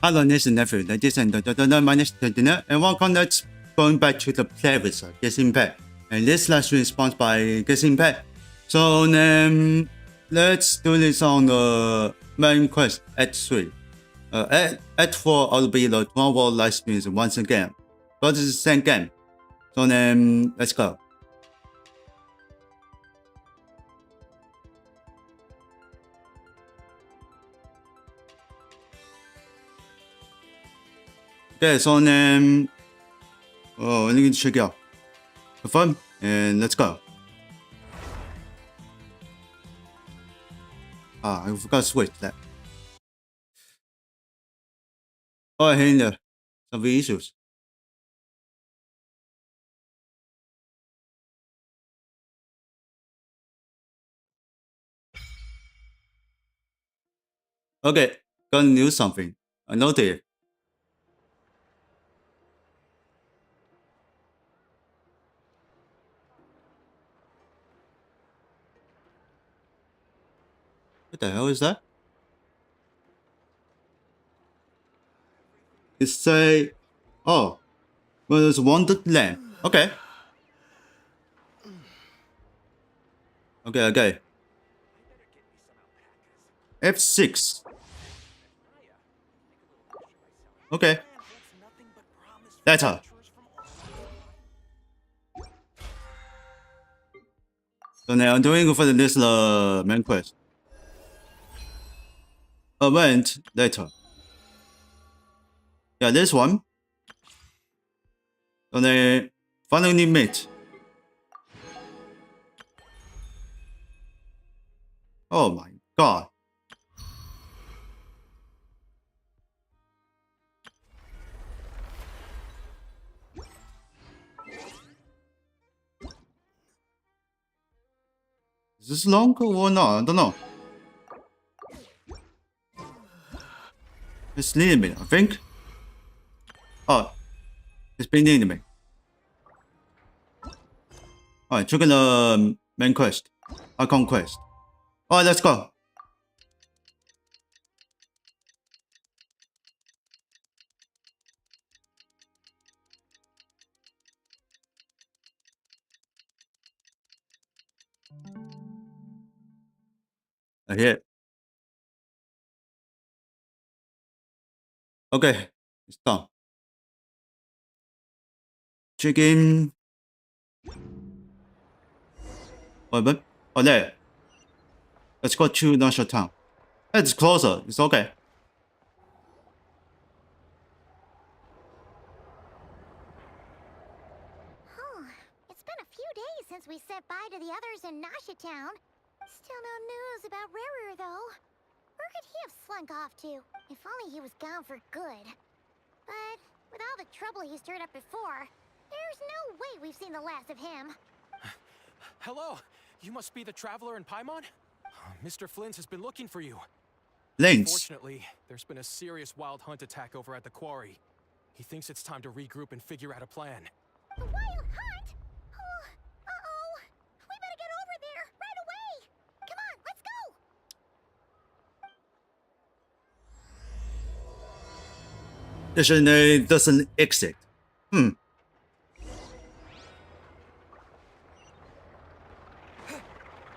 Hello, nsfw. This is my name is Terengineer, and welcome. Let's going back to the playlist of Genshin. And this last stream is sponsored by Genshin. So let's do this on the main quest Act 3. Act 4 will be the 12-hour live streams once again. But it's the same game. So let's go. Okay, so let me check it out. Confirm, and let's go. I forgot to switch that. Oh, hey there. Some issues. Okay, gonna do something. I noted it. What the hell is that? It say, oh, well, there's wanted land. Okay. Okay. F6. Okay. Letter. So now I'm doing for this main quest. Event later. Yeah, this one. So they finally meet. Oh my god. Is this longer or not? I don't know. It's needing me, I think. Oh, it's been needing me. Alright, trigger the main quest. Icon quest. Alright, let's go. I hear it. Okay, it's done. Chicken. Oh, there. Let's go to National Town. It's closer. It's okay. It's been a few days since we said bye to the others in Nasha Town. Still no news about Rarer, though. Where could he have slunk off to? If only he was gone for good. But with all the trouble he stirred up before, there's no way we've seen the last of him. Hello, you must be the traveler in Paimon? Mr. Flint has been looking for you. Lanes. Fortunately, there's been a serious wild hunt attack over at the quarry. He thinks it's time to regroup and figure out a plan. The wild hunt? Oh, uh-oh. We better get over there, right away. Come on, let's go. This doesn't exit.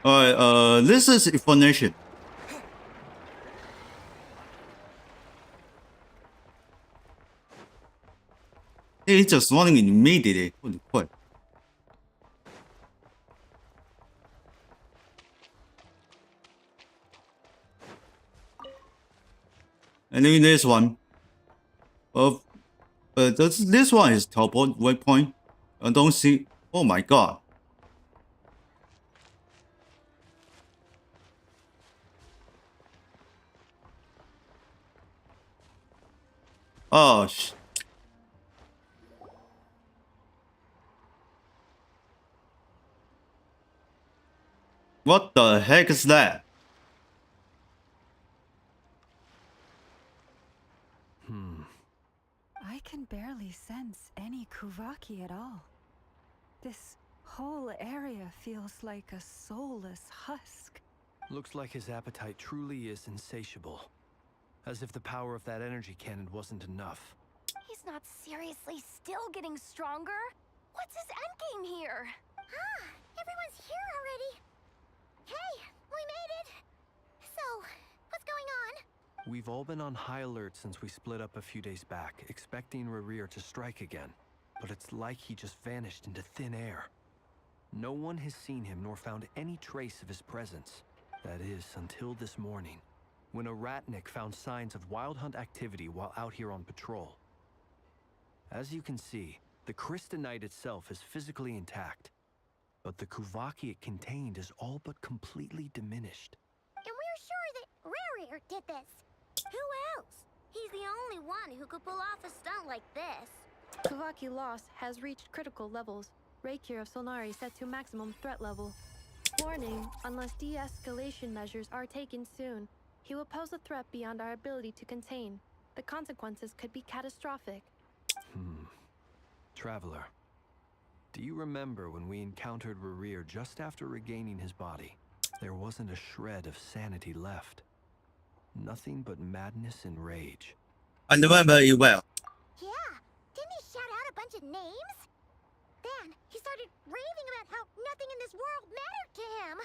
Alright, this is explanation. It's just running immediately. Holy crap. And then this one. But this one is teleport waypoint. I don't see. Oh my god. Oh what the heck is that? I can barely sense any Kuvaki at all. This whole area feels like a soulless husk. Looks like his appetite truly is insatiable. As if the power of that energy cannon wasn't enough. He's not seriously still getting stronger? What's his endgame here? Ah, everyone's here already. Hey, we made it. So, what's going on? We've all been on high alert since we split up a few days back, expecting Rerir to strike again. But it's like he just vanished into thin air. No one has seen him nor found any trace of his presence. That is, until this morning, when a ratnik found signs of wild hunt activity while out here on patrol. As you can see, the Crystonite itself is physically intact, but the Kuvaki it contained is all but completely diminished. And we're sure that Rerir did this. Who else? He's the only one who could pull off a stunt like this. Kuvaki loss has reached critical levels. Reiki of Solnari set to maximum threat level. Warning, unless de-escalation measures are taken soon, he will pose a threat beyond our ability to contain. The consequences could be catastrophic. Traveler, do you remember when we encountered Rerir just after regaining his body? There wasn't a shred of sanity left. Nothing but madness and rage. I remember it well. Yeah, didn't he shout out a bunch of names? Then he started raving about how nothing in this world mattered to him.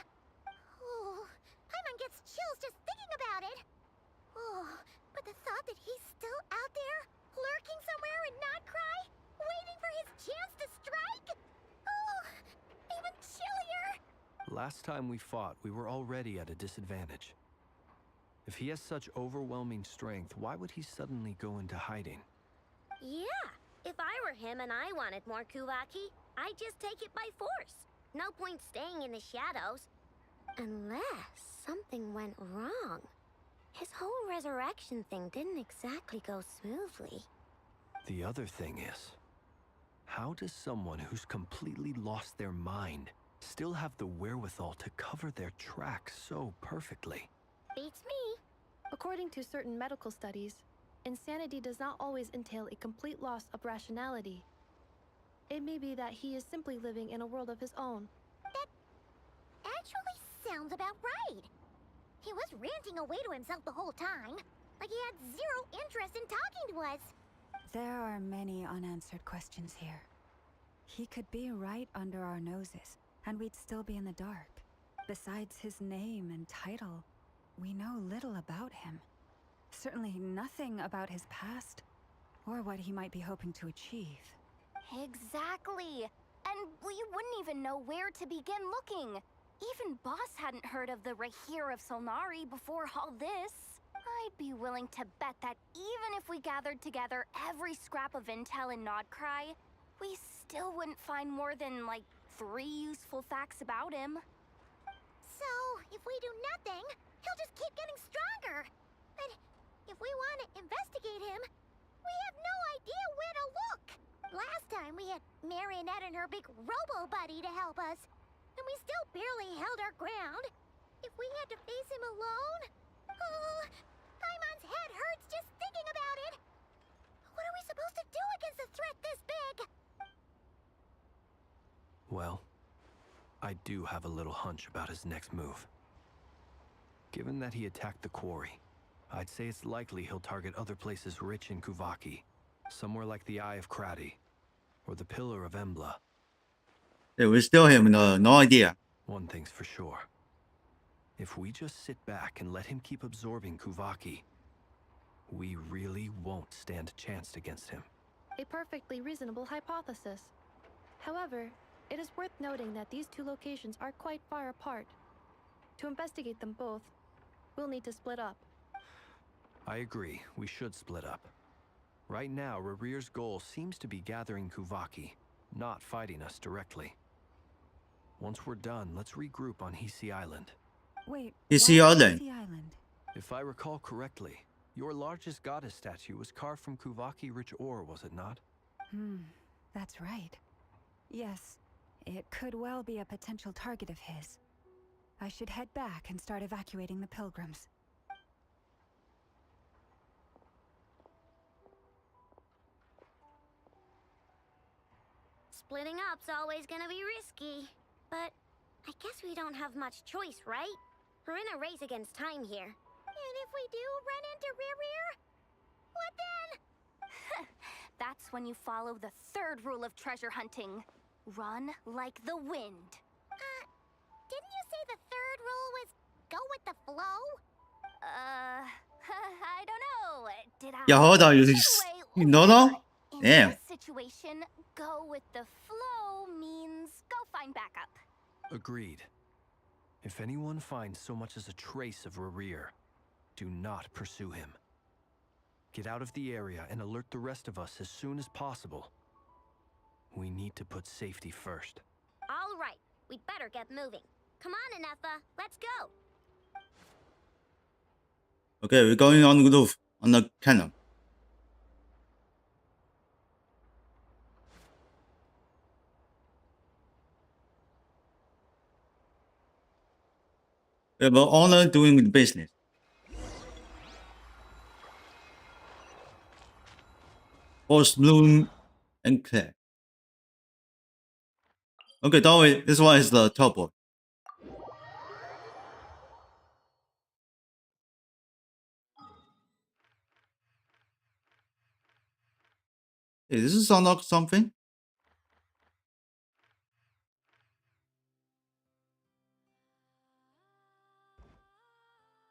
Oh, Paimon gets chills just thinking about it. Oh, but the thought that he's still out there, lurking somewhere in Notcry, waiting for his chance to strike? Oh, even chillier. Last time we fought, we were already at a disadvantage. If he has such overwhelming strength, why would he suddenly go into hiding? Yeah, if I were him and I wanted more Kuvaki, I'd just take it by force. No point staying in the shadows. Unless something went wrong. His whole resurrection thing didn't exactly go smoothly. The other thing is, how does someone who's completely lost their mind still have the wherewithal to cover their tracks so perfectly? Beats me. According to certain medical studies, insanity does not always entail a complete loss of rationality. It may be that he is simply living in a world of his own. That actually sounds about right. He was ranting away to himself the whole time, like he had zero interest in talking to us. There are many unanswered questions here. He could be right under our noses, and we'd still be in the dark. Besides his name and title, we know little about him. Certainly nothing about his past, or what he might be hoping to achieve. Exactly. And we wouldn't even know where to begin looking. Even Boss hadn't heard of the Rerir of Solnari before all this. I'd be willing to bet that even if we gathered together every scrap of intel in Nodcry, we still wouldn't find more than, like, 3 useful facts about him. So, if we do nothing, he'll just keep getting stronger. But if we want to investigate him, we have no idea where to look. Last time we had Marionette and her big robo-buddy to help us, and we still barely held our ground. If we had to face him alone... Oh, Paimon's head hurts just thinking about it. What are we supposed to do against a threat this big? Well, I do have a little hunch about his next move. Given that he attacked the quarry, I'd say it's likely he'll target other places rich in Kuvaki. Somewhere like the Eye of Krati, or the Pillar of Embla. Yeah, we still have no idea. One thing's for sure. If we just sit back and let him keep absorbing Kuvaki, we really won't stand a chance against him. A perfectly reasonable hypothesis. However, it is worth noting that these two locations are quite far apart. To investigate them both, we'll need to split up. I agree, we should split up. Right now, Rerir's goal seems to be gathering Kuvaki, not fighting us directly. Once we're done, let's regroup on Hisi Island. Wait, Hisi why Island? Hisi Island? If I recall correctly, your largest goddess statue was carved from Kuvaki-rich ore, was it not? That's right. Yes, it could well be a potential target of his. I should head back and start evacuating the pilgrims. Splitting up's always gonna be risky. But I guess we don't have much choice, right? We're in a race against time here. And if we do run into Rear, what then? That's when you follow the third rule of treasure hunting. Run like the wind. Didn't you say the third rule was go with the flow? I don't know. Did I? Yeah, hold on. You know no? In Damn. this situation, go with the flow means go find backup. Agreed. If anyone finds so much as a trace of Rear, do not pursue him. Get out of the area and alert the rest of us as soon as possible. We need to put safety first. All right, we'd better get moving. Come on, Anefa, let's go. Okay, we're going on the roof, on the cannon. We have an owner doing the business. Both Bloom and Claire. Okay, don't worry, this one is the top one. Hey, this is unlock something?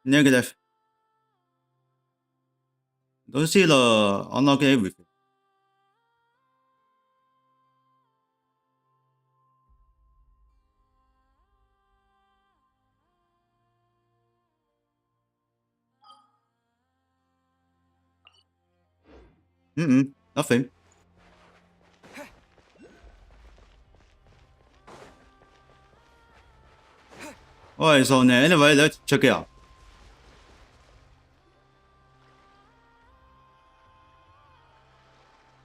Negative. Don't see the unlock everything. Nothing. Alright, so anyway, let's check it out.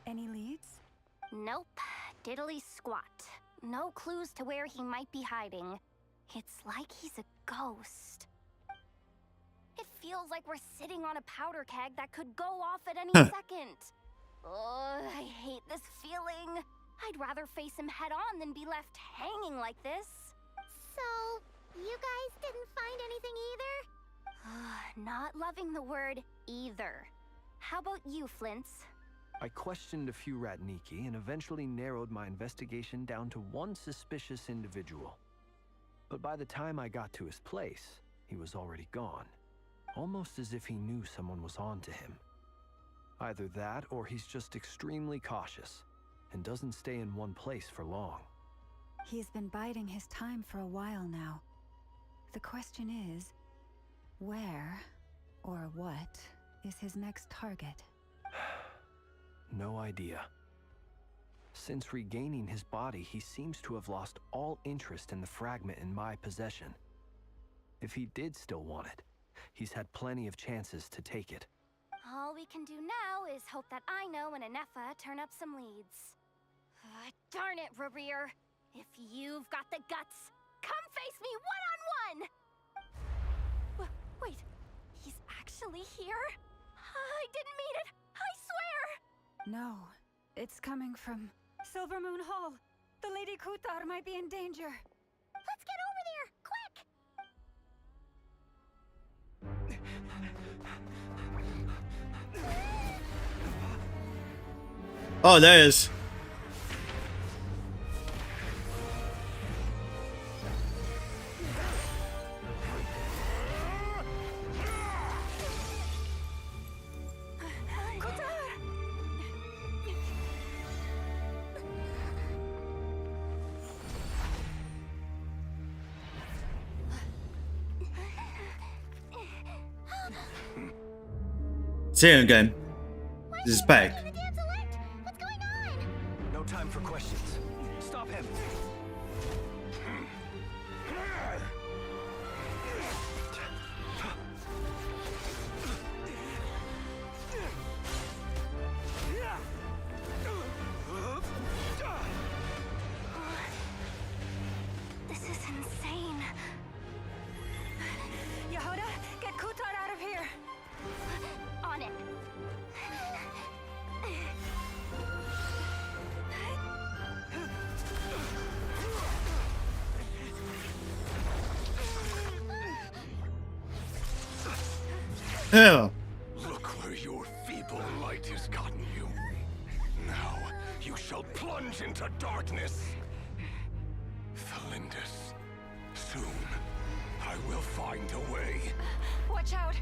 Any leads? Nope. Diddly squat. No clues to where he might be hiding. It's like he's a ghost. It feels like we're sitting on a powder keg that could go off at any second. Oh, I hate this feeling. I'd rather face him head on than be left hanging like this. So, you guys didn't find anything either? Not loving the word either. How about you, Flints? I questioned a few Ratniki and eventually narrowed my investigation down to one suspicious individual. But by the time I got to his place, he was already gone. Almost as if he knew someone was on to him. Either that or he's just extremely cautious and doesn't stay in one place for long. He's been biding his time for a while now. The question is, where or what is his next target? No idea. Since regaining his body, he seems to have lost all interest in the fragment in my possession. If he did still want it, he's had plenty of chances to take it. All we can do now is hope that I know and Anefa turn up some leads. Darn it, Rear. If you've got the guts, come face me one-on-one! Wait, he's actually here? I didn't mean it, I swear! No, it's coming from Silver Moon Hall. The Lady Kutar might be in danger. Let's get over there, quick! Oh, there it is. See you again. This is back. The dam's alert! What's going on? No time for questions. Stop him! This is insane. Yehuda, get Kutar out of here! On it. Yeah. Look where your feeble light has gotten you. Now you shall plunge into darkness. Thalindus, soon I will find a way. Watch out!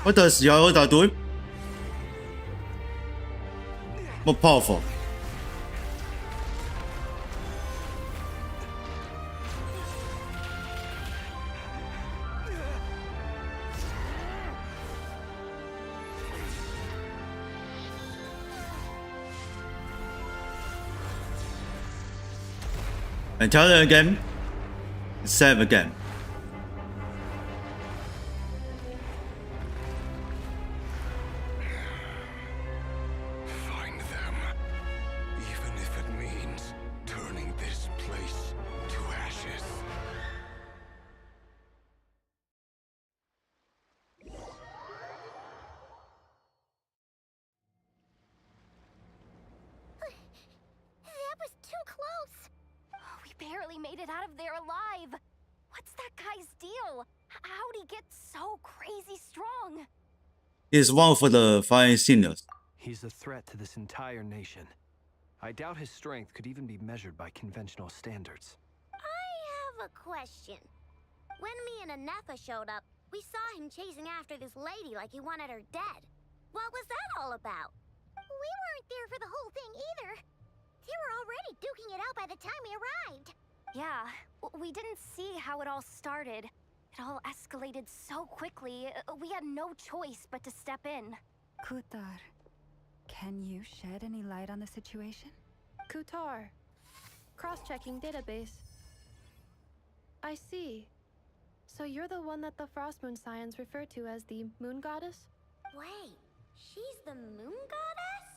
What does Yoda do? More powerful. And tell her again. Save again. Find them. Even if it means turning this place to ashes. That was too close. We barely made it out of there alive. What's that guy's deal? How'd he get so crazy strong? He's one for the fine seniors. He's a threat to this entire nation. I doubt his strength could even be measured by conventional standards. I have a question. When me and Anefa showed up, we saw him chasing after this lady like he wanted her dead. What was that all about? We weren't there for the whole thing either. They were already duking it out by the time we arrived. Yeah, we didn't see how it all started. It all escalated so quickly, we had no choice but to step in. Kutar, can you shed any light on the situation? Kutar. Cross-checking database. I see. So you're the one that the Frost Moon Scions refer to as the Moon Goddess? Wait, she's the moon goddess?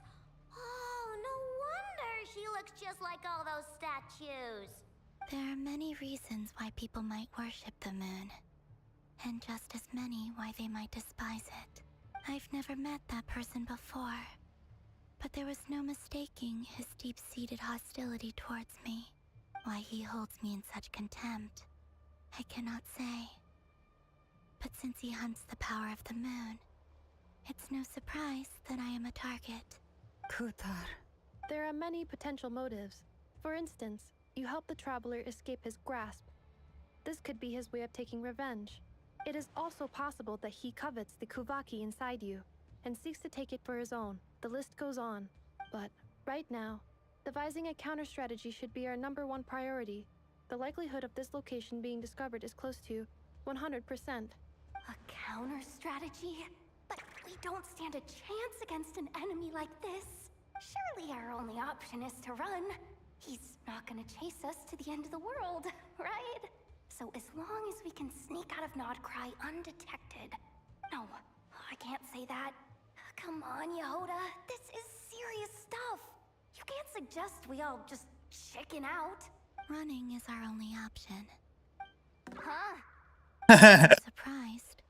Oh, no wonder she looks just like all those statues. There are many reasons why people might worship the moon, and just as many why they might despise it. I've never met that person before, but there was no mistaking his deep-seated hostility towards me. Why he holds me in such contempt, I cannot say. But since he hunts the power of the moon, it's no surprise that I am a target. Kutar. There are many potential motives. For instance, you help the traveler escape his grasp. This could be his way of taking revenge. It is also possible that he covets the Kuvaki inside you and seeks to take it for his own. The list goes on. But right now, devising a counter strategy should be our #1 priority. The likelihood of this location being discovered is close to 100%. A counter strategy? But we don't stand a chance against an enemy like this. Surely our only option is to run. He's not gonna chase us to the end of the world, right? So as long as we can sneak out of Nodcry undetected. No, I can't say that. Come on, Yehoda. This is serious stuff. You can't suggest we all just chicken out. Running is our only option. Huh? I'm surprised.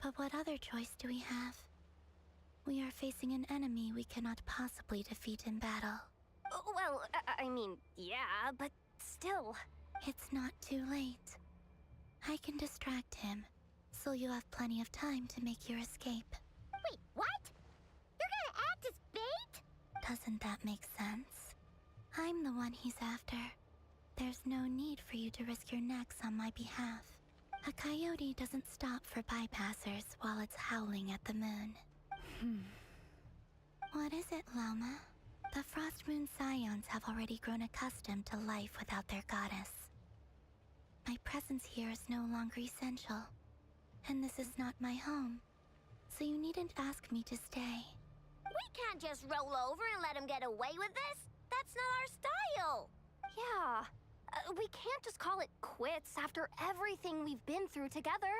But what other choice do we have? We are facing an enemy we cannot possibly defeat in battle. Well, I mean, yeah, but still. It's not too late. I can distract him, so you have plenty of time to make your escape. Wait, what? You're gonna act as bait? Doesn't that make sense? I'm the one he's after. There's no need for you to risk your necks on my behalf. A coyote doesn't stop for bypassers while it's howling at the moon. What is it, Loma? The Frost Moon Scions have already grown accustomed to life without their goddess. My presence here is no longer essential, and this is not my home, so you needn't ask me to stay. We can't just roll over and let him get away with this. That's not our style. Yeah. We can't just call it quits after everything we've been through together.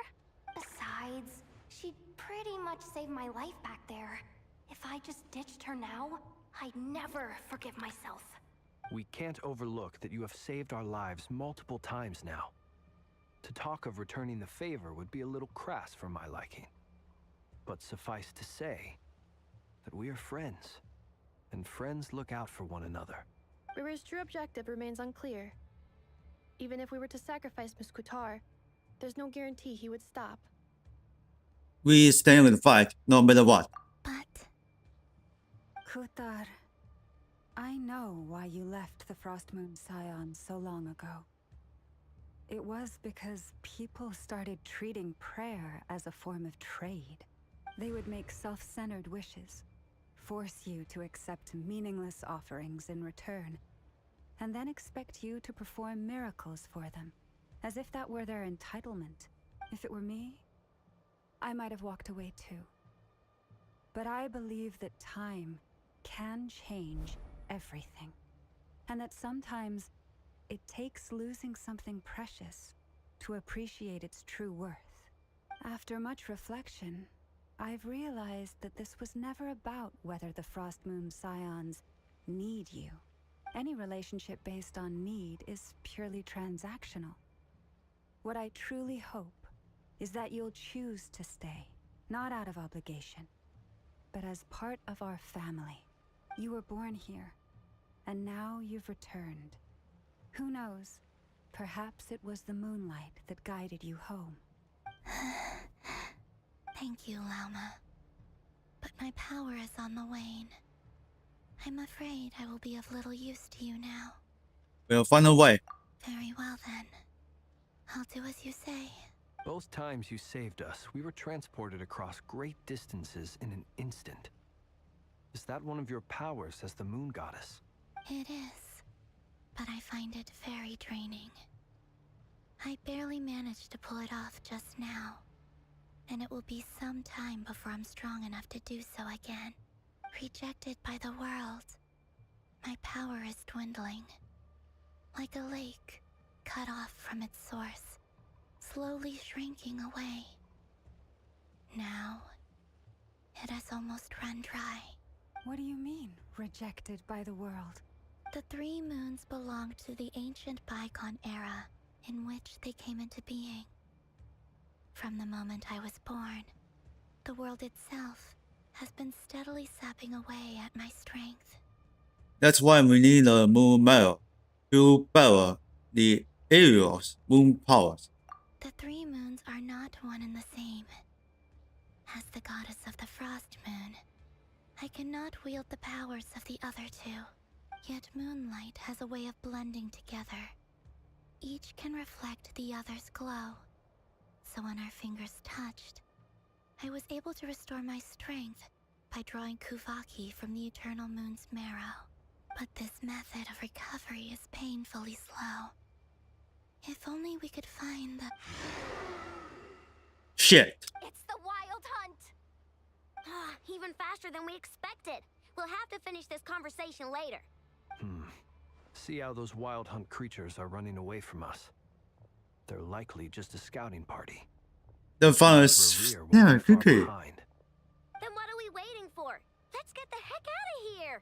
Besides, she pretty much saved my life back there. If I just ditched her now, I'd never forgive myself. We can't overlook that you have saved our lives multiple times now. To talk of returning the favor would be a little crass for my liking. But suffice to say that we are friends, and friends look out for one another. River's true objective remains unclear. Even if we were to sacrifice Miss Kutar, there's no guarantee he would stop. We stay with the fight, no matter what. But Kutar, I know why you left the Frost Moon Scion so long ago. It was because people started treating prayer as a form of trade. They would make self-centered wishes, force you to accept meaningless offerings in return, and then expect you to perform miracles for them, as if that were their entitlement. If it were me, I might have walked away too. But I believe that time can change everything, and that sometimes it takes losing something precious to appreciate its true worth. After much reflection, I've realized that this was never about whether the Frost Moon Scions need you. Any relationship based on need is purely transactional. What I truly hope is that you'll choose to stay, not out of obligation, but as part of our family. You were born here, and now you've returned. Who knows? Perhaps it was the moonlight that guided you home. thank you, Lauma. But my power is on the wane. I'm afraid I will be of little use to you now. We'll find a way. Very well then. I'll do as you say. Both times you saved us, we were transported across great distances in an instant. Is that one of your powers as the Moon Goddess? It is, but I find it very draining. I barely managed to pull it off just now, and it will be some time before I'm strong enough to do so again. Rejected by the world, my power is dwindling. Like a lake, cut off from its source, slowly shrinking away. Now, it has almost run dry. What do you mean, rejected by the world? The 3 moons belonged to the ancient bygone era in which they came into being. From the moment I was born, the world itself has been steadily sapping away at my strength. That's why we need a moon mirror to power the area's moon powers. The 3 moons are not one and the same. As the goddess of the Frost Moon, I cannot wield the powers of the other 2. Yet moonlight has a way of blending together. Each can reflect the other's glow. So when our fingers touched, I was able to restore my strength by drawing Kuvaki from the eternal moon's marrow. But this method of recovery is painfully slow. If only we could find the... Shit. It's the Wild Hunt! Even faster than we expected. We'll have to finish this conversation later. See how those Wild Hunt creatures are running away from us. They're likely just a scouting party. The funnest. Rear won't Yeah, be far good. behind. Then what are we waiting for? Let's get the heck out of here!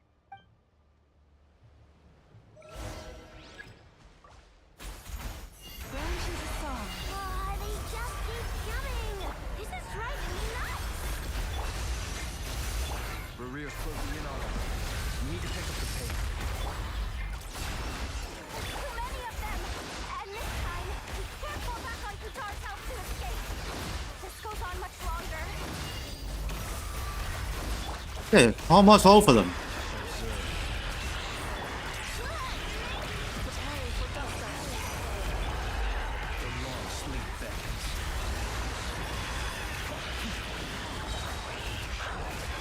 They just keep coming! This is driving me nuts! Rear's closing in on us. We need to pick up the pace. Too many of them! And this time, we can't fall back on Kutar's help to escape. This goes on much longer. Yeah, almost all of them.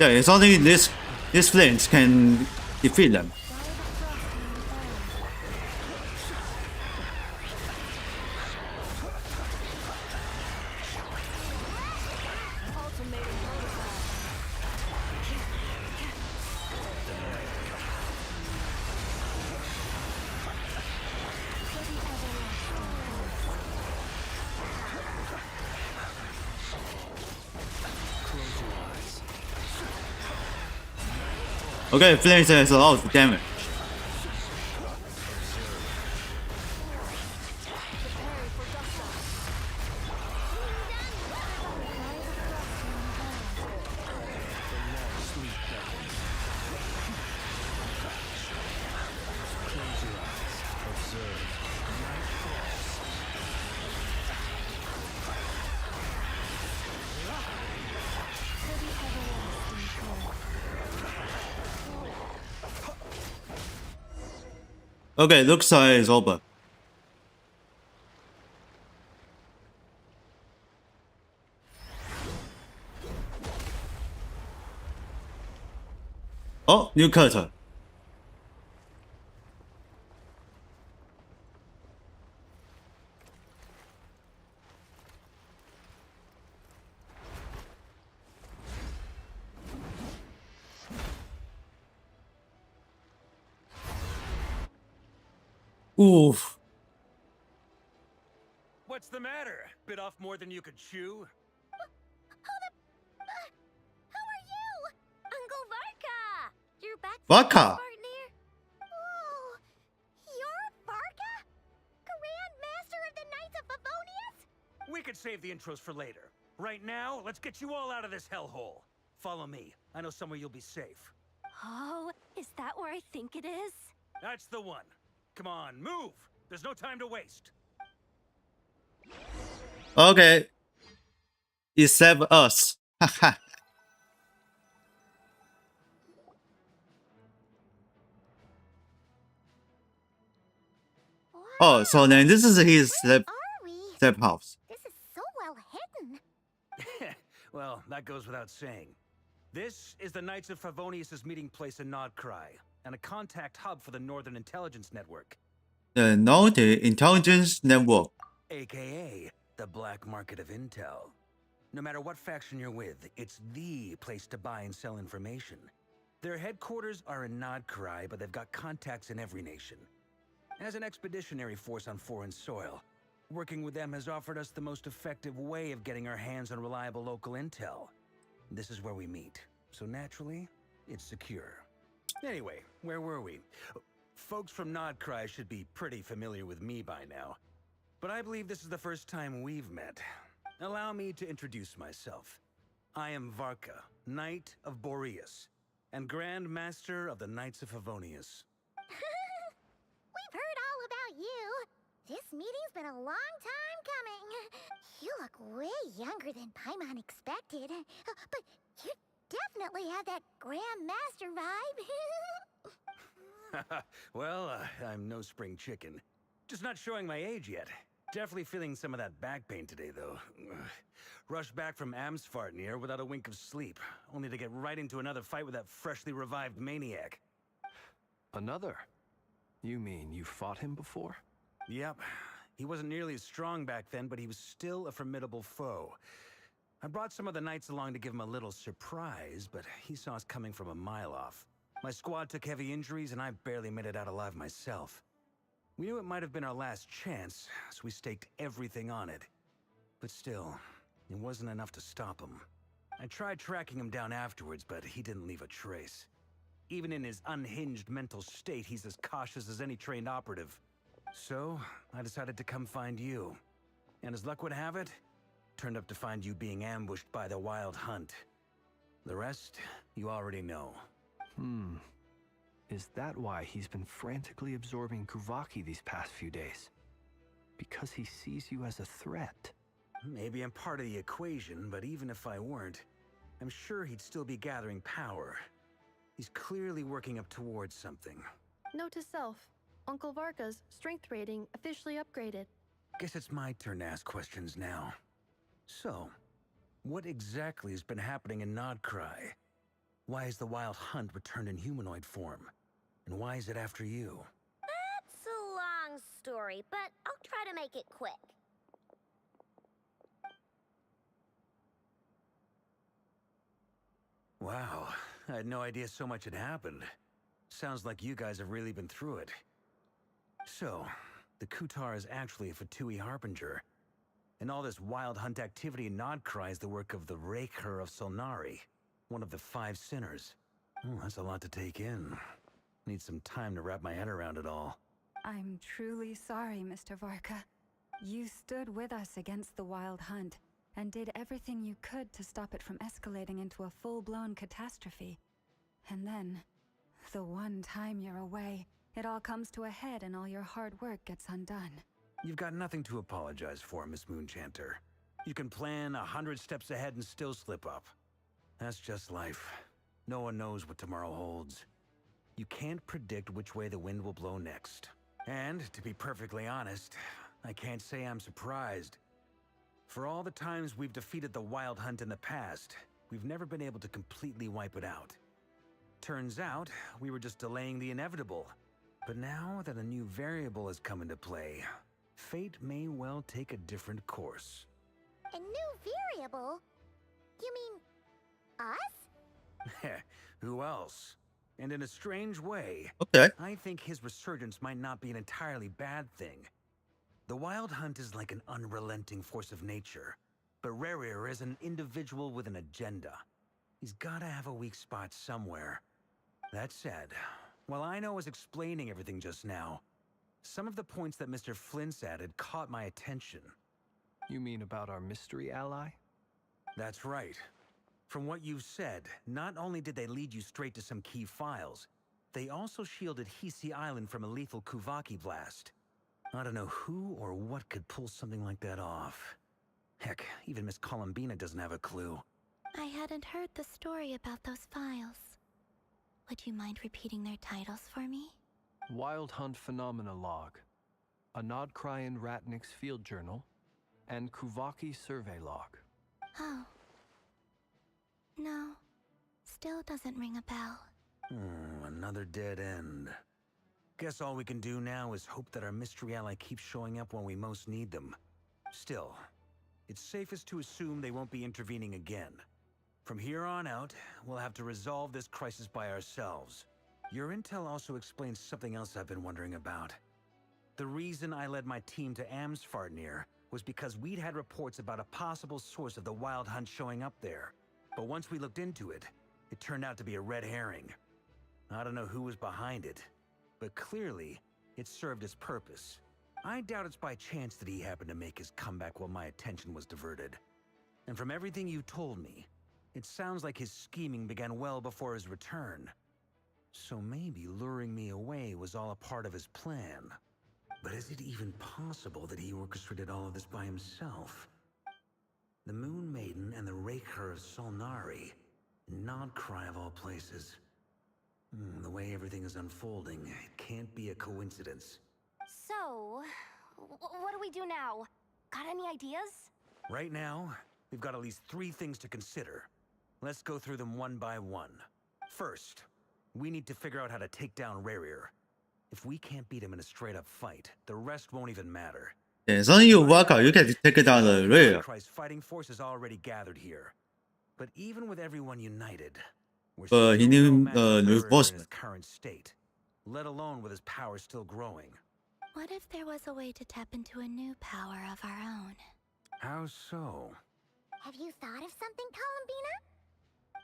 Yeah, it's only this flames can defeat them. Okay, Flames has a lot of damage. Okay, looks like it's over. Oh, new cutter. Oof. What's the matter? Bit off more than you could chew? Who are you? Uncle Varka! You're back from Varka? Terengineer? Oh, you're Varka? Grand Master of the Knights of Favonius? We could save the intros for later. Right now, let's get you all out of this hellhole. Follow me. I know somewhere you'll be safe. Oh, is that where I think it is? That's the one. Come on, move! There's no time to waste. Okay. Except us. Haha. Oh, so then this is his Where are we? step house. This is so well hidden. Well, that goes without saying. This is the Knights of Favonius' meeting place in Nodcry, and a contact hub for the Northern Intelligence Network, The Northern Intelligence Network. aka the black market of intel. No matter what faction you're with, it's the place to buy and sell information. Their headquarters are in Nodcry, but they've got contacts in every nation. As an expeditionary force on foreign soil, working with them has offered us the most effective way of getting our hands on reliable local intel. This is where we meet, so naturally, it's secure. Anyway, where were we? Folks from Nodcry should be pretty familiar with me by now, but I believe this is the first time we've met. Allow me to introduce myself. I am Varka, Knight of Boreas, and Grand Master of the Knights of Favonius. We've heard all about you. This meeting's been a long time coming. You look way younger than Paimon expected. But you definitely have that Grand Master vibe. Well, I'm no spring chicken. Just not showing my age yet. Definitely feeling some of that back pain today, though. Rushed back from Terengineer without a wink of sleep, only to get right into another fight with that freshly revived maniac. Another? You mean you fought him before? Yep. He wasn't nearly as strong back then, but he was still a formidable foe. I brought some of the knights along to give him a little surprise, but he saw us coming from a mile off. My squad took heavy injuries, and I barely made it out alive myself. We knew it might have been our last chance, so we staked everything on it. But still, it wasn't enough to stop him. I tried tracking him down afterwards, but he didn't leave a trace. Even in his unhinged mental state, he's as cautious as any trained operative. So, I decided to come find you. And as luck would have it, turned up to find you being ambushed by the Wild Hunt. The rest, you already know. Is that why he's been frantically absorbing Kuvaki these past few days? Because he sees you as a threat? Maybe I'm part of the equation, but even if I weren't, I'm sure he'd still be gathering power. He's clearly working up towards something. Note to self, Uncle Varka's strength rating officially upgraded. Guess it's my turn to ask questions now. So, what exactly has been happening in Nodcry? Why is the Wild Hunt returned in humanoid form? And why is it after you? That's a long story, but I'll try to make it quick. Wow, I had no idea so much had happened. Sounds like you guys have really been through it. So, the Kutar is actually a Fatui Harbinger. And all this Wild Hunt activity in Nodcry is the work of the Raker of Solnari, one of the 5 sinners. Oh, that's a lot to take in. Need some time to wrap my head around it all. I'm truly sorry, Mr. Varka. You stood with us against the Wild Hunt and did everything you could to stop it from escalating into a full-blown catastrophe. And then, the one time you're away, it all comes to a head and all your hard work gets undone. You've got nothing to apologize for, Miss Moonchanter. You can plan 100 steps ahead and still slip up. That's just life. No one knows what tomorrow holds. You can't predict which way the wind will blow next. And, to be perfectly honest, I can't say I'm surprised. For all the times we've defeated the Wild Hunt in the past, we've never been able to completely wipe it out. Turns out, we were just delaying the inevitable. But now that a new variable has come into play, fate may well take a different course. A new variable? You mean us? Who else? And in a strange way, Okay. I think his resurgence might not be an entirely bad thing. The Wild Hunt is like an unrelenting force of nature, but Rerir is an individual with an agenda. He's gotta have a weak spot somewhere. That said, while I was explaining everything just now, some of the points that Mr. Flint's added caught my attention. You mean about our mystery ally? That's right. From what you've said, not only did they lead you straight to some key files, they also shielded Hisi Island from a lethal Kuvaki blast. I don't know who or what could pull something like that off. Heck, even Miss Columbina doesn't have a clue. I hadn't heard the story about those files. Would you mind repeating their titles for me? Wild Hunt Phenomena Log, a Nodkryan Ratnik's Field Journal, and Kuvaki Survey Log. Oh. No. Still doesn't ring a bell. Another dead end. Guess all we can do now is hope that our mystery ally keeps showing up when we most need them. Still, it's safest to assume they won't be intervening again. From here on out, we'll have to resolve this crisis by ourselves. Your intel also explains something else I've been wondering about. The reason I led my team to Amsfarnir was because we'd had reports about a possible source of the Wild Hunt showing up there. But once we looked into it, it turned out to be a red herring. I don't know who was behind it, but clearly, it served its purpose. I doubt it's by chance that he happened to make his comeback while my attention was diverted. And from everything you told me, it sounds like his scheming began well before his return. So maybe luring me away was all a part of his plan. But is it even possible that he orchestrated all of this by himself? The Moon Maiden and the Raker of Solnari. Nodcry of all places. The way everything is unfolding, it can't be a coincidence. So, what do we do now? Got any ideas? Right now, we've got at least 3 things to consider. Let's go through them one by one. First, we need to figure out how to take down Rerir. If we can't beat him in a straight-up fight, the rest won't even matter. Yeah, so you work out, you can take it down the rear. Christ's fighting force is already gathered here. But even with everyone united, we're But he still knew, no match for Rerir in reinforcement. his current state, let alone with his power still growing. What if there was a way to tap into a new power of our own? How so? Have you thought of something, Columbina?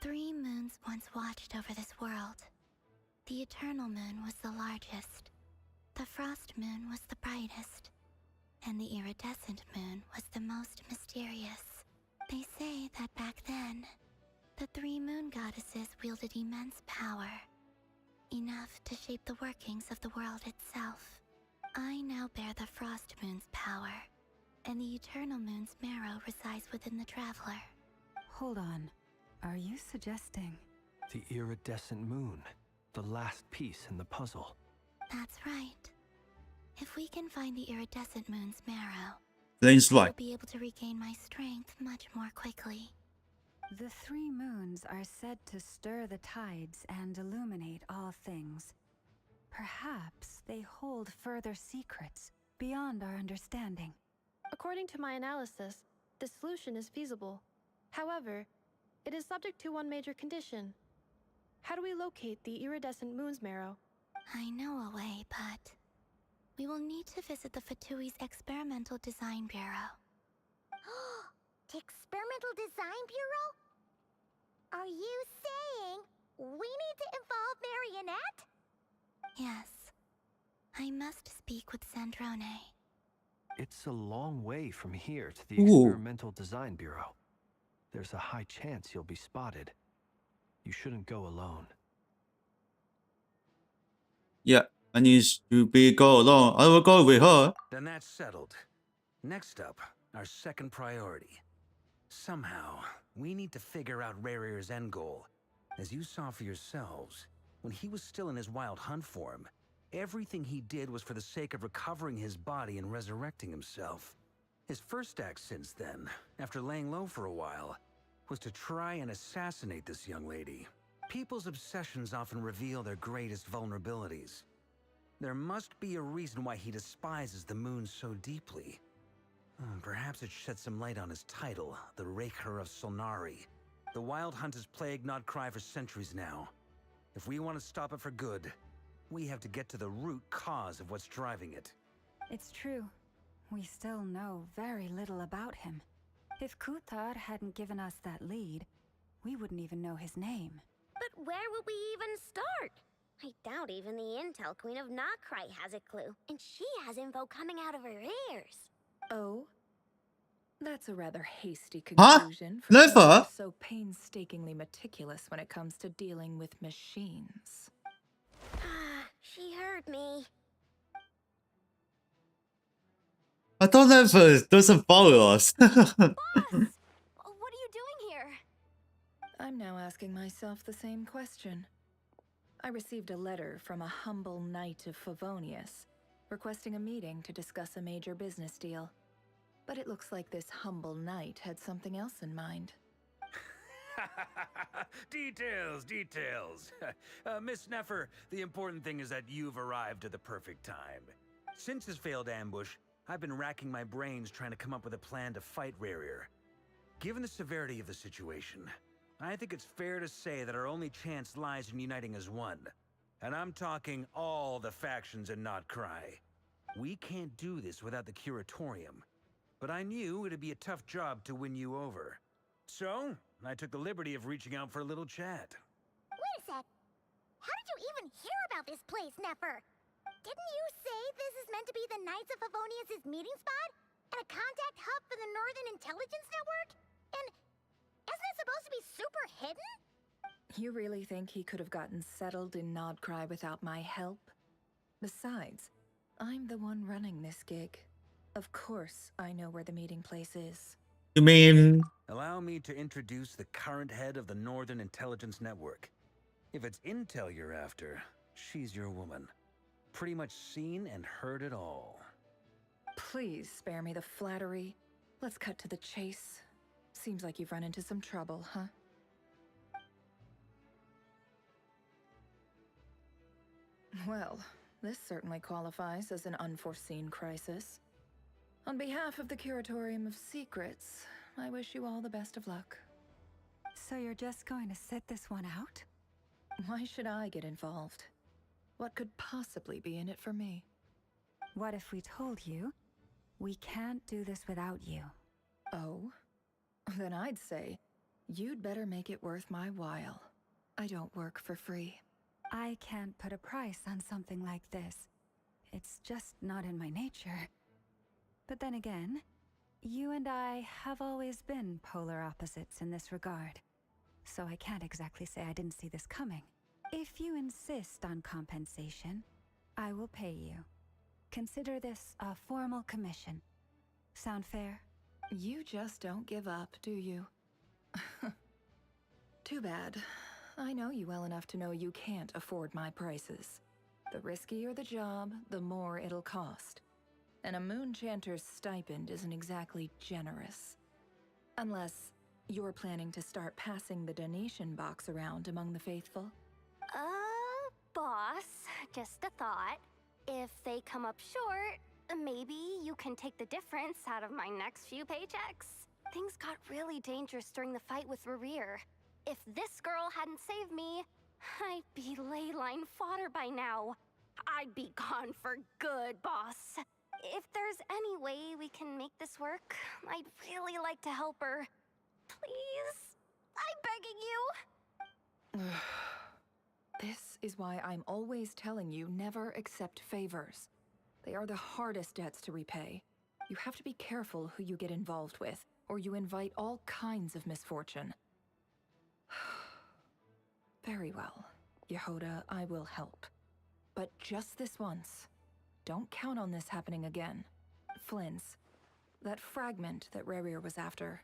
3 moons once watched over this world. The Eternal Moon was the largest. The Frost Moon was the brightest. And the Iridescent Moon was the most mysterious. They say that back then, the 3 moon goddesses wielded immense power. Enough to shape the workings of the world itself. I now bear the Frost Moon's power, and the Eternal Moon's marrow resides within the Traveler. Hold on. Are you suggesting? The iridescent moon, the last piece in the puzzle. That's right. If we can find the Iridescent Moon's marrow, Flame's I'll right. be able to regain my strength much more quickly. The 3 moons are said to stir the tides and illuminate all things. Perhaps they hold further secrets beyond our understanding. According to my analysis, the solution is feasible. However, it is subject to one major condition. How do we locate the iridescent moon's marrow? I know a way, but we will need to visit the Fatui's Experimental Design Bureau. The Experimental Design Bureau? Are you saying We need to involve Marionette? Yes. I must speak with Sandrone. It's a long way from here to the Ooh. Experimental Design Bureau. There's a high chance you'll be spotted. You shouldn't go alone. Yeah, I need to go along. I will go with her. Then that's settled. Next up, our second priority. Somehow, we need to figure out Rare's end goal. As you saw for yourselves, when he was still in his wild hunt form, everything he did was for the sake of recovering his body and resurrecting himself. His first act since then, after laying low for a while, was to try and assassinate this young lady. People's obsessions often reveal their greatest vulnerabilities. There must be a reason why he despises the moon so deeply. Perhaps it sheds some light on his title, the Raker of Solnari. The Wild Hunt has plagued Nodcry for centuries now. If we want to stop it for good, we have to get to the root cause of what's driving it. It's true. We still know very little about him. If Kuthar hadn't given us that lead, we wouldn't even know his name. But where would we even start? I doubt even the Intel Queen of Nodcry has a clue, and she has info coming out of her ears. Oh? That's a rather hasty Huh? conclusion for Never. someone who's so painstakingly meticulous when it comes to dealing with machines. She heard me. I thought Never doesn't follow us. Boss! What are you doing here? I'm now asking myself the same question. I received a letter from a humble knight of Favonius, requesting a meeting to discuss a major business deal. But it looks like this humble knight had something else in mind. Details. Miss Neffer, the important thing is that you've arrived at the perfect time. Since his failed ambush, I've been racking my brains trying to come up with a plan to fight Rarir. Given the severity of the situation, I think it's fair to say that our only chance lies in uniting as one. And I'm talking all the factions in Nodcry. We can't do this without the Curatorium. But I knew it'd be a tough job to win you over. So, I took the liberty of reaching out for a little chat. Wait a sec. How did you even hear about this place, Neffer? Didn't you say this is meant to be the Knights of Favonius' meeting spot? And a contact hub for the Northern Intelligence Network? And isn't it supposed to be super hidden? You really think he could have gotten settled in Nodcry without my help? Besides, I'm the one running this gig. Of course I know where the meeting place is. You mean... Allow me to introduce the current head of the Northern Intelligence Network. If it's intel you're after, she's your woman. Pretty much seen and heard it all. Please spare me the flattery. Let's cut to the chase. Seems like you've run into some trouble, huh? Well, this certainly qualifies as an unforeseen crisis. On behalf of the Curatorium of Secrets, I wish you all the best of luck. So you're just going to sit this one out? Why should I get involved? What could possibly be in it for me? What if we told you we can't do this without you? Oh? Then I'd say, you'd better make it worth my while. I don't work for free. I can't put a price on something like this. It's just not in my nature. But then again, you and I have always been polar opposites in this regard. So I can't exactly say I didn't see this coming. If you insist on compensation, I will pay you. Consider this a formal commission. Sound fair? You just don't give up, do you? Too bad. I know you well enough to know you can't afford my prices. The riskier the job, the more it'll cost. And a Moonchanter's stipend isn't exactly generous. Unless you're planning to start passing the donation box around among the faithful. Boss, just a thought. If they come up short, maybe you can take the difference out of my next few paychecks. Things got really dangerous during the fight with Rarir. If this girl hadn't saved me, I'd be ley line fodder by now. I'd be gone for good, boss. If there's any way we can make this work, I'd really like to help her. Please? I'm begging you. This is why I'm always telling you never accept favors. They are the hardest debts to repay. You have to be careful who you get involved with, or you invite all kinds of misfortune. Very well. Yehoda, I will help. But just this once. Don't count on this happening again. Flynn's. That fragment that Rerir was after.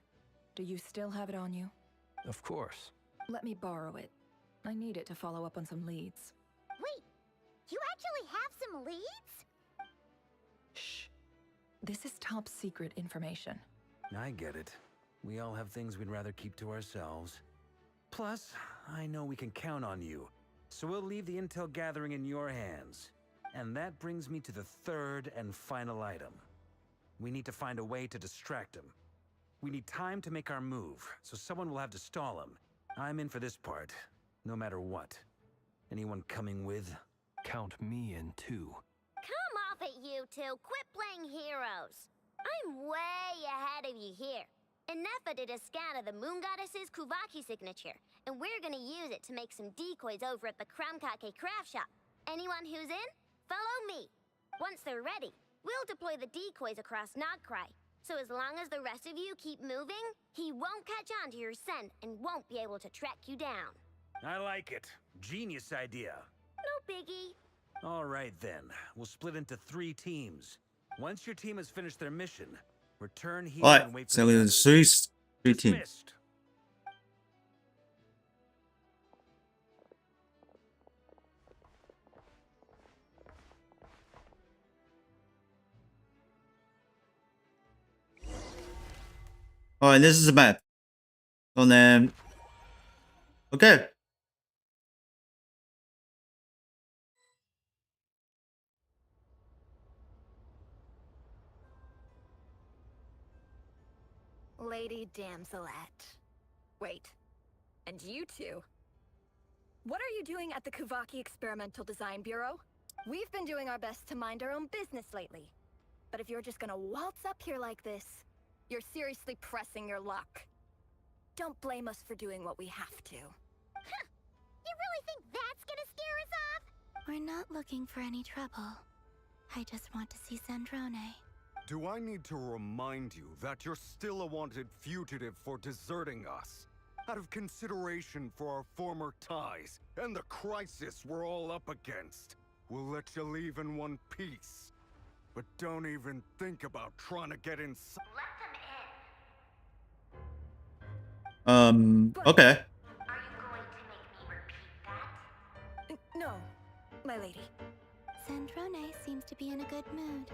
Do you still have it on you? Of course. Let me borrow it. I need it to follow up on some leads. Wait, you actually have some leads? Shh. This is top secret information. I get it. We all have things we'd rather keep to ourselves. Plus, I know we can count on you. So we'll leave the intel gathering in your hands. And that brings me to the third and final item. We need to find a way to distract him. We need time to make our move, so someone will have to stall him. I'm in for this part, no matter what. Anyone coming with? Count me in too. Come off it, you two. Quit playing heroes. I'm way ahead of you here. Enough did a scan of the Moon Goddess's Kuvaki signature, and we're gonna use it to make some decoys over at the Kramkake craft shop. Anyone who's in, follow me. Once they're ready, we'll deploy the decoys across Nogcry. So as long as the rest of you keep moving, he won't catch on to your scent and won't be able to track you down. I like it. Genius idea. No biggie. All right then, we'll split into 3 teams. Once your team has finished their mission, return here Alright, and wait for so the we others. 3 teams. Dismissed. Alright, this is the map. So then, okay. Lady Damselette. Wait, and you two? What are you doing at the Kuvaki Experimental Design Bureau? We've been doing our best to mind our own business lately. But if you're just gonna waltz up here like this, you're seriously pressing your luck. Don't blame us for doing what we have to. Huh. You really think that's gonna scare us off? We're not looking for any trouble. I just want to see Zandrone. Do I need to remind you that you're still a wanted fugitive for deserting us? Out of consideration for our former ties and the crisis we're all up against, we'll let you leave in one piece. But don't even think about trying to get inside. Okay. Are you going to make me repeat that? No, my lady. Zandrone seems to be in a good mood.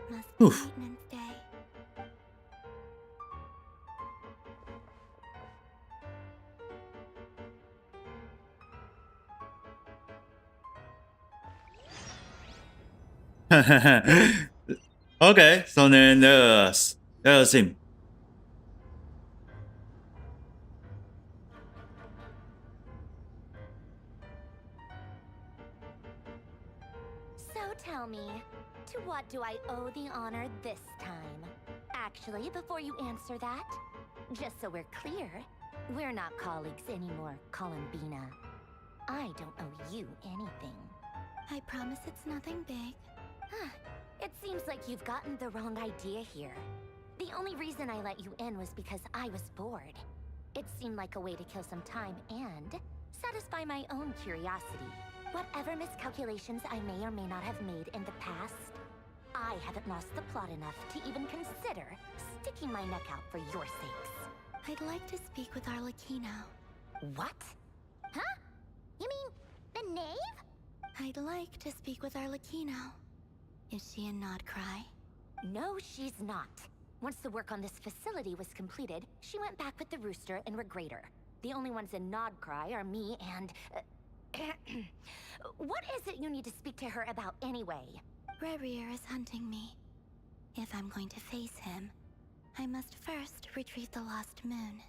Must be Oof. maintenance day. Okay, so then there's him. So tell me, to what do I owe the honor this time? Actually, before you answer that, just so we're clear, we're not colleagues anymore, Columbina. I don't owe you anything. I promise it's nothing big. It seems like you've gotten the wrong idea here. The only reason I let you in was because I was bored. It seemed like a way to kill some time and satisfy my own curiosity. Whatever miscalculations I may or may not have made in the past, I haven't lost the plot enough to even consider sticking my neck out for your sakes. I'd like to speak with Arlecchino. What? Huh? You mean the knave? I'd like to speak with Arlecchino. Is she in Nodcry? No, she's not. Once the work on this facility was completed, she went back with the Rooster and Regrator. The only ones in Nodcry are me and... What is it you need to speak to her about anyway? Rerir is hunting me. If I'm going to face him, I must first retrieve the lost moon.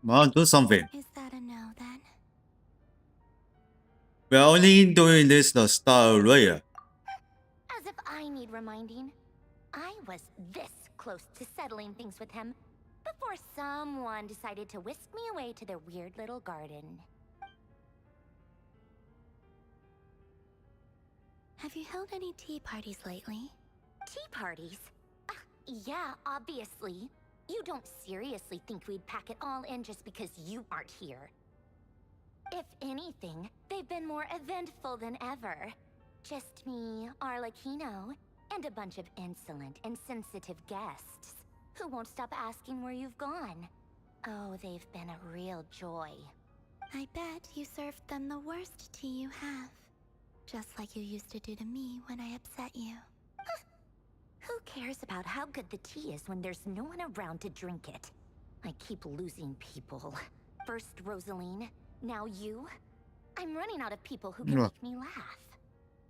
Well, do something. Is that a no then? We're only doing this the Star Array. As if I need reminding. I was this close to settling things with him. before someone decided to whisk me away to their weird little garden. Have you held any tea parties lately? Tea parties? Yeah, obviously. You don't seriously think we'd pack it all in just because you aren't here. If anything, they've been more eventful than ever. Just me, Arlecchino, and a bunch of insolent, insensitive guests who won't stop asking where you've gone. Oh, they've been a real joy. I bet you served them the worst tea you have. Just like you used to do to me when I upset you. Who cares about how good the tea is when there's no one around to drink it? I keep losing people. First Rosaline, now you. I'm running out of people who can make me laugh.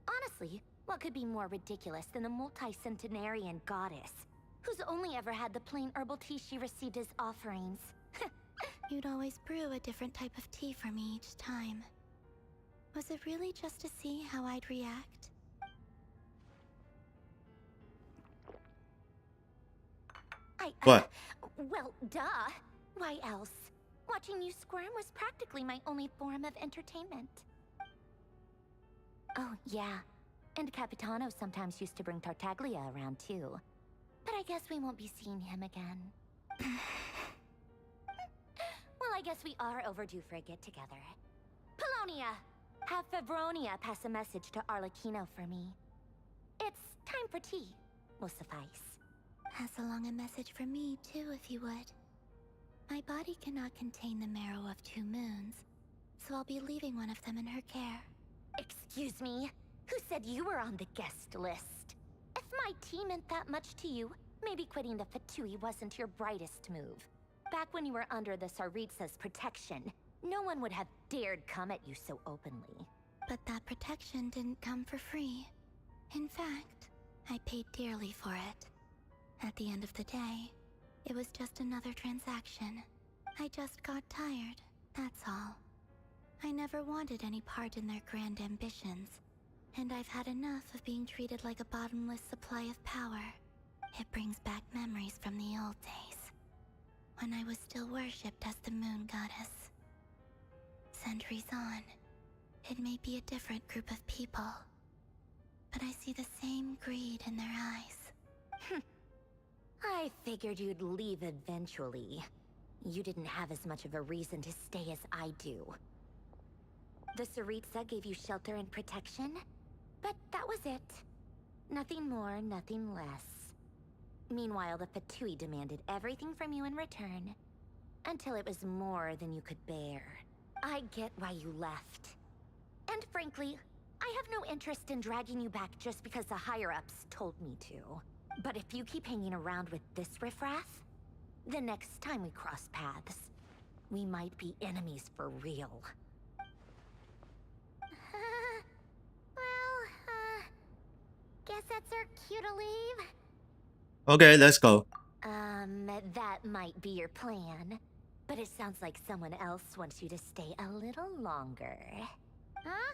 Honestly, what could be more ridiculous than the multi-centenarian goddess, who's only ever had the plain herbal tea she received as offerings? You'd always brew a different type of tea for me each time. Was it really just to see how I'd react? What? Well, duh. Why else? Watching you squirm was practically my only form of entertainment. Oh, yeah. And Capitano sometimes used to bring Tartaglia around, too. But I guess we won't be seeing him again. Well, I guess we are overdue for a get-together. Polonia! Have Fevronia pass a message to Arlecchino for me. It's time for tea. Will suffice. Pass along a message for me, too, if you would. My body cannot contain the marrow of 2 moons, so I'll be leaving one of them in her care. Excuse me? Who said you were on the guest list? If my tea meant that much to you, maybe quitting the Fatui wasn't your brightest move. Back when you were under the Tsaritsa's protection, no one would have dared come at you so openly. But that protection didn't come for free. In fact, I paid dearly for it. At the end of the day, it was just another transaction. I just got tired, that's all. I never wanted any part in their grand ambitions, and I've had enough of being treated like a bottomless supply of power. It brings back memories from the old days, when I was still worshipped as the moon goddess. Centuries on, it may be a different group of people, but I see the same greed in their eyes. I figured you'd leave eventually. You didn't have as much of a reason to stay as I do. The Tsaritsa gave you shelter and protection, but that was it. Nothing more, nothing less. Meanwhile, the Fatui demanded everything from you in return, until it was more than you could bear. I get why you left. And frankly, I have no interest in dragging you back just because the higher-ups told me to. But if you keep hanging around with this riffraff, the next time we cross paths, we might be enemies for real. Guess that's our cue to leave. Okay, let's go. That might be your plan. But it sounds like someone else wants you to stay a little longer. Huh?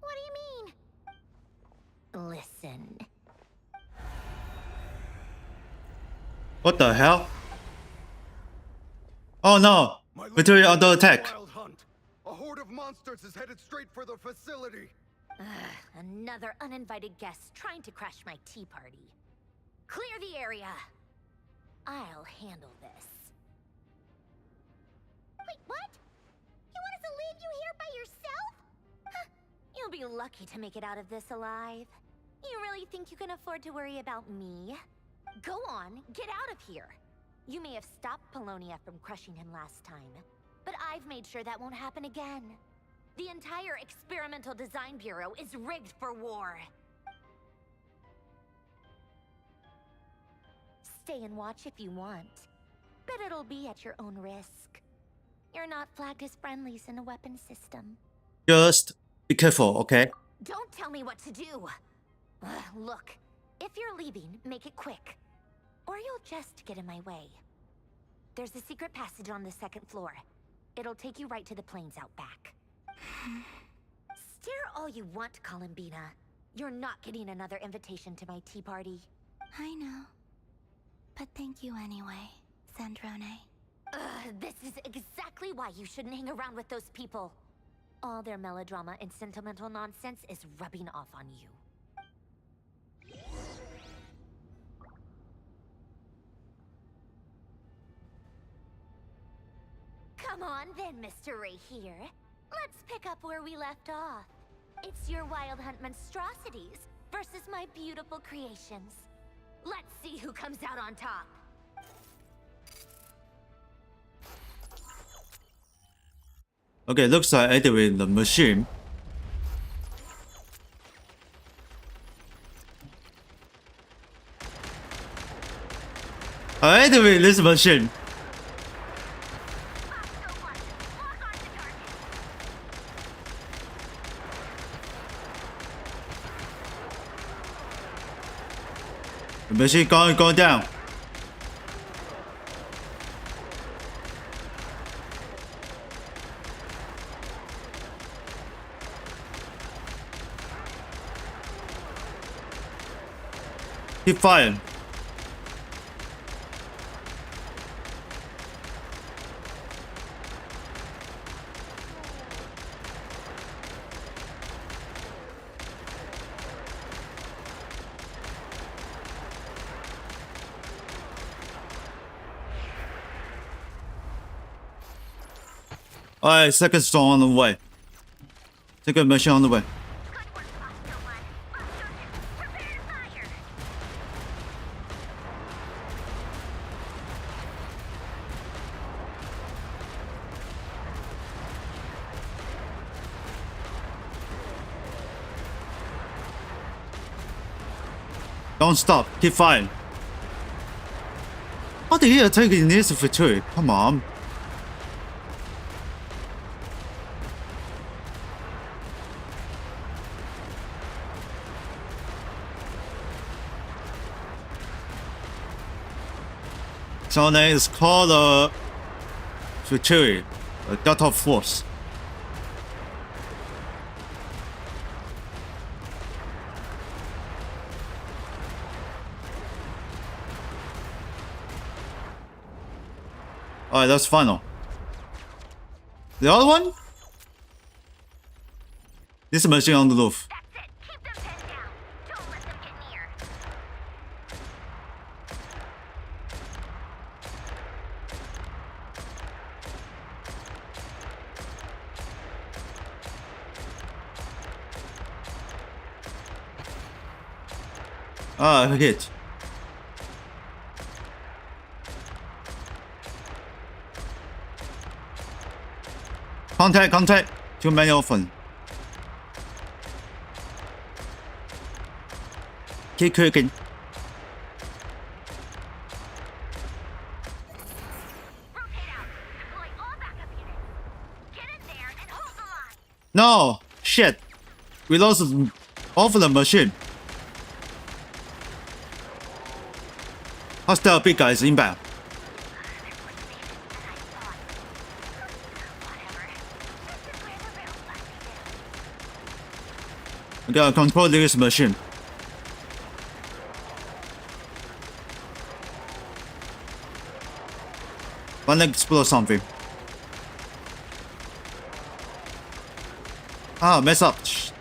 What do you mean? Listen. What the hell? Oh no! Fatui auto attack. Wild hunt. A horde of monsters is headed straight for the facility. Another uninvited guest trying to crash my tea party. Clear the area. I'll handle this. Wait, what? You want us to leave you here by yourself? Huh. You'll be lucky to make it out of this alive. You really think you can afford to worry about me? Go on, get out of here. You may have stopped Polonia from crushing him last time, but I've made sure that won't happen again. The entire Experimental Design Bureau is rigged for war. Stay and watch if you want, but it'll be at your own risk. You're not flagged as friendlies in the weapon system. Just be careful, okay? Don't tell me what to do. Look, if you're leaving, make it quick, or you'll just get in my way. There's a secret passage on the 2nd floor. It'll take you right to the plains out back. Stare all you want, Columbina. You're not getting another invitation to my tea party. I know. But thank you anyway, Androne. This is exactly why you shouldn't hang around with those people. All their melodrama and sentimental nonsense is rubbing off on you. Come on then, Mr. Ray here. Let's pick up where we left off. It's your Wild Hunt monstrosities versus my beautiful creations. Let's see who comes out on top. Okay, looks like activate the machine. I activate this machine. The machine going down. Keep firing. Alright, second storm on the way. Second machine on the way. Don't stop, keep firing. How did he attack in this factory? Come on. So then it's called a factory, a Delta Force. Alright, that's final. The other one? This machine on the roof. That's it. Keep them pinned down. Don't let them get near. Ah, hit. Contact. Too many often. Keep cooking. Rotate out. Deploy all backup units. Get in there and hold the line. No! Shit! We lost off the machine. Hostile big guys inbound. We gotta control this machine. Wanna explode something. Ah, mess up. Shh.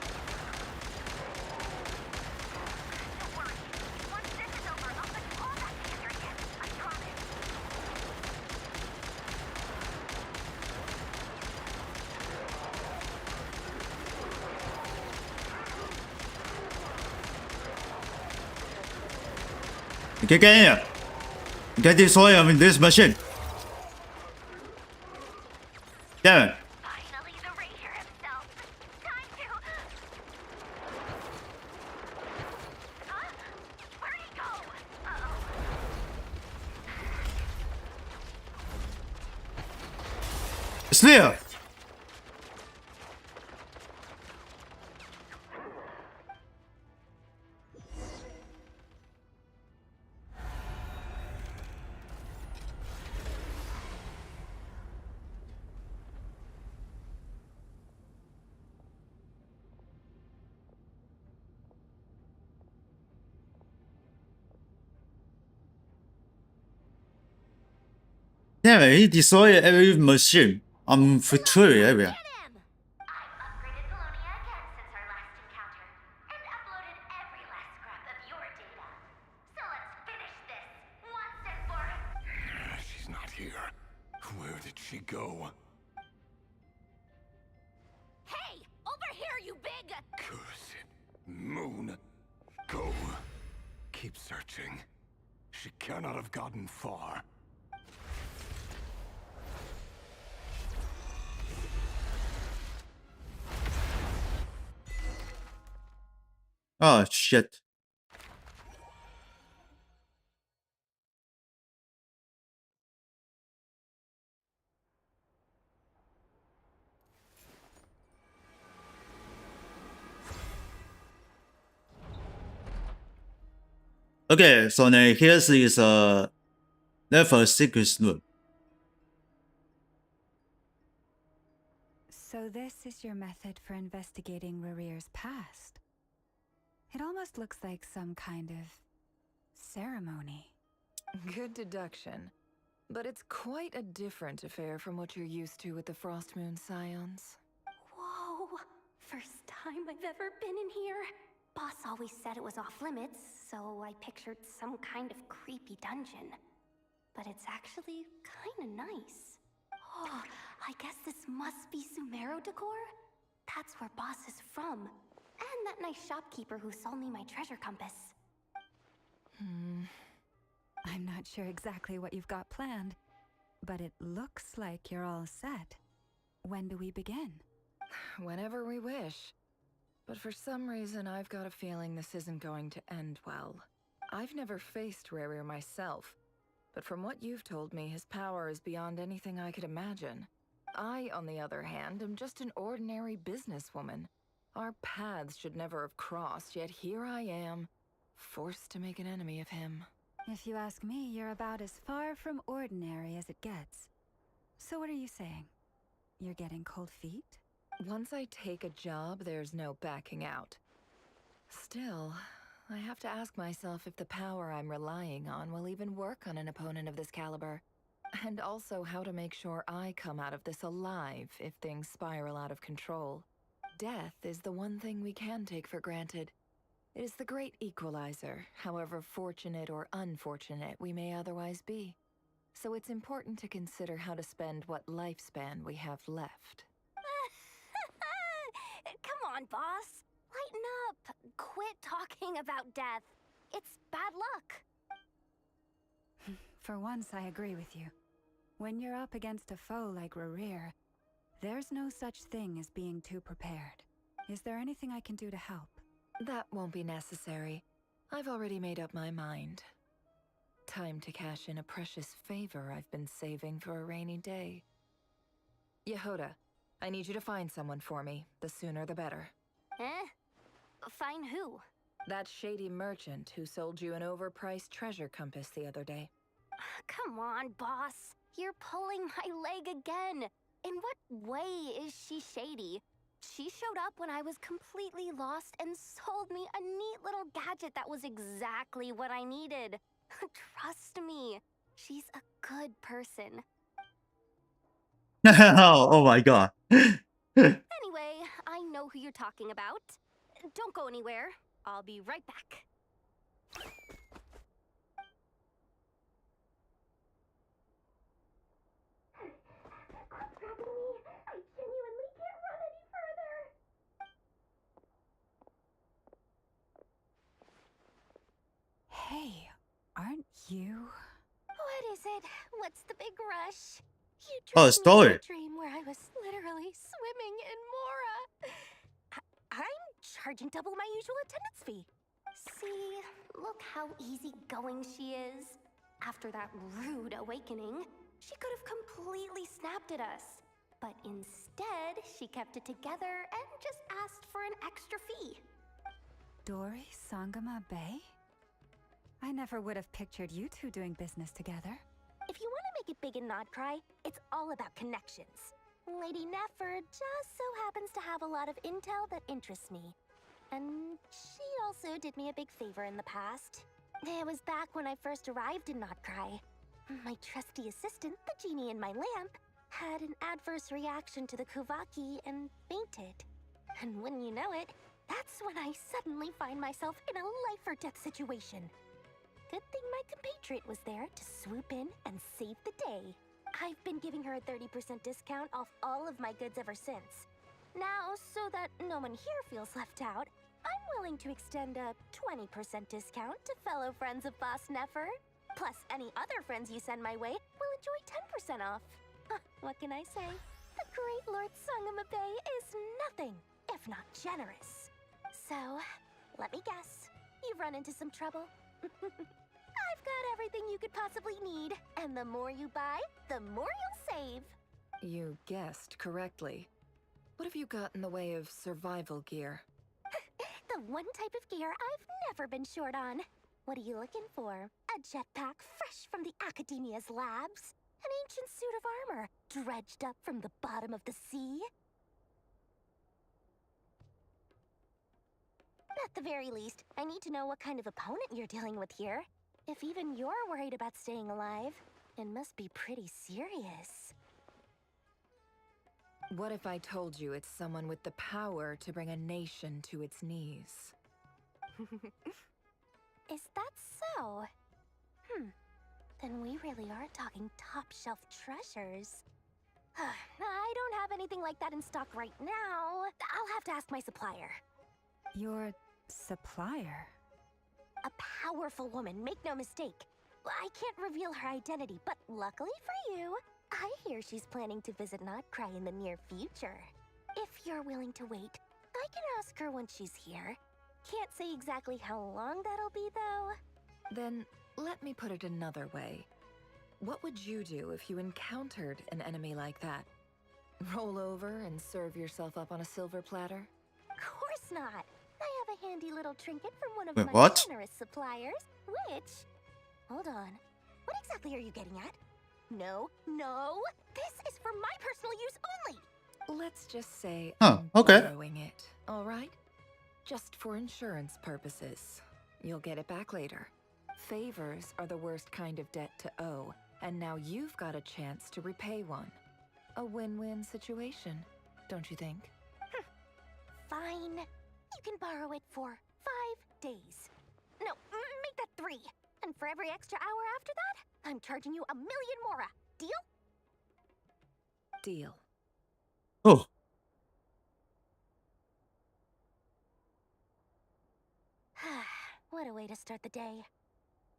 You can get in here. You can destroy him in this machine. Damn it. Finally, the Ranger himself. Time to... Huh? Where'd he go? Uh-oh. It's there. Damn it, he destroyed every machine on Futuri area. Get him! I've upgraded Polonia again since our last encounter, and uploaded every last scrap of your data. So let's finish this once and for all. She's not here. Where did she go? Hey! Over here, you big... Curse it. Moon. Go. Keep searching. She cannot have gotten far. Oh shit. Okay, so now here's is level 6 room. So this is your method for investigating Rarir's past. It almost looks like some kind of ceremony. Good deduction. But it's quite a different affair from what you're used to with the Frostmoon Scions. Whoa! First time I've ever been in here. Boss always said it was off limits, so I pictured some kind of creepy dungeon. But it's actually kinda nice. Oh, I guess this must be Sumero decor? That's where Boss is from. And that nice shopkeeper who sold me my treasure compass. I'm not sure exactly what you've got planned, but it looks like you're all set. When do we begin? Whenever we wish. But for some reason, I've got a feeling this isn't going to end well. I've never faced Rarir myself, but from what you've told me, his power is beyond anything I could imagine. I, on the other hand, am just an ordinary businesswoman. Our paths should never have crossed, yet here I am, forced to make an enemy of him. If you ask me, you're about as far from ordinary as it gets. So what are you saying? You're getting cold feet? Once I take a job, there's no backing out. Still, I have to ask myself if the power I'm relying on will even work on an opponent of this caliber. And also how to make sure I come out of this alive if things spiral out of control. Death is the one thing we can take for granted. It is the great equalizer, however fortunate or unfortunate we may otherwise be. So it's important to consider how to spend what lifespan we have left. Come on, boss. Lighten up. Quit talking about death. It's bad luck. For once, I agree with you. When you're up against a foe like Rarir, there's no such thing as being too prepared. Is there anything I can do to help? That won't be necessary. I've already made up my mind. Time to cash in a precious favor I've been saving for a rainy day. Yehoda, I need you to find someone for me. The sooner the better. Find who? That shady merchant who sold you an overpriced treasure compass the other day. Come on, boss. You're pulling my leg again. In what way is she shady? She showed up when I was completely lost and sold me a neat little gadget that was exactly what I needed. Trust me, she's a good person. Oh my god. Anyway, I know who you're talking about. Don't go anywhere. I'll be right back. I genuinely can't run any further. Hey, aren't you? What is it? What's the big rush? You Oh, dreamed me story. a dream where I was literally swimming in Mora. I'm charging double my usual attendance fee. See, look how easygoing she is. After that rude awakening, she could have completely snapped at us. But instead, she kept it together and just asked for an extra fee. Dori Sangama Bay? I never would have pictured you two doing business together. If you want to make it big and not cry, it's all about connections. Lady Nefer just so happens to have a lot of intel that interests me. And she also did me a big favor in the past. It was back when I first arrived in Not Cry. My trusty assistant, the genie in my lamp, had an adverse reaction to the Kuvaki and fainted. And wouldn't you know it, that's when I suddenly find myself in a life-or-death situation. Good thing my compatriot was there to swoop in and save the day. I've been giving her a 30% discount off all of my goods ever since. Now, so that no one here feels left out, I'm willing to extend a 20% discount to fellow friends of Boss Nefer. Plus, any other friends you send my way will enjoy 10% off. What can I say? The great Lord Sangamabe is nothing if not generous. So, let me guess. You've run into some trouble? I've got everything you could possibly need, and the more you buy, the more you'll save. You guessed correctly. What have you got in the way of survival gear? The one type of gear I've never been short on. What are you looking for? A jetpack fresh from the Academia's labs? An ancient suit of armor dredged up from the bottom of the sea? At the very least, I need to know what kind of opponent you're dealing with here. If even you're worried about staying alive, it must be pretty serious. What if I told you it's someone with the power to bring a nation to its knees? Is that so? Then we really are talking top-shelf treasures. I don't have anything like that in stock right now. I'll have to ask my supplier. Your supplier? A powerful woman, make no mistake. I can't reveal her identity, but luckily for you, I hear she's planning to visit Notcry in the near future. If you're willing to wait, I can ask her when she's here. Can't say exactly how long that'll be, though. Then let me put it another way. What would you do if you encountered an enemy like that? Roll over and serve yourself up on a silver platter? Of course not. I have a handy little trinket from one of Wait, my what? generous suppliers, which... Hold on. What exactly are you getting at? No, this is for my personal use only! Let's just say Huh, I'm okay. borrowing it, all right? Just for insurance purposes. You'll get it back later. Favors are the worst kind of debt to owe, and now you've got a chance to repay one. A win-win situation, don't you think? Fine. You can borrow it for 5 days. No, make that 3. And for every extra hour after that, I'm charging you 1,000,000 mora. Deal? Deal. Oh, What a way to start the day.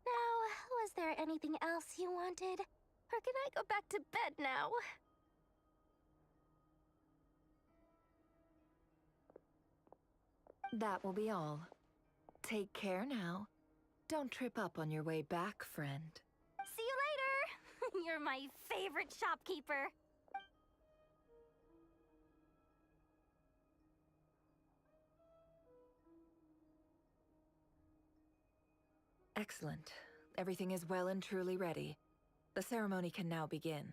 Now, was there anything else you wanted? Or can I go back to bed now? That will be all. Take care now. Don't trip up on your way back, friend. See you later! You're my favorite shopkeeper. Excellent. Everything is well and truly ready. The ceremony can now begin.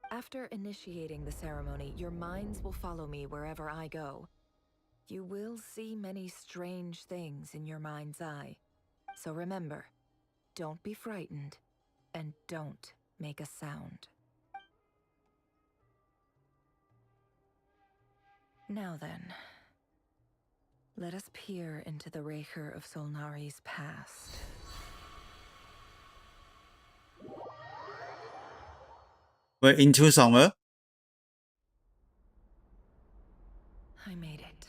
After initiating the ceremony, your minds will follow me wherever I go. You will see many strange things in your mind's eye. So remember, don't be frightened, and don't make a sound. Now then, let us peer into the Raker of Solnari's past. we're into summer. I made it.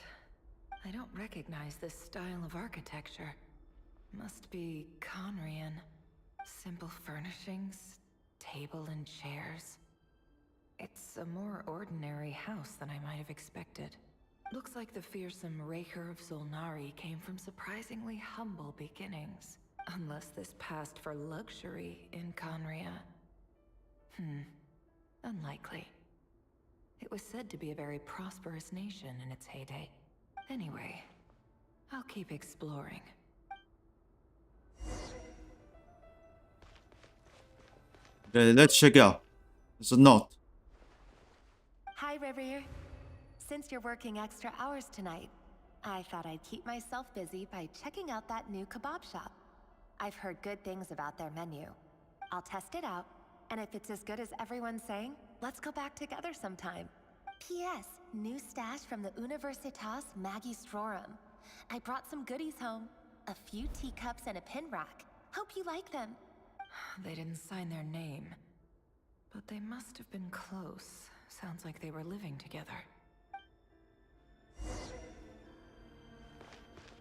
I don't recognize this style of architecture. Must be Conrian. Simple furnishings, table and chairs. It's a more ordinary house than I might have expected. Looks like the fearsome Raker of Solnari came from surprisingly humble beginnings. Unless this passed for luxury in Conria. Unlikely. It was said to be a very prosperous nation in its heyday. Anyway, I'll keep exploring. Okay, let's check out. There's a note. Hi, River. Since you're working extra hours tonight, I thought I'd keep myself busy by checking out that new kebab shop. I've heard good things about their menu. I'll test it out, And if it's as good as everyone's saying, let's go back together sometime. P.S. New stash from the Universitas Magistrorum. I brought some goodies home. A few teacups and a pin rack. Hope you like them. They didn't sign their name. But they must have been close. Sounds like they were living together.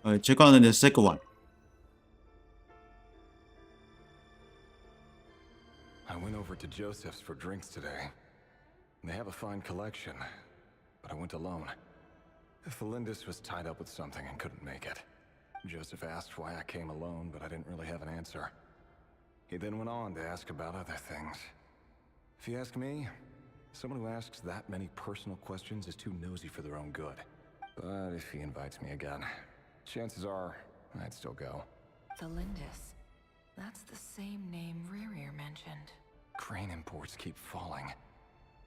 Alright, check on the second one. I went over to Joseph's for drinks today. They have a fine collection, but I went alone. Felindis was tied up with something and couldn't make it. Joseph asked why I came alone, but I didn't really have an answer. He then went on to ask about other things. If you ask me, someone who asks that many personal questions is too nosy for their own good. But if he invites me again, chances are I'd still go. Felindis. That's the same name Rerir mentioned. Crane imports keep falling.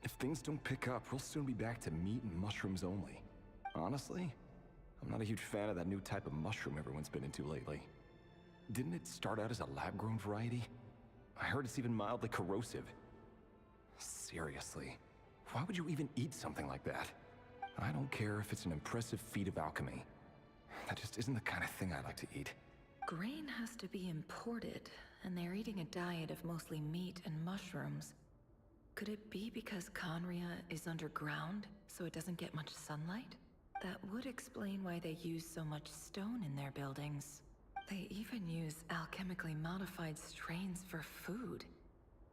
If things don't pick up, we'll soon be back to meat and mushrooms only. Honestly, I'm not a huge fan of that new type of mushroom everyone's been into lately. Didn't it start out as a lab-grown variety? I heard it's even mildly corrosive. Seriously, why would you even eat something like that? I don't care if it's an impressive feat of alchemy. That just isn't the kind of thing I like to eat. Grain has to be imported, and they're eating a diet of mostly meat and mushrooms. Could it be because Conria is underground, so it doesn't get much sunlight? That would explain why they use so much stone in their buildings. They even use alchemically modified strains for food.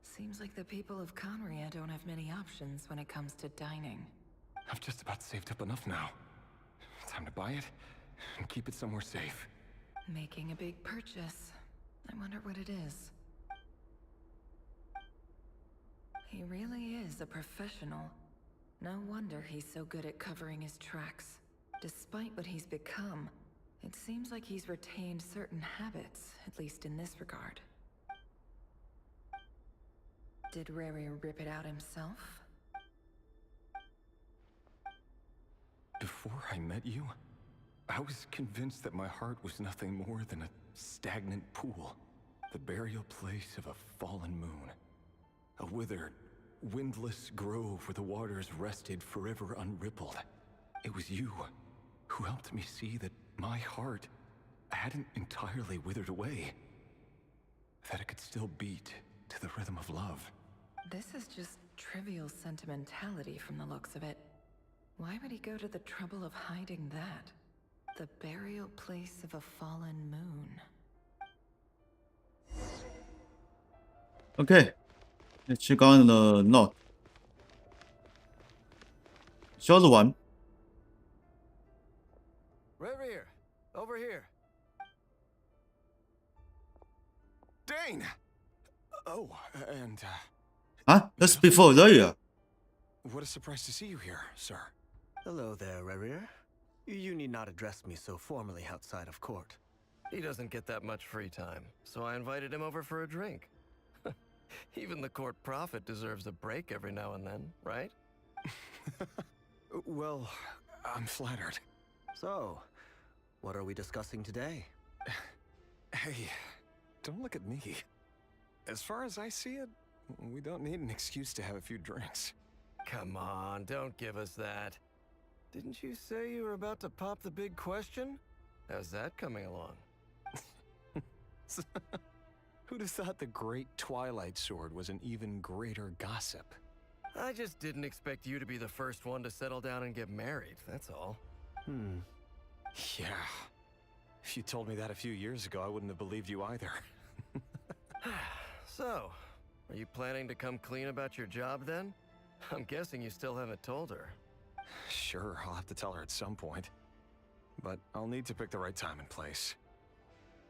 Seems like the people of Conria don't have many options when it comes to dining. I've just about saved up enough now. Time to buy it and keep it somewhere safe. Making a big purchase. I wonder what it is. He really is a professional. No wonder he's so good at covering his tracks. Despite what he's become, it seems like he's retained certain habits, at least in this regard. Did Rary rip it out himself? Before I met you, I was convinced that my heart was nothing more than a stagnant pool. The burial place of a fallen moon. A withered, windless grove where the waters rested forever unrippled. It was you who helped me see that my heart hadn't entirely withered away. That it could still beat to the rhythm of love. This is just trivial sentimentality from the looks of it. Why would he go to the trouble of hiding that? The burial place of a fallen moon. Okay, let's check on the note. Short one. Rerir, over here. Dane! Oh, and, Huh? That's before earlier. what a surprise to see you here, sir. Hello there, Rerir. You need not address me so formally outside of court. He doesn't get that much free time, so I invited him over for a drink. Even the court prophet deserves a break every now and then, right? Well, I'm flattered. So, what are we discussing today? Hey, don't look at me. As far as I see it, we don't need an excuse to have a few drinks. Come on, don't give us that. Didn't you say you were about to pop the big question? How's that coming along? Who'd have thought the great Twilight Sword was an even greater gossip? I just didn't expect you to be the first one to settle down and get married, that's all. Yeah. If you told me that a few years ago, I wouldn't have believed you either. So, are you planning to come clean about your job then? I'm guessing you still haven't told her. Sure, I'll have to tell her at some point. But I'll need to pick the right time and place.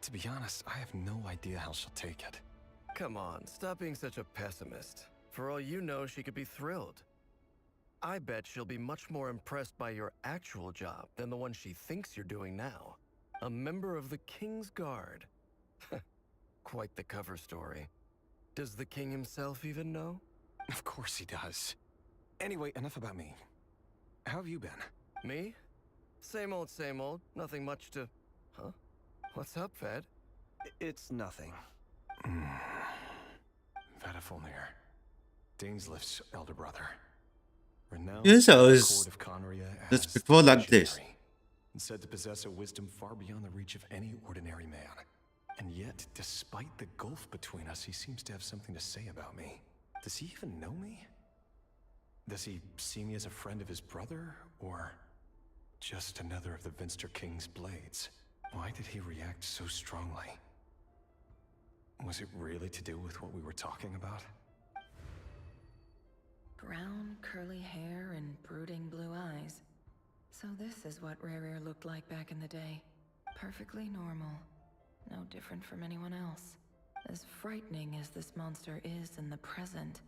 To be honest, I have no idea how she'll take it. Come on, stop being such a pessimist. For all you know, she could be thrilled. I bet she'll be much more impressed by your actual job than the one she thinks you're doing now. A member of the King's Guard. Quite the cover story. Does the king himself even know? Of course he does. Anyway, enough about me. How have you been? Me? Same old, same old. Nothing much to... Huh? What's up, Fed? It's nothing. Vedafulnir. Dainsliff's elder brother. Renowned Yes, I by the was court of Conria just as before like this. Terengineer, and said to possess a wisdom far beyond the reach of any ordinary man. And yet, despite the gulf between us, he seems to have something to say about me. Does he even know me? Does he see me as a friend of his brother, or just another of the Vinster King's blades? Why did he react so strongly? Was it really to do with what we were talking about? Brown, curly hair and brooding blue eyes. So this is what Rare looked like back in the day. Perfectly normal. No different from anyone else. As frightening as this monster is in the present,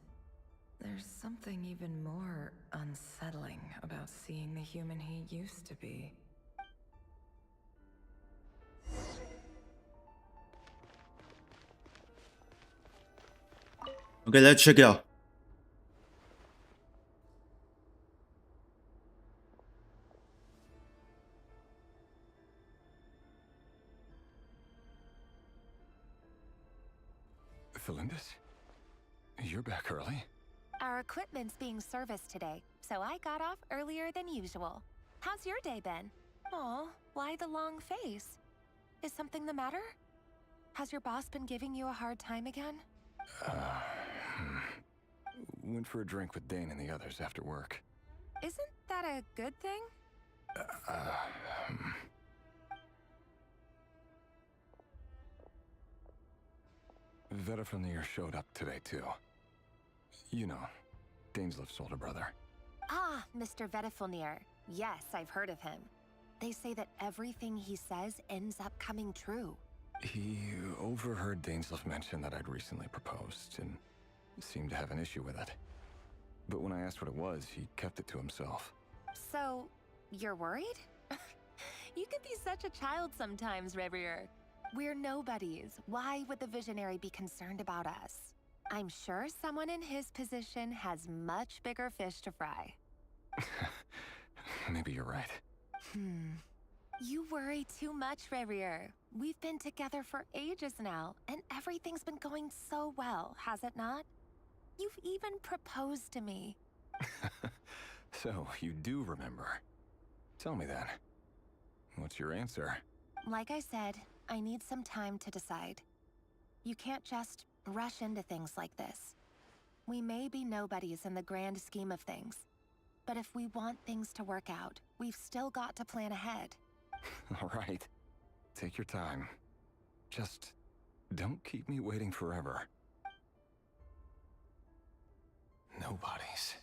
there's something even more unsettling about seeing the human he used to be. Okay, let's check it out. Felindis? You're back early? Our equipment's being serviced today, so I got off earlier than usual. How's your day been? Aw, why the long face? Is something the matter? Has your boss been giving you a hard time again? Went for a drink with Dane and the others after work. Isn't that a good thing? Terengineer showed up today, too. You know, Dainsliff's older brother. Ah, Mr. Terengineer. Yes, I've heard of him. They say that everything he says ends up coming true. He overheard Dainsliff mention that I'd recently proposed, and seemed to have an issue with it. But when I asked what it was, he kept it to himself. So, you're worried? You could be such a child sometimes, Revier. We're nobodies. Why would the Visionary be concerned about us? I'm sure someone in his position has much bigger fish to fry. Maybe you're right. You worry too much, Revier. We've been together for ages now, and everything's been going so well, has it not? You've even proposed to me. So, you do remember. Tell me then. What's your answer? Like I said, I need some time to decide. You can't just rush into things like this. We may be nobodies in the grand scheme of things, but if we want things to work out, we've still got to plan ahead. All right. Take your time. Just don't keep me waiting forever. Nobodies.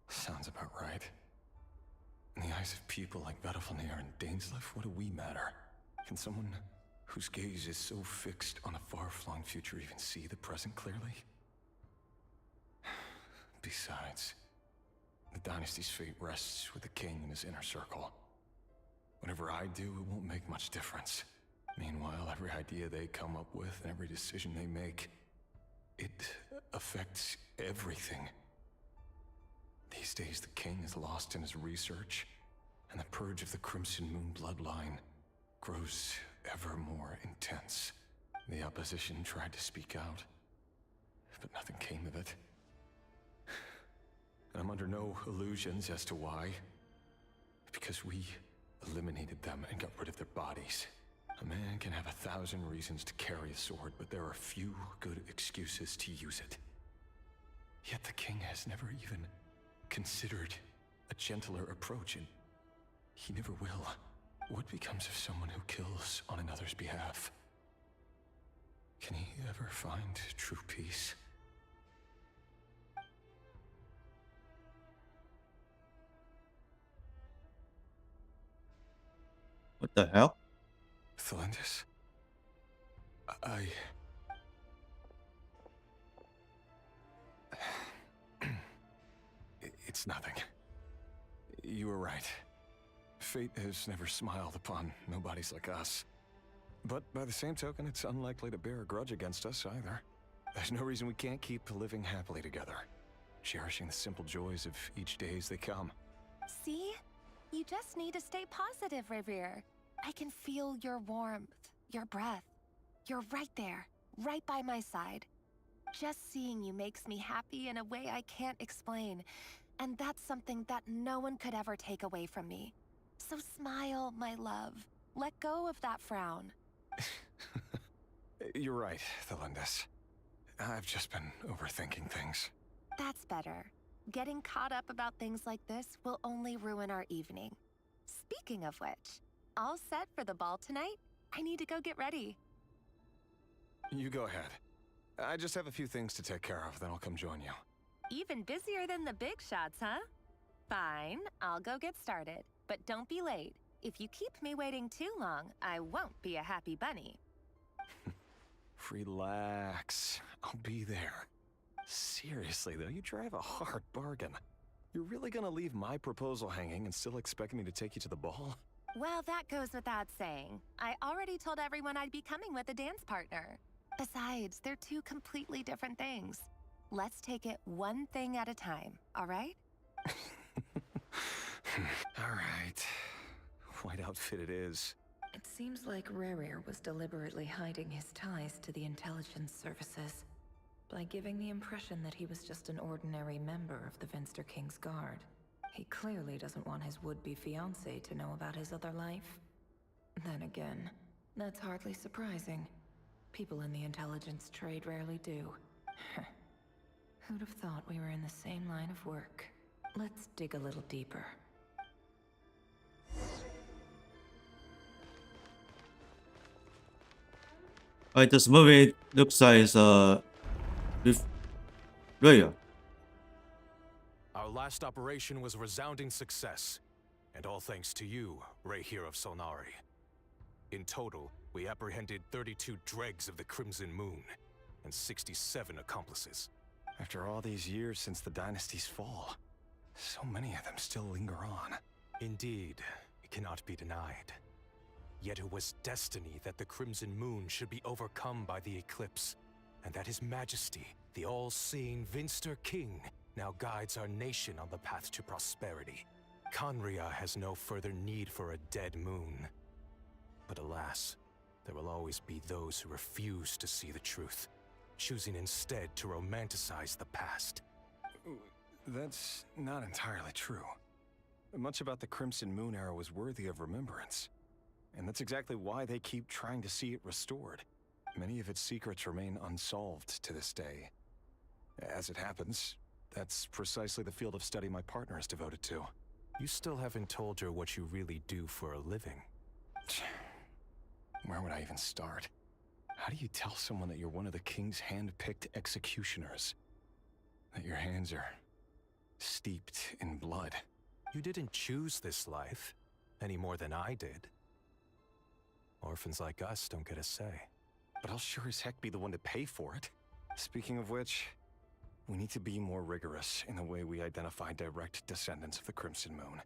Sounds about right. In the eyes of people like Terengineer and Dainsliff, what do we matter? Can someone whose gaze is so fixed on a far-flung future even see the present clearly? Besides, the dynasty's fate rests with the king and his inner circle. Whatever I do, it won't make much difference. Meanwhile, every idea they come up with and every decision they make, it affects everything. These days, the king is lost in his research, and the purge of the Crimson Moon bloodline grows ever more intense. The opposition tried to speak out, but nothing came of it. And I'm under no illusions as to why. Because we eliminated them and got rid of their bodies. A man can have 1,000 reasons to carry a sword, but there are few good excuses to use it. Yet the king has never even considered a gentler approach, and he never will. What becomes of someone who kills on another's behalf? Can he ever find true peace? What the hell? Felindis? It's nothing. You were right. Fate has never smiled upon nobodies like us. But by the same token, it's unlikely to bear a grudge against us either. There's no reason we can't keep living happily together, cherishing the simple joys of each day as they come. See? You just need to stay positive, Revier. I can feel your warmth, your breath. You're right there, right by my side. Just seeing you makes me happy in a way I can't explain. And that's something that no one could ever take away from me. So smile, my love. Let go of that frown. You're right, Thelindis. I've just been overthinking things. That's better. Getting caught up about things like this will only ruin our evening. Speaking of which, all set for the ball tonight? I need to go get ready. You go ahead. I just have a few things to take care of, then I'll come join you. Even busier than the big shots, huh? Fine, I'll go get started. But don't be late. If you keep me waiting too long, I won't be a happy bunny. Relax. I'll be there. Seriously, though, you drive a hard bargain. You're really gonna leave my proposal hanging and still expect me to take you to the ball? Well, that goes without saying. I already told everyone I'd be coming with a dance partner. Besides, they're two completely different things. Let's take it one thing at a time, all right? All right. White outfit it is. It seems like Rerir was deliberately hiding his ties to the intelligence services by giving the impression that he was just an ordinary member of the Vinster King's Guard. He clearly doesn't want his would-be fiancée to know about his other life. Then again, that's hardly surprising. People in the intelligence trade rarely do. Who'd have thought we were in the same line of work? Let's dig a little deeper. Alright, this movie looks like it's with Raya. Our last operation was a resounding success, and all thanks to you, Rahier of Solnari. In total, we apprehended 32 dregs of the Crimson Moon, and 67 accomplices. After all these years since the dynasty's fall, so many of them still linger on. Indeed, it cannot be denied. Yet it was destiny that the Crimson Moon should be overcome by the eclipse, and that His Majesty, the all-seeing Vinster King, now guides our nation on the path to prosperity. Conria has no further need for a dead moon. But alas, there will always be those who refuse to see the truth, choosing instead to romanticize the past. That's not entirely true. Much about the Crimson Moon era was worthy of remembrance. And that's exactly why they keep trying to see it restored. Many of its secrets remain unsolved to this day. As it happens, that's precisely the field of study my partner is devoted to. You still haven't told her what you really do for a living. Where would I even start? How do you tell someone that you're one of the King's hand-picked executioners? That your hands are steeped in blood? You didn't choose this life, any more than I did. Orphans like us don't get a say. But I'll sure as heck be the one to pay for it. Speaking of which, we need to be more rigorous in the way we identify direct descendants of the Crimson Moon.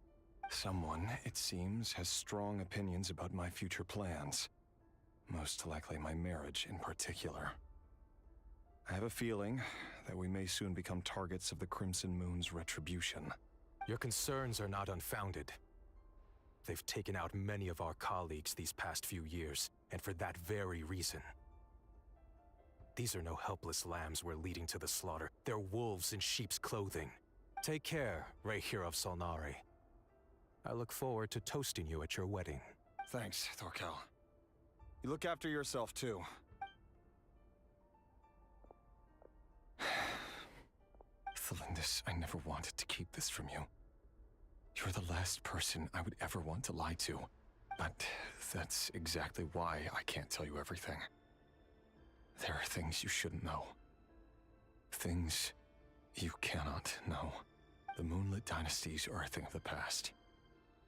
Someone, it seems, has strong opinions about my future plans. Most likely my marriage in particular. I have a feeling that we may soon become targets of the Crimson Moon's retribution. Your concerns are not unfounded. They've taken out many of our colleagues these past few years, and for that very reason. These are no helpless lambs we're leading to the slaughter. They're wolves in sheep's clothing. Take care, Rahier of Solnari. I look forward to toasting you at your wedding. Thanks, Thorkel. You look after yourself, too. Thelindis, I never wanted to keep this from you. You're the last person I would ever want to lie to. But that's exactly why I can't tell you everything. There are things you shouldn't know. Things you cannot know. The moonlit dynasties are a thing of the past.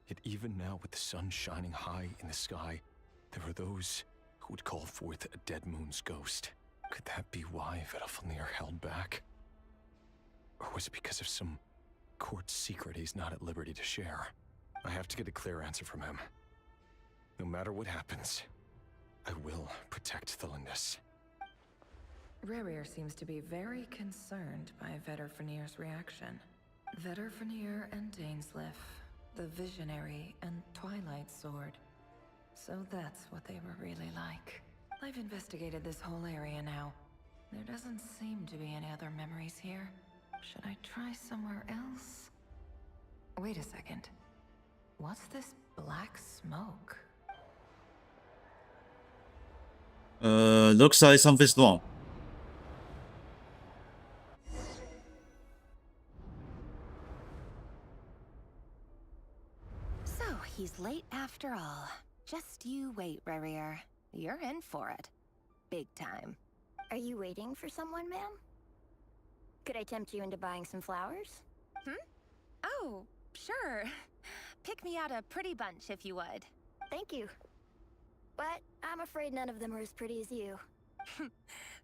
Yet even now, with the sun shining high in the sky, there are those who would call forth a dead moon's ghost. Could that be why Vedalfnir held back? Or was it because of some court secret he's not at liberty to share? I have to get a clear answer from him. No matter what happens, I will protect Thelindis. Rerir seems to be very concerned by Vedalfnir's reaction. Vedalfnir and Dainsleif, the Visionary and Twilight Sword. So that's what they were really like. I've investigated this whole area now. There doesn't seem to be any other memories here. Should I try somewhere else? Wait a second. What's this black smoke? Looks like something's wrong. So, he's late after all. Just you wait, Rarier. You're in for it. Big time. Are you waiting for someone, ma'am? Could I tempt you into buying some flowers? Oh, sure. Pick me out a pretty bunch if you would. Thank you. But I'm afraid none of them are as pretty as you.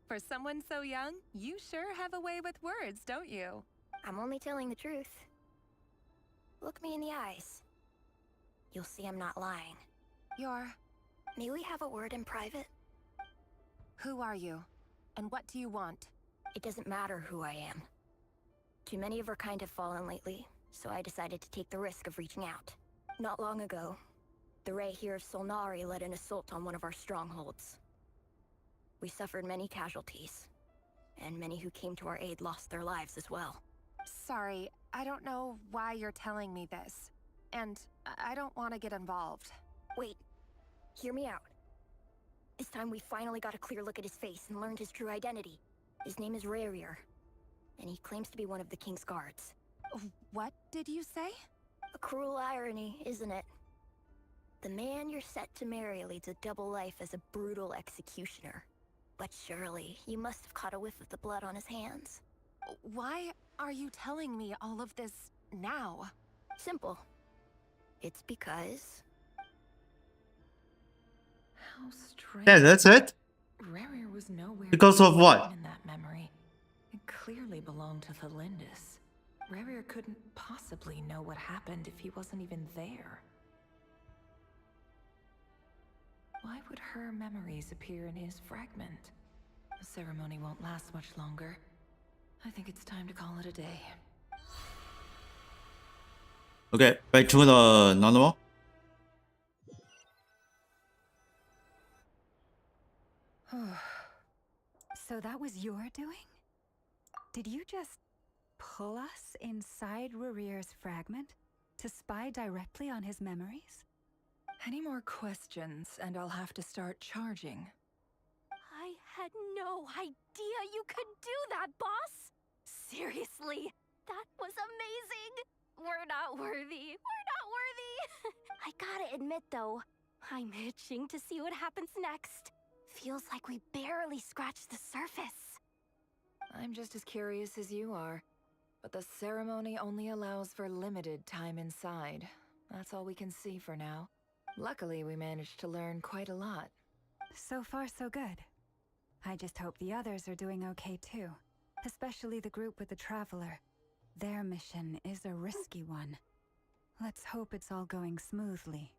For someone so young, you sure have a way with words, don't you? I'm only telling the truth. Look me in the eyes. You'll see I'm not lying. May we have a word in private? Who are you? And what do you want? It doesn't matter who I am. Too many of our kind have fallen lately, so I decided to take the risk of reaching out. Not long ago, the Ray here of Solnari led an assault on one of our strongholds. We suffered many casualties, and many who came to our aid lost their lives as well. Sorry, I don't know why you're telling me this. And I don't want to get involved. Wait, hear me out. This time we finally got a clear look at his face and learned his true identity. His name is Rarier, and he claims to be one of the King's guards. What did you say? A cruel irony, isn't it? The man you're set to marry leads a double life as a brutal executioner. But surely, you must have caught a whiff of the blood on his hands. Why are you telling me all of this now? Simple. It's because... How strange. Yeah, that's it. Rarier was nowhere Because of what? in that memory. It clearly belonged to Thelindis. Rarier couldn't possibly know what happened if he wasn't even there. Why would her memories appear in his fragment? The ceremony won't last much longer. I think it's time to call it a day. Okay, back to the normal. So that was your doing? Did you just pull us inside Rarier's fragment to spy directly on his memories? Any more questions, and I'll have to start charging. I had no idea you could do that, boss! Seriously, that was amazing! We're not worthy. We're not worthy! I gotta admit, though, I'm itching to see what happens next. Feels like we barely scratched the surface. I'm just as curious as you are. But the ceremony only allows for limited time inside. That's all we can see for now. Luckily, we managed to learn quite a lot. So far, so good. I just hope the others are doing okay too. Especially the group with the Traveler. Their mission is a risky one. Let's hope it's all going smoothly.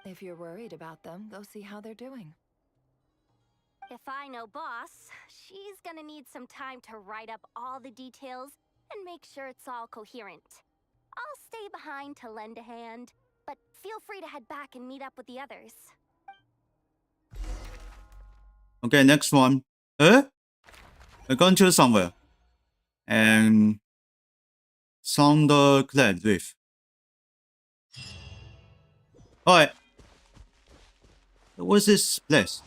If you're worried about them, go see how they're doing. If I know Boss, she's gonna need some time to write up all the details and make sure it's all coherent. I'll stay behind to lend a hand, but feel free to head back and meet up with the others. Okay, next one. We're going to somewhere. And Thunderclad Reef. Alright. What's this place?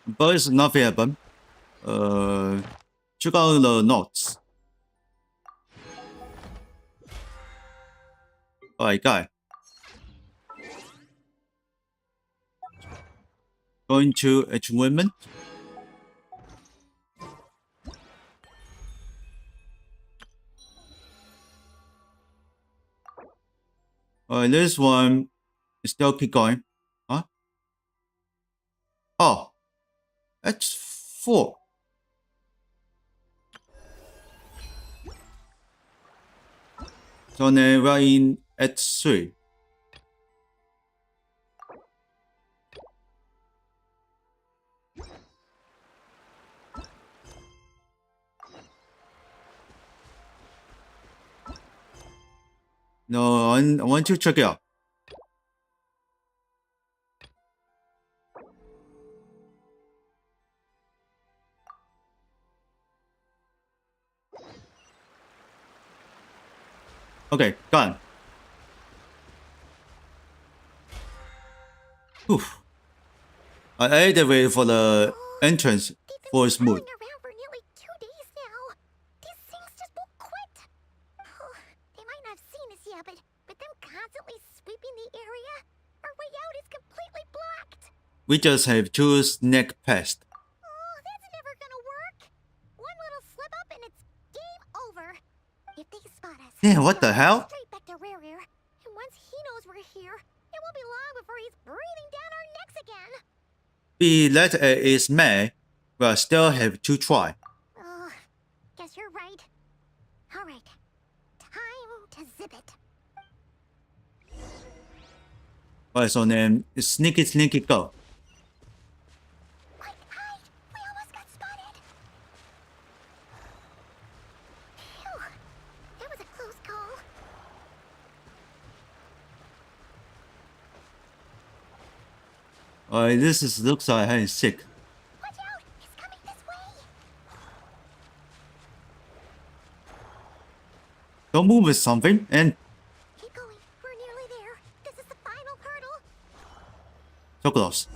But it's nothing happened. Check out the notes. Alright, guy. Going to achievement. Alright, this one is still keep going. Huh? Oh. That's 4. So now we're in at 3. No, I want to check it out. Okay, gone. Oof. I ate away for the entrance for smooth. Around for nearly 2 days now. These things just won't quit. They might not have seen us yet, but them constantly sweeping the area, our way out is completely blocked. We just have two snake pests. Oh, that's never gonna work. One little slip up and it's game over. If they spot us, Damn, what the they'll hell? go straight back to Rare. And once he knows we're here, it won't be long before he's breathing down our necks again. Be that as it may, we'll still have to try. Oh, guess you're right. All right, time to zip it. Alright, so then sneaky go. Quick, hide! We almost got spotted. Phew, that was a close call. Alright, looks like I'm sick. Watch out! It's coming this way. Don't move with something and Keep going. We're nearly there. This is the final hurdle. so close.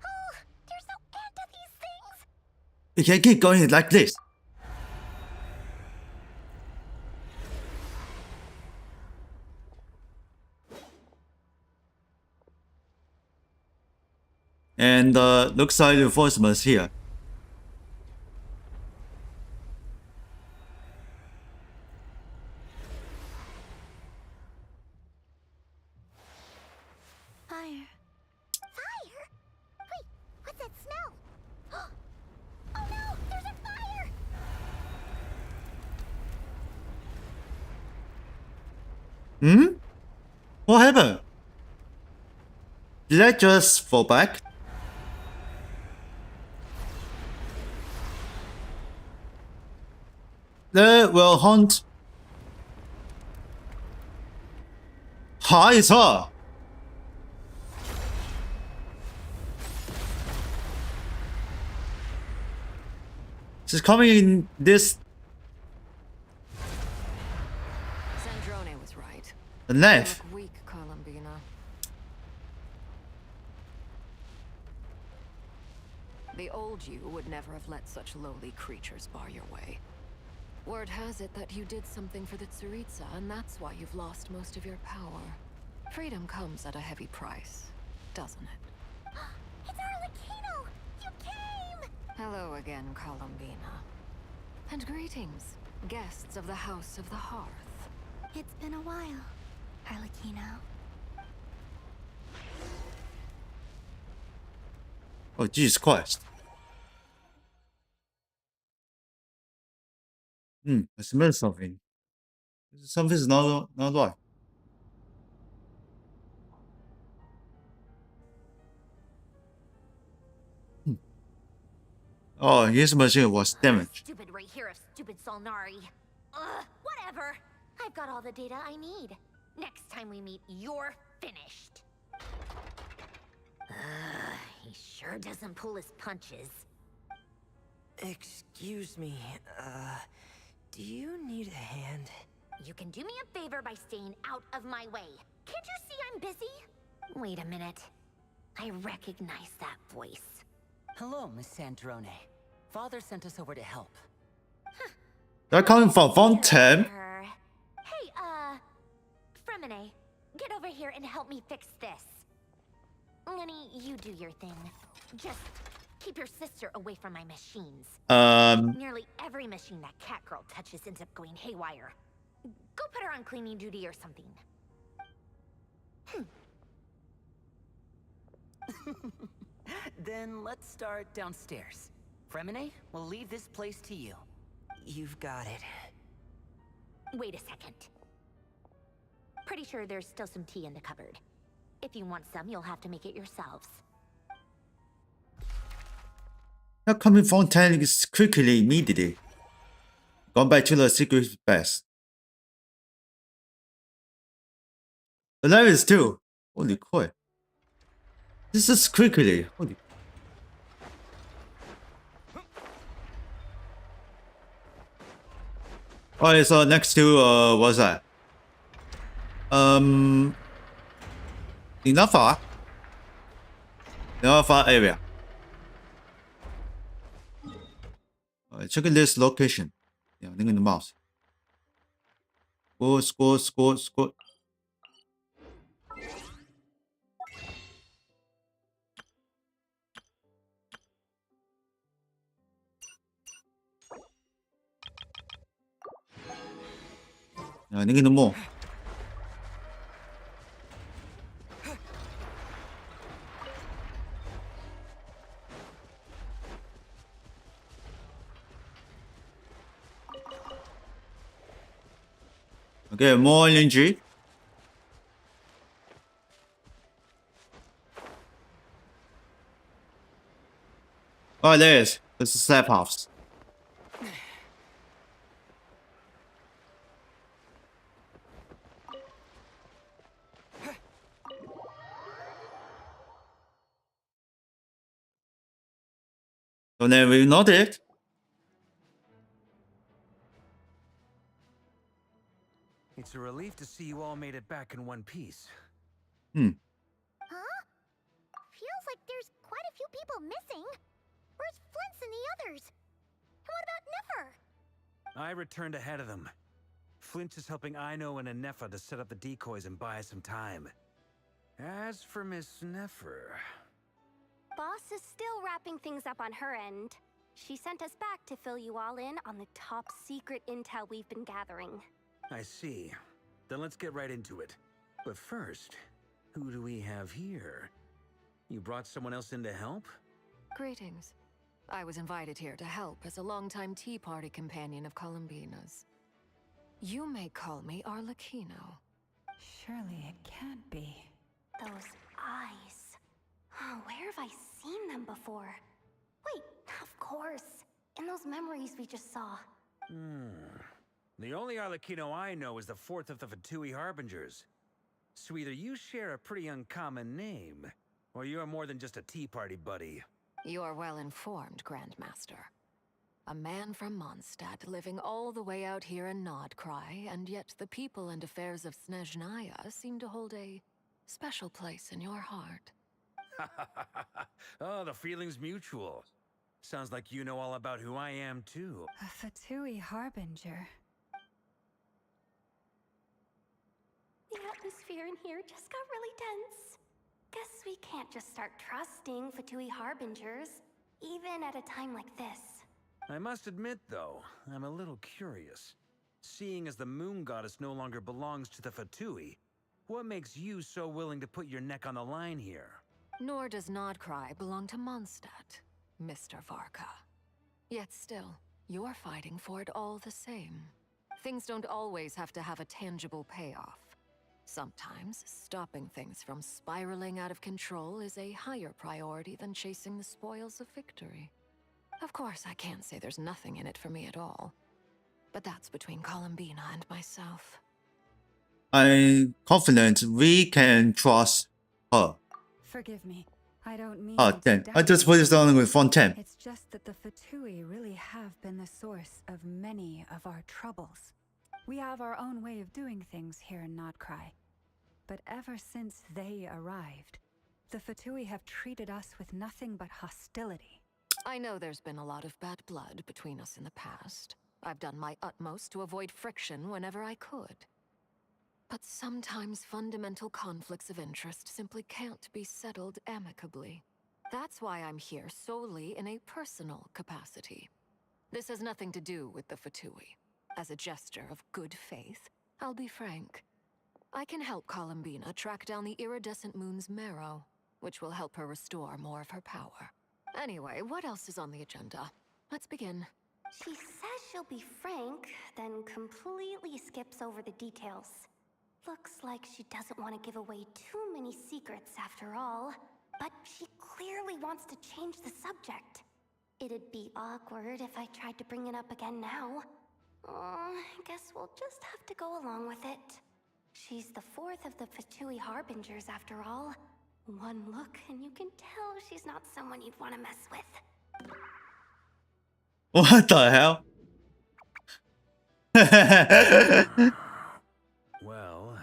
Oh, there's no end to these things. You can't keep going like this. And looks like reinforcements here. Fire. Fire? Wait, what's that smell? Oh no, there's a fire! Hmm? What happened? Did I just fall back? They will hunt. Hi, it's her. She's coming in this. Sandrone was right. The You knife. look weak, Columbina. The old you would never have let such lowly creatures bar your way. Word has it that you did something for the Tsaritsa, and that's why you've lost most of your power. Freedom comes at a heavy price, doesn't it? It's Arlecchino! You came! Hello again, Columbina. And greetings, guests of the House of the Hearth. It's been a while, Arlecchino. Oh, Jesus Christ. I smell something. Something's not right. Oh, his machine was damaged. Stupid right here of stupid Solnari. Ugh, whatever. I've got all the data I need. Next time we meet, you're finished. He sure doesn't pull his punches. Excuse me, do you need a hand? You can do me a favor by staying out of my way. Can't you see I'm busy? Wait a minute. I recognize that voice. Hello, Miss Sandrone. Father sent us over to help. They're coming from Fontaine. Hey, Fremine, get over here and help me fix this. Lenny, you do your thing. Just keep your sister away from my machines. Um, Nearly every machine that Catgirl touches ends up going haywire. Go put her on cleaning duty or something. Then let's start downstairs. Fremine, we'll leave this place to you. You've got it. Wait a second. Pretty sure there's still some tea in the cupboard. If you want some, you'll have to make it yourselves. they're coming from Fontaine is quickly, immediately. Gone back to the secret base. The level is two. Holy crap. This is quickly. Holy. Alright, so next to what's that? Enough area. Alright, check this location. Yeah, ning the mouse. Score. Yeah, ning the more. Okay, more LNG. Oh, there it is. This is slap house. So then we not it. It's a relief to see you all made it back in one piece. Huh? Feels like there's quite a few people missing. Where's Flint's and the others? And what about Nefer? I returned ahead of them. Flint is helping Ino and Anefa to set up the decoys and buy us some time. As for Miss Nefer... Boss is still wrapping things up on her end. She sent us back to fill you all in on the top secret intel we've been gathering. I see. Then let's get right into it. But first, who do we have here? You brought someone else in to help? Greetings. I was invited here to help as a longtime Tea Party companion of Columbina's. You may call me Arlecchino. Surely it can't be. Those eyes. Oh, where have I seen them before? Wait, of course. In those memories we just saw. The only Arlecchino I know is the fourth of the Fatui Harbingers. So either you share a pretty uncommon name, or you're more than just a Tea Party buddy. You're well informed, Grandmaster. A man from Mondstadt living all the way out here in Nodcry, and yet the people and affairs of Snezhnaya seem to hold a special place in your heart. Oh, the feeling's mutual. Sounds like you know all about who I am, too. A Fatui Harbinger. The atmosphere in here just got really tense. Guess we can't just start trusting Fatui Harbingers, even at a time like this. I must admit, though, I'm a little curious. Seeing as the moon goddess no longer belongs to the Fatui, what makes you so willing to put your neck on the line here? Nor does Nodcry belong to Mondstadt, Mr. Varka. Yet still, you're fighting for it all the same. Things don't always have to have a tangible payoff. Sometimes, stopping things from spiraling out of control is a higher priority than chasing the spoils of victory. Of course, I can't say there's nothing in it for me at all. But that's between Columbina and myself. I'm confident we can trust her. Forgive me. I don't mean Oh, to damn. I doubt just put this on with font 10. It's just that the Fatui really have been the source of many of our troubles. We have our own way of doing things here in Nodcry. But ever since they arrived, the Fatui have treated us with nothing but hostility. I know there's been a lot of bad blood between us in the past. I've done my utmost to avoid friction whenever I could. But sometimes fundamental conflicts of interest simply can't be settled amicably. That's why I'm here solely in a personal capacity. This has nothing to do with the Fatui. As a gesture of good faith, I'll be frank. I can help Columbina track down the iridescent moon's marrow, which will help her restore more of her power. Anyway, what else is on the agenda? Let's begin. She says she'll be frank, then completely skips over the details. Looks like she doesn't want to give away too many secrets after all, but she clearly wants to change the subject. It'd be awkward if I tried to bring it up again now. I guess we'll just have to go along with it. She's the fourth of the Fatui Harbingers after all. One look and you can tell she's not someone you'd want to mess with. What the hell? Well,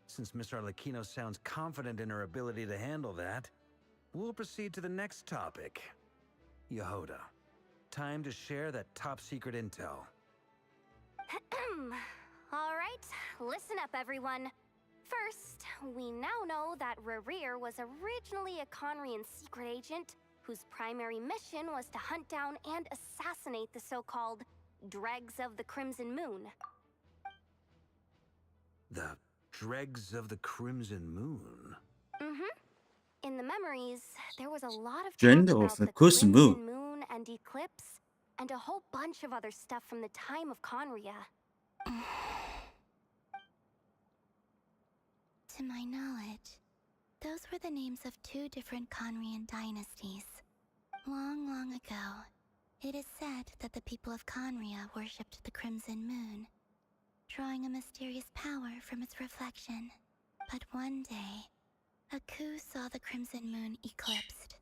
since Miss Arlecchino sounds confident in her ability to handle that, we'll proceed to the next topic. Yehoda, time to share that top-secret intel. All right, listen up, everyone. First, we now know that Rerir was originally a Conrian secret agent whose primary mission was to hunt down and assassinate the so-called Dregs of the Crimson Moon. The Dregs of the Crimson Moon? Mm-hmm. In the memories, there was a lot of talk Dregs about of the the Crimson Crimson Moon. Moon and Eclipse, and a whole bunch of other stuff from the time of Conria. To my knowledge, those were the names of 2 different Conrian dynasties. Long, long ago, it is said that the people of Conria worshipped the Crimson Moon, drawing a mysterious power from its reflection. But one day, a coup saw the Crimson Moon eclipsed,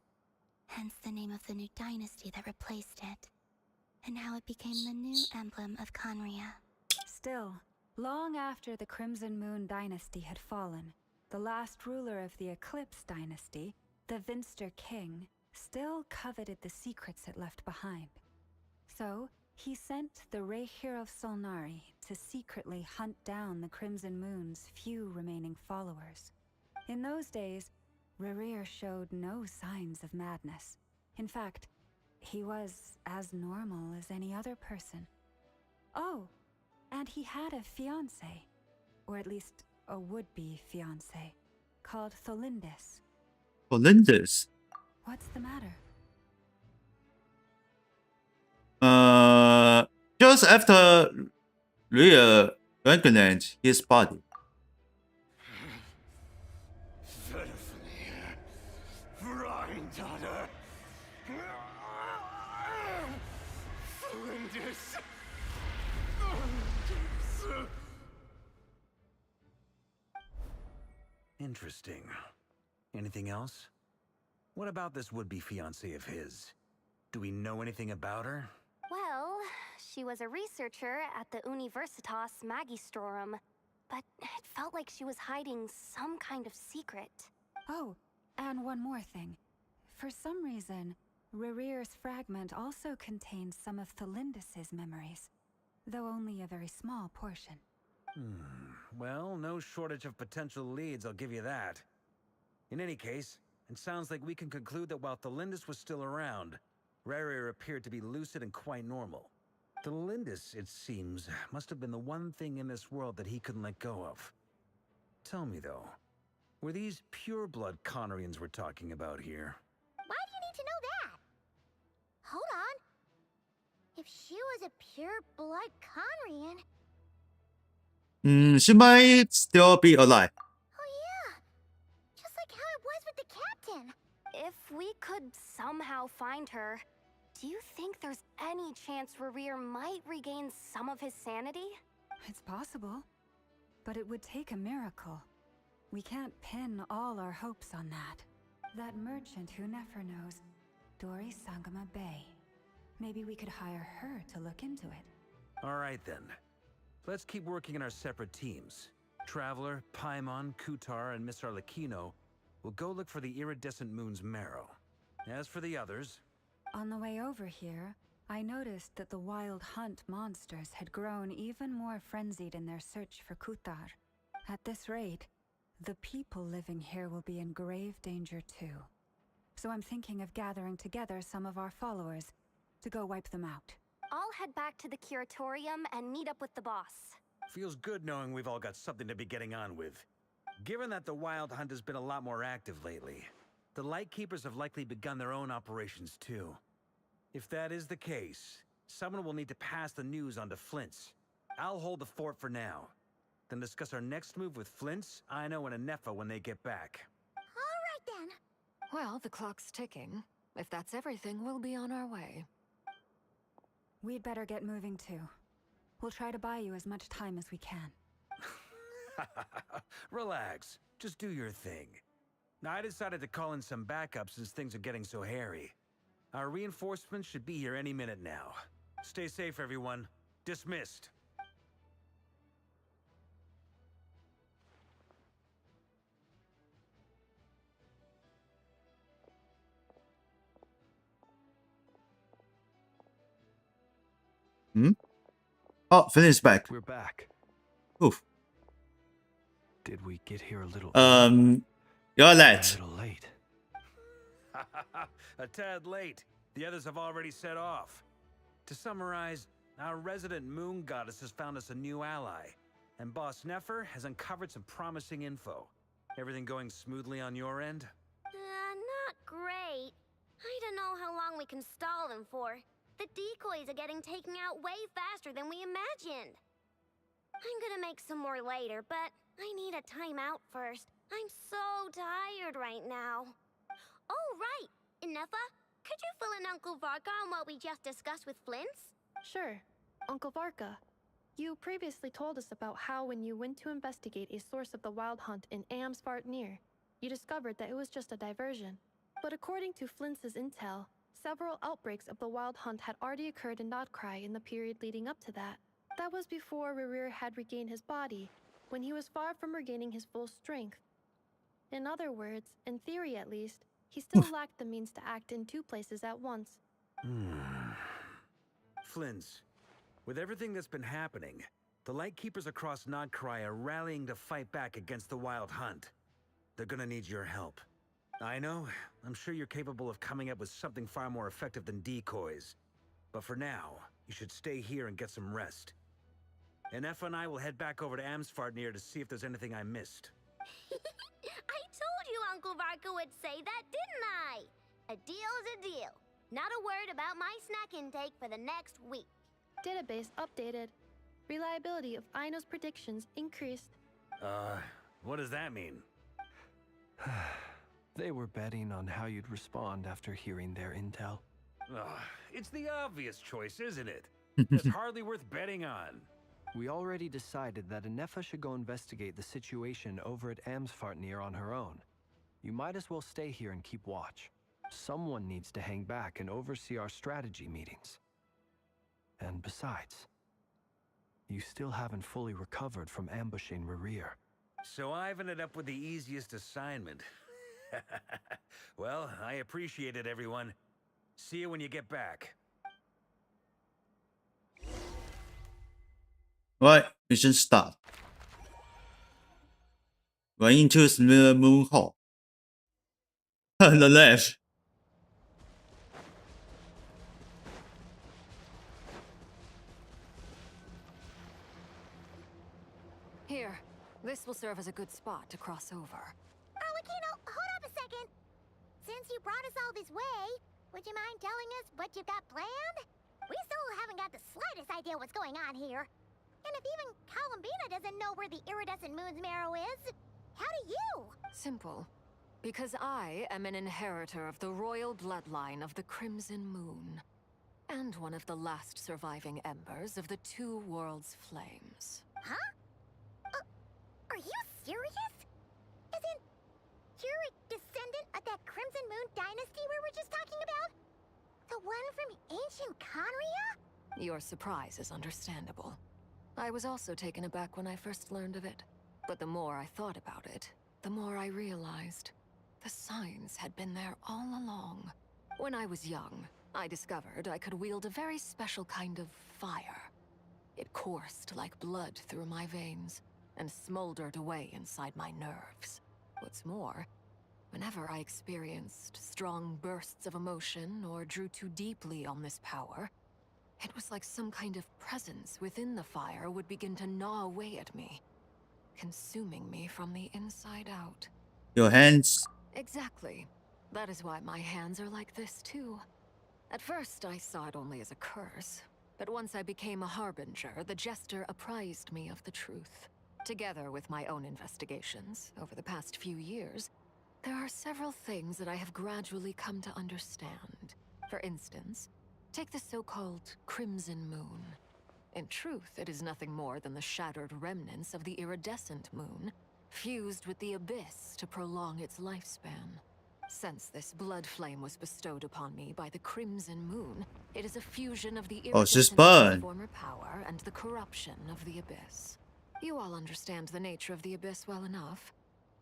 hence the name of the new dynasty that replaced it, and how it became the new emblem of Conria. Still, long after the Crimson Moon dynasty had fallen, the last ruler of the Eclipse dynasty, the Vinster King, still coveted the secrets it left behind. So, he sent the Rehir of Solnari to secretly hunt down the Crimson Moon's few remaining followers. In those days, Rerir showed no signs of madness. In fact, he was as normal as any other person. Oh, and he had a fiancé, or at least a would-be fiancé, called Tholindis. Tholindis? What's the matter? Just after Rhea recognized his body. Interesting. Anything else? What about this would-be fiancé of his? Do we know anything about her? Well, she was a researcher at the Universitas Magistrorum, but it felt like she was hiding some kind of secret. Oh, and one more thing. For some reason, Rerir's fragment also contains some of Tholindis' memories, though only a very small portion. Well, no shortage of potential leads, I'll give you that. In any case, it sounds like we can conclude that while Tholindis was still around, Rerir appeared to be lucid and quite normal. Tholindis, it seems, must have been the one thing in this world that he couldn't let go of. Tell me, though, were these pure-blood Conrians we're talking about here? Why do you need to know that? Hold on. If she was a pure-blood Conrian... She might still be alive. Oh yeah, just like how it was with the captain. If we could somehow find her, do you think there's any chance Rerir might regain some of his sanity? It's possible, but it would take a miracle. We can't pin all our hopes on that. That merchant who Nefer knows, Dori Sangama Bay. Maybe we could hire her to look into it. All right, then. Let's keep working in our separate teams. Traveler, Paimon, Kutar, and Miss Arlecchino will go look for the iridescent moon's marrow. As for the others... On the way over here, I noticed that the Wild Hunt monsters had grown even more frenzied in their search for Kutar. At this rate, the people living here will be in grave danger too. So I'm thinking of gathering together some of our followers to go wipe them out. I'll head back to the curatorium and meet up with the boss. Feels good knowing we've all got something to be getting on with. Given that the Wild Hunt has been a lot more active lately, the Lightkeepers have likely begun their own operations too. If that is the case, someone will need to pass the news on to Flint's. I'll hold the fort for now, then discuss our next move with Flint's, Ino, and Anefa when they get back. All right then. Well, the clock's ticking. If that's everything, we'll be on our way. We'd better get moving too. We'll try to buy you as much time as we can. Relax. Just do your thing. Now, I decided to call in some backup since things are getting so hairy. Our reinforcements should be here any minute now. Stay safe, everyone. Dismissed. Oh, Flynn's back. We're back. Oof. Did we get here a little You're a late. little late? A tad late. The others have already set off. To summarize, our resident moon goddess has found us a new ally, and Boss Nefer has uncovered some promising info. Everything going smoothly on your end? Not great. I don't know how long we can stall them for. The decoys are getting taken out way faster than we imagined. I'm gonna make some more later, but I need a timeout first. I'm so tired right now. Oh, right! Inefa, could you fill in Uncle Varka on what we just discussed with Flint's? Sure. Uncle Varka, you previously told us about how when you went to investigate a source of the Wild Hunt in Terengineer, you discovered that it was just a diversion. But according to Flintz's intel, several outbreaks of the Wild Hunt had already occurred in Notcry in the period leading up to that. That was before Rerir had regained his body, when he was far from regaining his full strength. In other words, in theory at least, he still lacked the means to act in two places at once. Flins, with everything that's been happening, the Lightkeepers across Notcry are rallying to fight back against the Wild Hunt. They're gonna need your help. I know, I'm sure you're capable of coming up with something far more effective than decoys. But for now, you should stay here and get some rest. And Efa and I will head back over to Amsfartnir to see if there's anything I missed. I told you Uncle Varka would say that, didn't I? A deal's a deal. Not a word about my snack intake for the next week. Database updated. Reliability of Aino's predictions increased. What does that mean? They were betting on how you'd respond after hearing their intel. It's the obvious choice, isn't it? It's hardly worth betting on. We already decided that Inefa should go investigate the situation over at Amsfartnir on her own. You might as well stay here and keep watch. Someone needs to hang back and oversee our strategy meetings. And besides, you still haven't fully recovered from ambushing Rerir. So I've ended up with the easiest assignment. Well, I appreciate it, everyone. See you when you get back. Right, mission start. We're into the moon hall. The left. Here, this will serve as a good spot to cross over. Arlecchino, hold up a second. Since you brought us all this way, would you mind telling us what you've got planned? We still haven't got the slightest idea what's going on here. And if even Columbina doesn't know where the iridescent moon's marrow is, how do you? Simple. Because I am an inheritor of the royal bloodline of the Crimson Moon. And one of the last surviving embers of the Two Worlds flames. Huh? Are you serious? Isn't you're a descendant of that Crimson Moon dynasty we were just talking about? The one from ancient Conria? Your surprise is understandable. I was also taken aback when I first learned of it. But the more I thought about it, the more I realized the signs had been there all along. When I was young, I discovered I could wield a very special kind of fire. It coursed like blood through my veins and smoldered away inside my nerves. What's more, whenever I experienced strong bursts of emotion or drew too deeply on this power, it was like some kind of presence within the fire would begin to gnaw away at me, consuming me from the inside out. Your hands. Exactly. That is why my hands are like this too. At first, I saw it only as a curse, but once I became a harbinger, the jester apprised me of the truth. Together with my own investigations over the past few years, there are several things that I have gradually come to understand. For instance, take the so-called Crimson Moon. In truth, it is nothing more than the shattered remnants of the iridescent moon, fused with the abyss to prolong its lifespan. Since this blood flame was bestowed upon me by the Crimson Moon, it is a fusion of the she's iridescent burned. former power and the corruption of the abyss. You all understand the nature of the abyss well enough.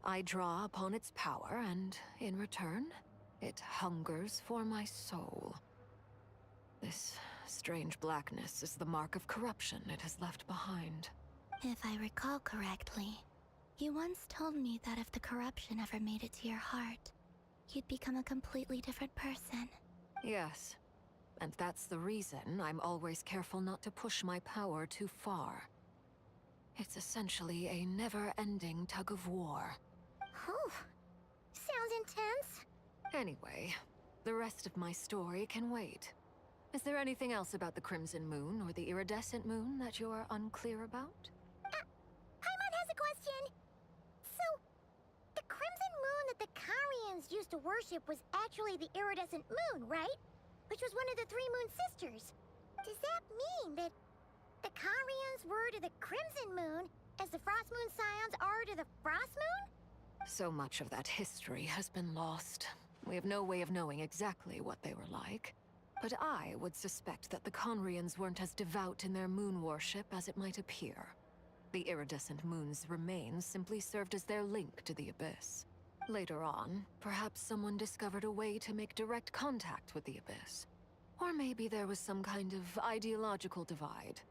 I draw upon its power, and in return, it hungers for my soul. This strange blackness is the mark of corruption it has left behind. If I recall correctly, you once told me that if the corruption ever made it to your heart, you'd become a completely different person. Yes, and that's the reason I'm always careful not to push my power too far. It's essentially a never-ending tug of war. Oh, sounds intense. Anyway, the rest of my story can wait. Is there anything else about the Crimson Moon or the Iridescent Moon that you're unclear about? Paimon has a question. So, the crimson moon that the Karians used to worship was actually the iridescent moon, right? Which was one of the three moon sisters. Does that mean that the Karians were to the crimson moon as the frost moon scions are to the frost moon? So much of that history has been lost. We have no way of knowing exactly what they were like. But I would suspect that the Conrians weren't as devout in their moon worship as it might appear. The iridescent moon's remains simply served as their link to the Abyss. Later on, perhaps someone discovered a way to make direct contact with the Abyss. Or maybe there was some kind of ideological divide.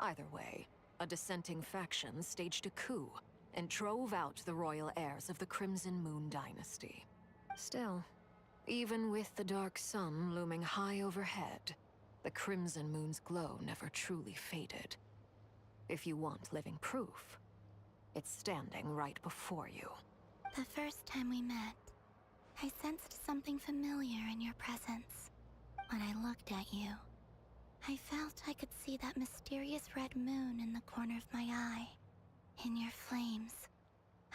Either way, a dissenting faction staged a coup and drove out the royal heirs of the Crimson Moon dynasty. Still, even with the dark sun looming high overhead, the Crimson Moon's glow never truly faded. If you want living proof, it's standing right before you. The first time we met, I sensed something familiar in your presence. When I looked at you, I felt I could see that mysterious red moon in the corner of my eye. In your flames,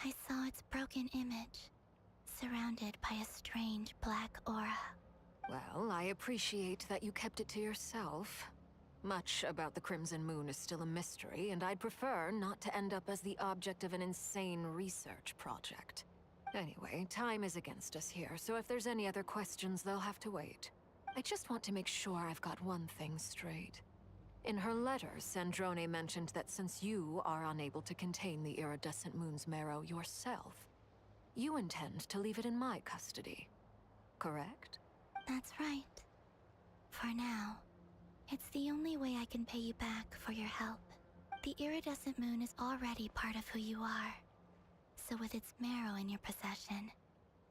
I saw its broken image, surrounded by a strange black aura. Well, I appreciate that you kept it to yourself. Much about the Crimson Moon is still a mystery, and I'd prefer not to end up as the object of an insane research project. Anyway, time is against us here, so if there's any other questions, they'll have to wait. I just want to make sure I've got one thing straight. In her letter, Sandrone mentioned that since you are unable to contain the iridescent moon's marrow yourself, you intend to leave it in my custody, correct? That's right. For now, it's the only way I can pay you back for your help. The iridescent moon is already part of who you are. So with its marrow in your possession,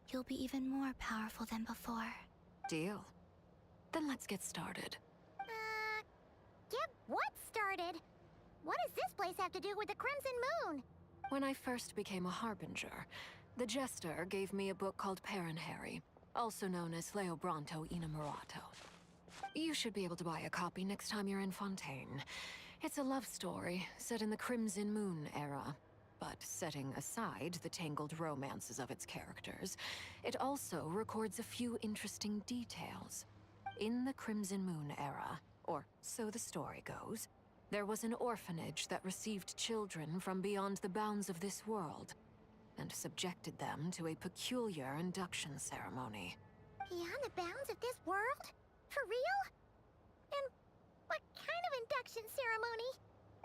you'll be even more powerful than before. Deal. Then let's get started. Get what started? What does this place have to do with the Crimson Moon? When I first became a Harbinger, the Jester gave me a book called Terengineer, also known as Leobranto Inamorato. You should be able to buy a copy next time you're in Fontaine. It's a love story set in the Crimson Moon era. But setting aside the tangled romances of its characters, it also records a few interesting details. In the Crimson Moon era, or so the story goes, there was an orphanage that received children from beyond the bounds of this world, and subjected them to a peculiar induction ceremony. Beyond the bounds of this world? For real? And what kind of induction ceremony?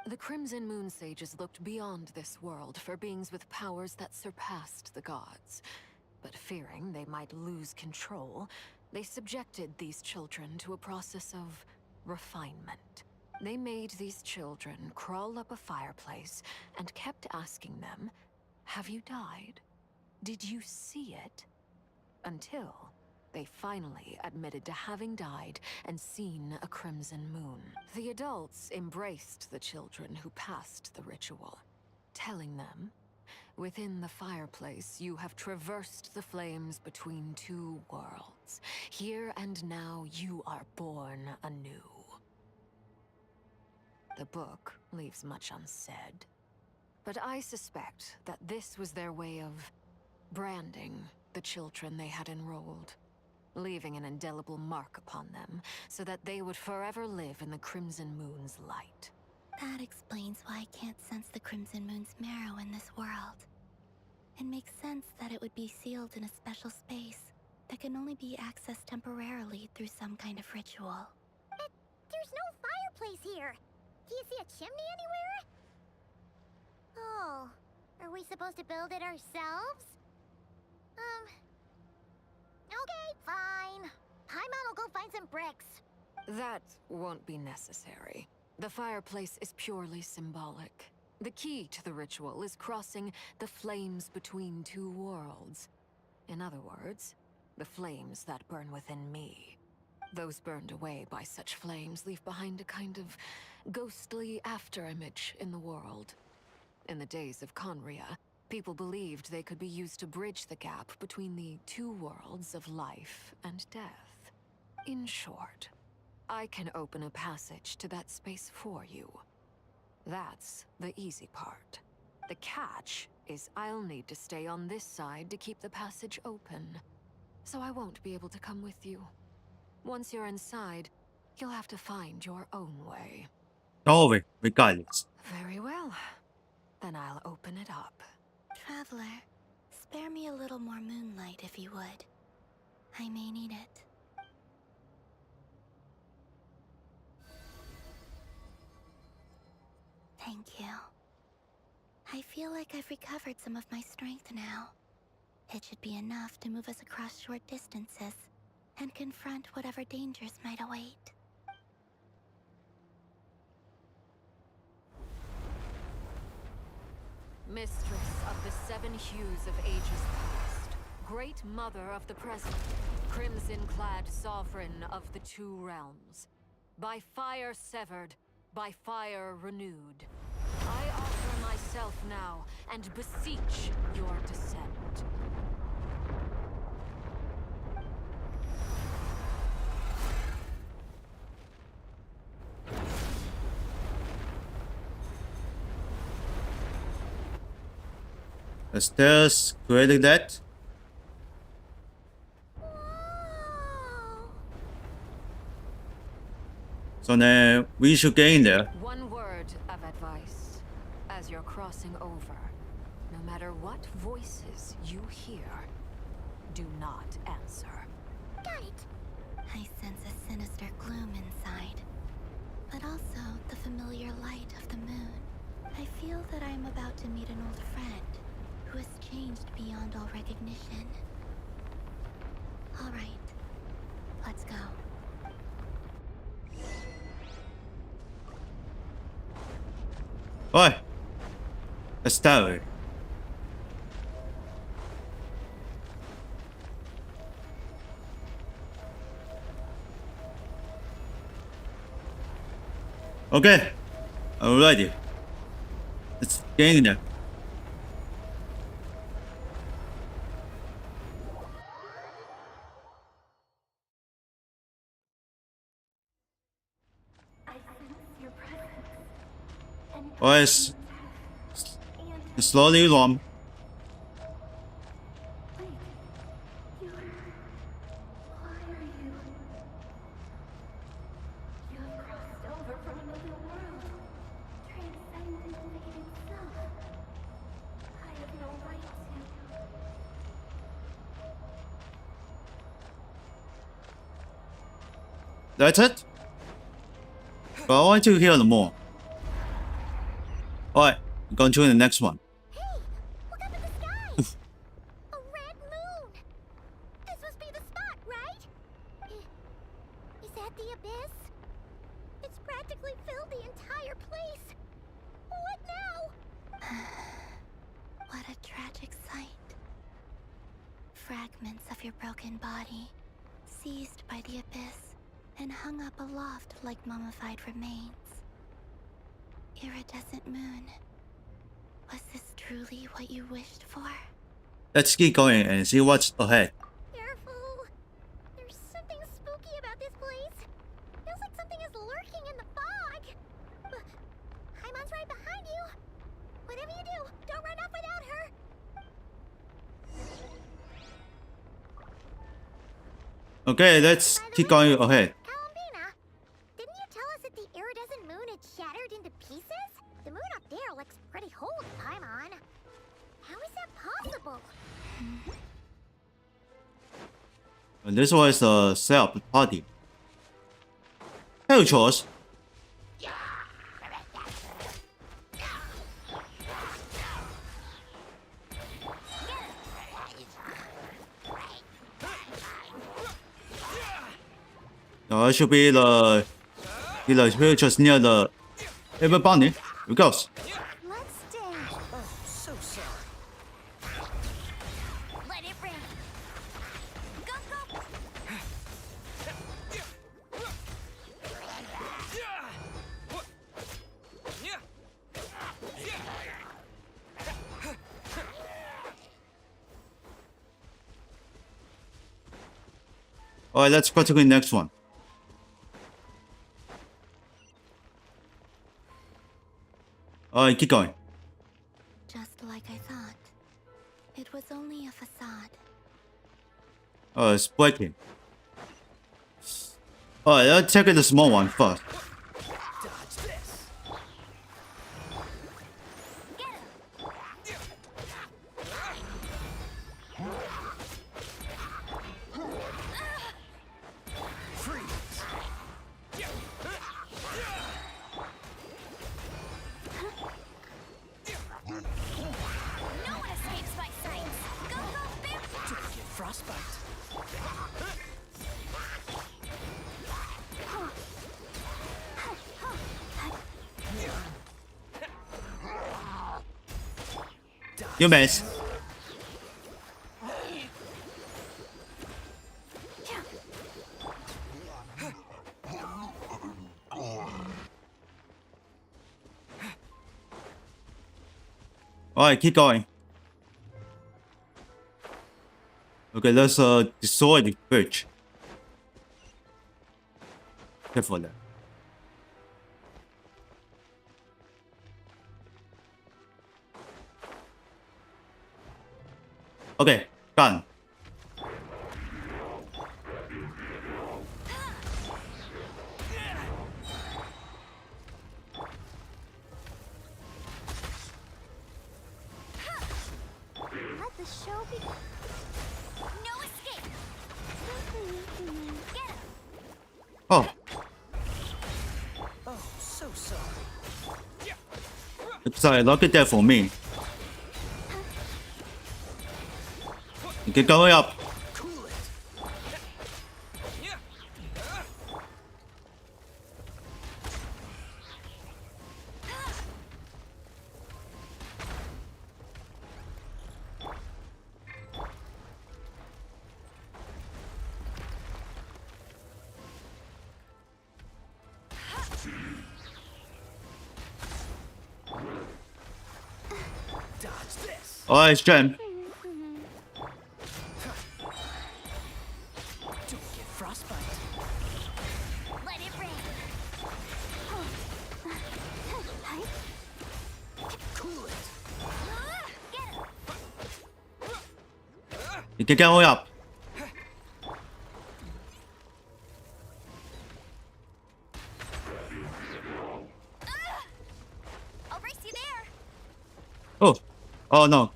The Crimson Moon sages looked beyond this world for beings with powers that surpassed the gods. But fearing they might lose control, they subjected these children to a process of refinement. They made these children crawl up a fireplace and kept asking them, "Have you died? Did you see it?" Until they finally admitted to having died and seen a crimson moon. The adults embraced the children who passed the ritual, telling them, "Within the fireplace, you have traversed the flames between two worlds. Here and now, you are born anew." The book leaves much unsaid, but I suspect that this was their way of branding the children they had enrolled, leaving an indelible mark upon them so that they would forever live in the Crimson Moon's light. That explains why I can't sense the Crimson Moon's marrow in this world. It makes sense that it would be sealed in a special space that can only be accessed temporarily through some kind of ritual. But there's no fireplace here. Do you see a chimney anywhere? Oh, are we supposed to build it ourselves? Okay, fine. Paimon will go find some bricks. That won't be necessary. The fireplace is purely symbolic. The key to the ritual is crossing the flames between two worlds. In other words, the flames that burn within me. Those burned away by such flames leave behind a kind of ghostly afterimage in the world. In the days of Conria, people believed they could be used to bridge the gap between the two worlds of life and death. In short, I can open a passage to that space for you. That's the easy part. The catch is I'll need to stay on this side to keep the passage open. So I won't be able to come with you. Once you're inside, you'll have to find your own way. Oh, we got it. Very well. Then I'll open it up. Traveler, spare me a little more moonlight if you would. I may need it. Thank you. I feel like I've recovered some of my strength now. It should be enough to move us across short distances and confront whatever dangers might await. Mistress of the seven hues of ages past, great mother of the present, crimson-clad sovereign of the two realms, by fire severed, by fire renewed, I offer myself now and beseech your descent. The stairs created that. So now we should get in there. One word of advice. As you're crossing over, no matter what voices you hear, do not answer. Got it! I sense a sinister gloom inside, but also the familiar light of the moon. I feel that I am about to meet an old friend who has changed beyond all recognition. All right, let's go. Oi! A tower. Okay, alrighty. Let's get in there. Boys, slowly along. That's it? But I want to hear more. Alright, going to the next one. Hey, look up at the sky! A red moon! This must be the spot, right? Is that the abyss? It's practically filled the entire place. What now? What a tragic sight. Fragments of your broken body, seized by the abyss, and hung up aloft like mummified remains. Iridescent moon. Was this truly what you wished for? Let's keep going and see what's ahead. Careful. There's something spooky about this place. Feels like something is lurking in the fog. Haimon's right behind you. Whatever you do, don't run off without her. Okay, let's keep going ahead. Didn't you tell us that the iridescent moon had shattered into pieces? The moon up there looks pretty whole, Paimon. How is that possible? And this was a setup party. Hey, Charles. No, it should be the here just near the Ever Bunny. Here it goes. Let's dance. Oh, so sorry. Let it rain. Go, go. Alright, let's go to the next one. Alright, keep going. Just like I thought. It was only a facade. Oh, it's breaking. Alright, let's check the small one first. No one escapes my sight. Go, go, bear. Don't get frostbite. You miss. Alright, keep going. Okay, let's destroy the bridge. Careful there. Okay, done. Let the show be. No escape. Get him. Oh, Oh, so sorry. sorry, lock it there for me. Get going up. Cool it. Dodge this. Alright, Jen. Don't get frostbite. Let it rain. Cool it. Get him. You get going up. I'll race you there. Oh, oh no.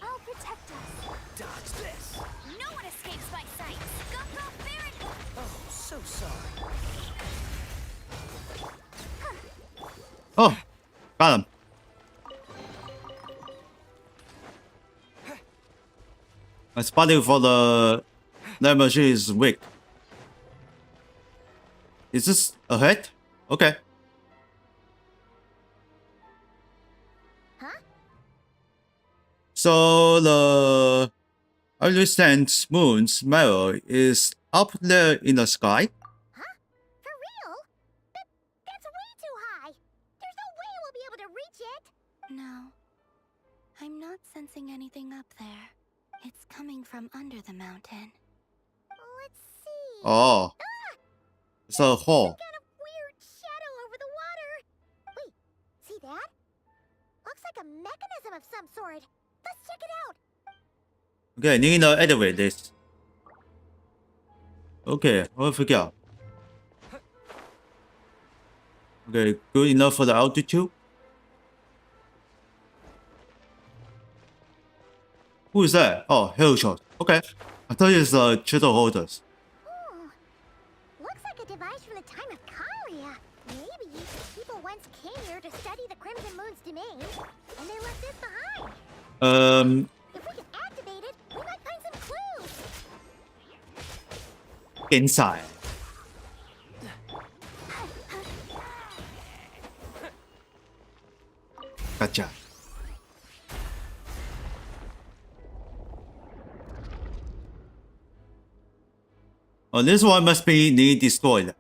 I'll protect us. Dodge this. No one escapes my sight. Go, go, Baron. Oh, so sorry. Oh, got him. My spotting for the machine is weak. Is this a hit? Okay. Huh? So the I understand moon's mirror is up there in the sky. Huh? For real? That's way too high. There's no way we'll be able to reach it. No. I'm not sensing anything up there. It's coming from under the mountain. Let's see. Oh, it's a hole. Kind of weird shadow over the water. Wait, see that? Looks like a mechanism of some sort. Let's check it out. Okay, need to activate this. Okay, I'll figure out. Okay, good enough for the altitude. Who is that? Oh, hell shot. Okay, I thought it's the shadow holders. Ooh, looks like a device from the time of Kalia. Maybe people people once came here to study the Crimson Moon's domain, and they left this behind. If we can activate it, we might find some clues. Inside. Gotcha. Oh, this one must be need destroyed.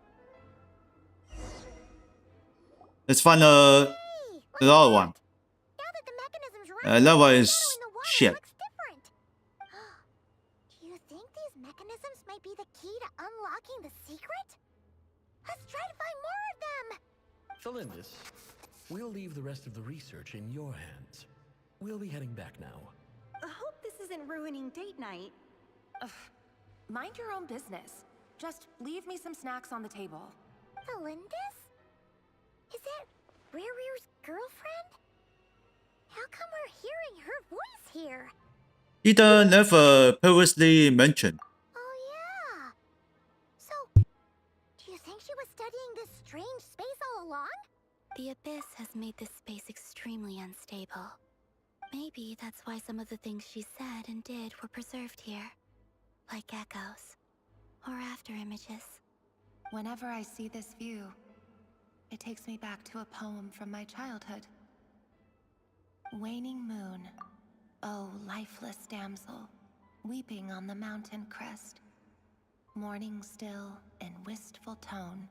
Let's find the other one. That one is shit. Do you think these mechanisms might be the key to unlocking the secret? Let's try to find more of them. Felindis, we'll leave the rest of the research in your hands. We'll be heading back now. I hope this isn't ruining date night. Ugh. Mind your own business. Just leave me some snacks on the table. Felindis? Is that Rere's girlfriend? How come we're hearing her voice here? Either never previously mentioned. Oh yeah. So, do you think she was studying this strange space all along? The Abyss has made this space extremely unstable. Maybe that's why some of the things she said and did were preserved here. Like echoes. Or after images. Whenever I see this view, it takes me back to a poem from my childhood. Waning moon, oh lifeless damsel, weeping on the mountain crest. Mourning still in wistful tone,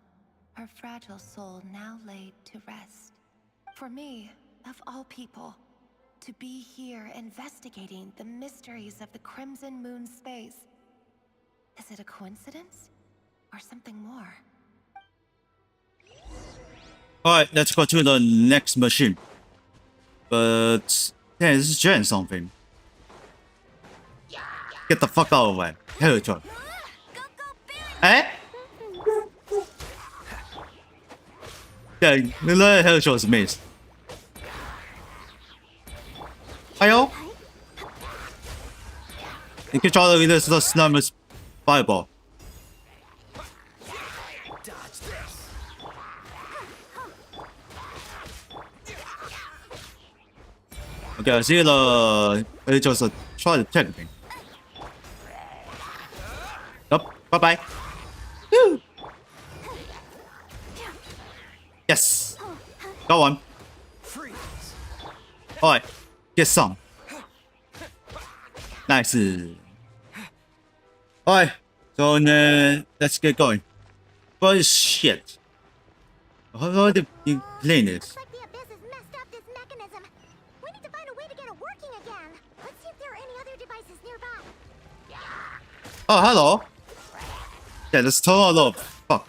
her fragile soul now laid to rest. For me, of all people, to be here investigating the mysteries of the Crimson Moon space. Is it a coincidence? Or something more? Alright, let's go to the next machine. But there's Jen something. Get the fuck out of the way. Hell, John. Eh? Yeah, the hell shows missed. Hiyo? You can try to this the snowman's fireball. Okay, I see the it just try to check me. Nope, bye bye. Woo. Yes. Go on. Alright, get some. Nice. Alright, so then let's get going. But shit. How do you clean this? Oh, hello. Yeah, let's turn all up. Fuck.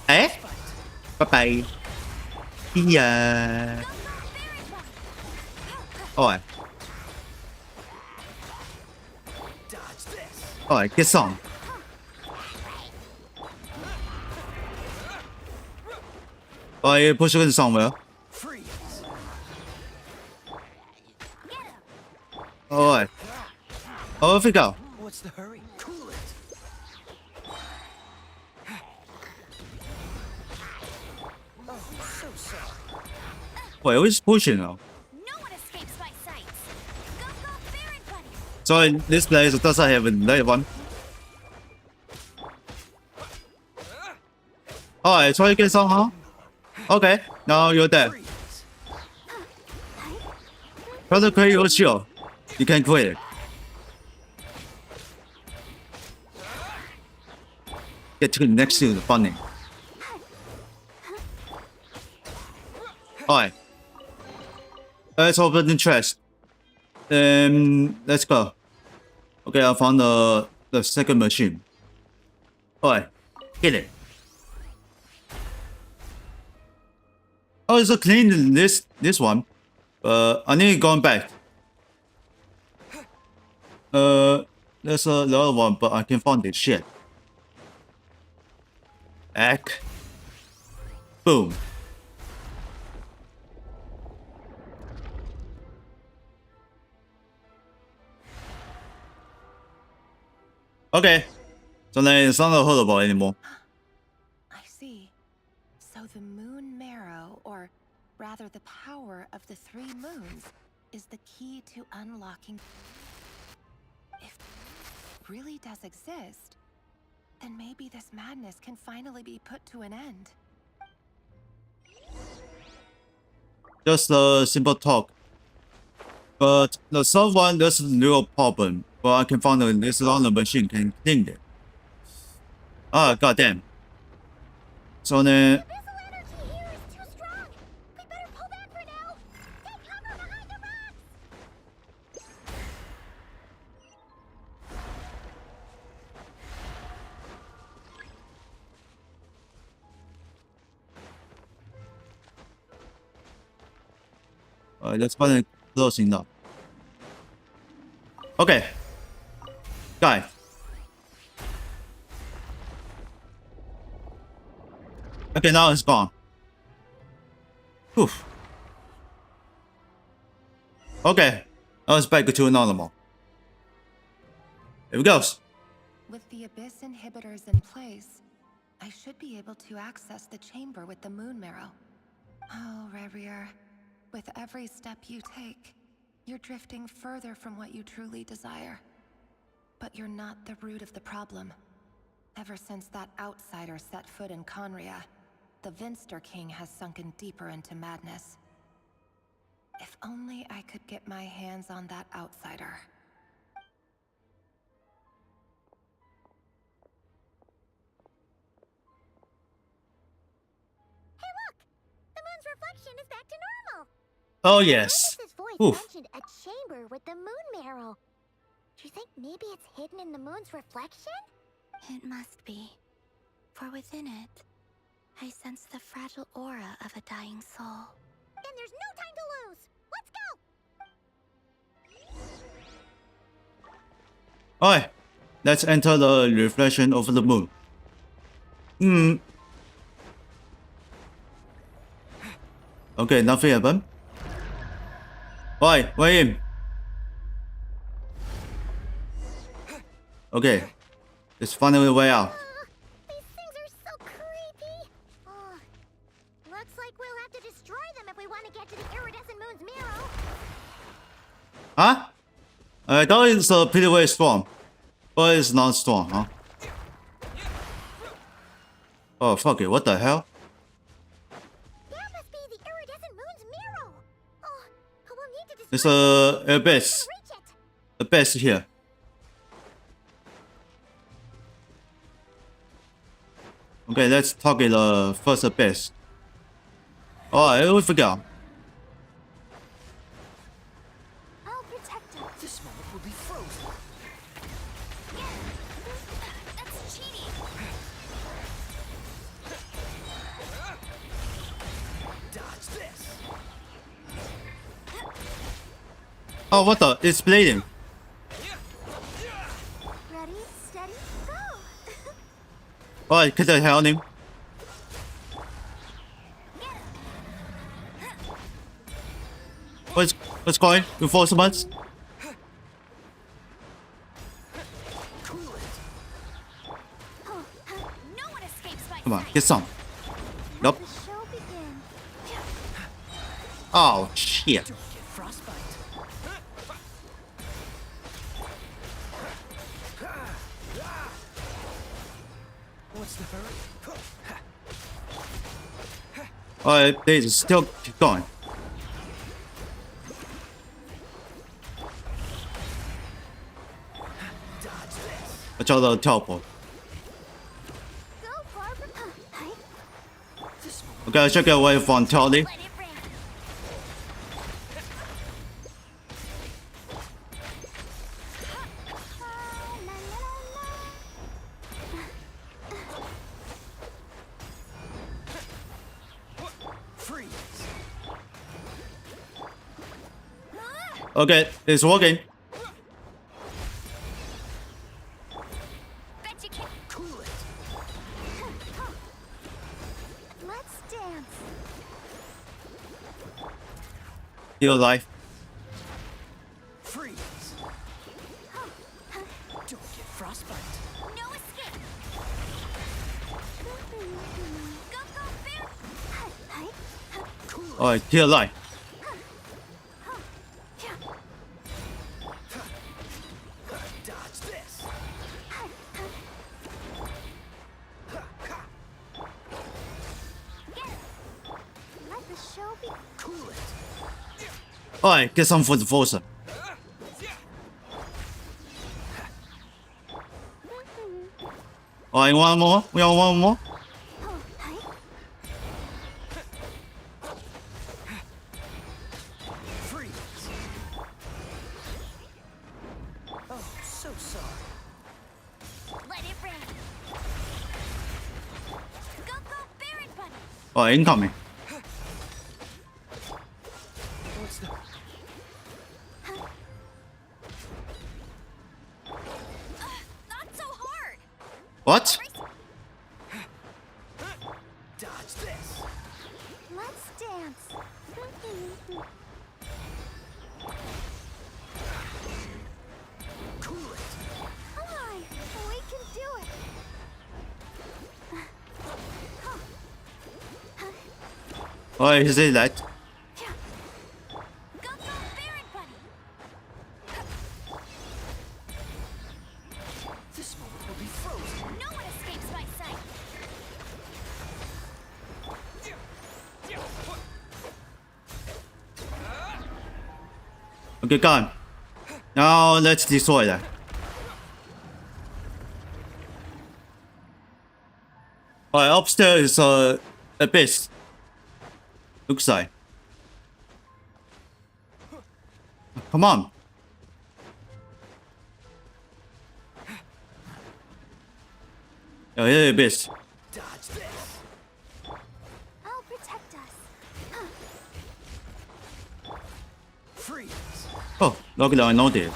Eh? Bye-bye. Yeah. Alright. Alright, get some. Alright, you push it somewhere. Alright. Off we go. What's the hurry? Cool it. Oh, so sorry. Wait, who's pushing now? No one escapes my sights. Go, Baron Buddy. So this place doesn't have another one. Alright, try to get some, huh? Okay, now you're dead. Try to create your shield. You can quit it. Get to the next to the funding. Alright. Let's open the chest. Let's go. Okay, I found the second machine. Alright, hit it. Oh, it's a clean this one. I need going back. There's another one, but I can't find this shit. Back. Boom. Okay. So then it's not horrible anymore. rather the power of the 3 moons, is the key to unlocking. If it really does exist, then maybe this madness can finally be put to an end. Just a simple talk. But the someone there's a real problem. But I can find this long machine can clean it. Ah, goddamn. So then. Let's find it close enough. Okay. Guy. Okay, now it's gone. Whew. Okay. Now it's back to normal. Here we go. With the Abyss inhibitors in place, I should be able to access the chamber with the moon marrow. Oh, Rerir. With every step you take, you're drifting further from what you truly desire. But you're not the root of the problem. Ever since that outsider set foot in Conria, the Vinster King has sunken deeper into madness. If only I could get my hands on that outsider. Hey look! The moon's reflection is back to normal! Oh yes. This voice Oof. mentioned a chamber with the moon marrow. Do you think maybe it's hidden in the moon's reflection? It must be. For within it, I sense the fragile aura of a dying soul. Then there's no time to lose! Let's go! Alright. Let's enter the reflection of the moon. Okay, nothing happened. Alright, we're in. Okay. Let's find a way out. These things are so creepy! Looks like we'll have to destroy them if we want to get to the iridescent moon's marrow. Huh? I thought it's pretty very strong. But it's not strong, huh? Oh, fuck it. What the hell? That must be the iridescent moon's marrow! Oh, we'll need to There's a abyss. Abyss here. Okay, let's target the first abyss. Oh, we forgot. I'll protect him. This moment will be frozen. That's cheating. Dodge this. Oh, what the? It's bleeding. Ready, steady, go! Alright, get the hell on him. What's going? Reinforcements? No one escapes my Come on, sight. get some. Nope. The show begins. Oh, shit. Don't get frostbite. What's the hurry? Alright, they still keep going. Watch out the teleport. Go far from Okay, I should get away from Telly. Let it rain. Freeze. Okay, it's working. Bet you can't. Cool it. Let's dance. Still alive. Freeze. Don't get frostbite. No escape. Go, go, bear. Hi. Cool Alright, kill light. Dodge this. Let the show be. Cool it. Alright, get some for the force. Alright, one more. We want one more. Freeze. Oh, so sorry. Let it rain. Go, Baron Bunny. Alright, incoming. What's the... Not so hard. What? Dodge this. Let's dance. Cool it. Come on, we can do it. Alright, he said that. Go, Baron Bunny. This moment will be frozen. No one escapes my sight. Okay, gone. Now let's destroy that. Alright, upstairs is abyss. Looks like. Come on. Oh, yeah, abyss. Dodge this. I'll protect us. Freeze. Oh, look at I know this.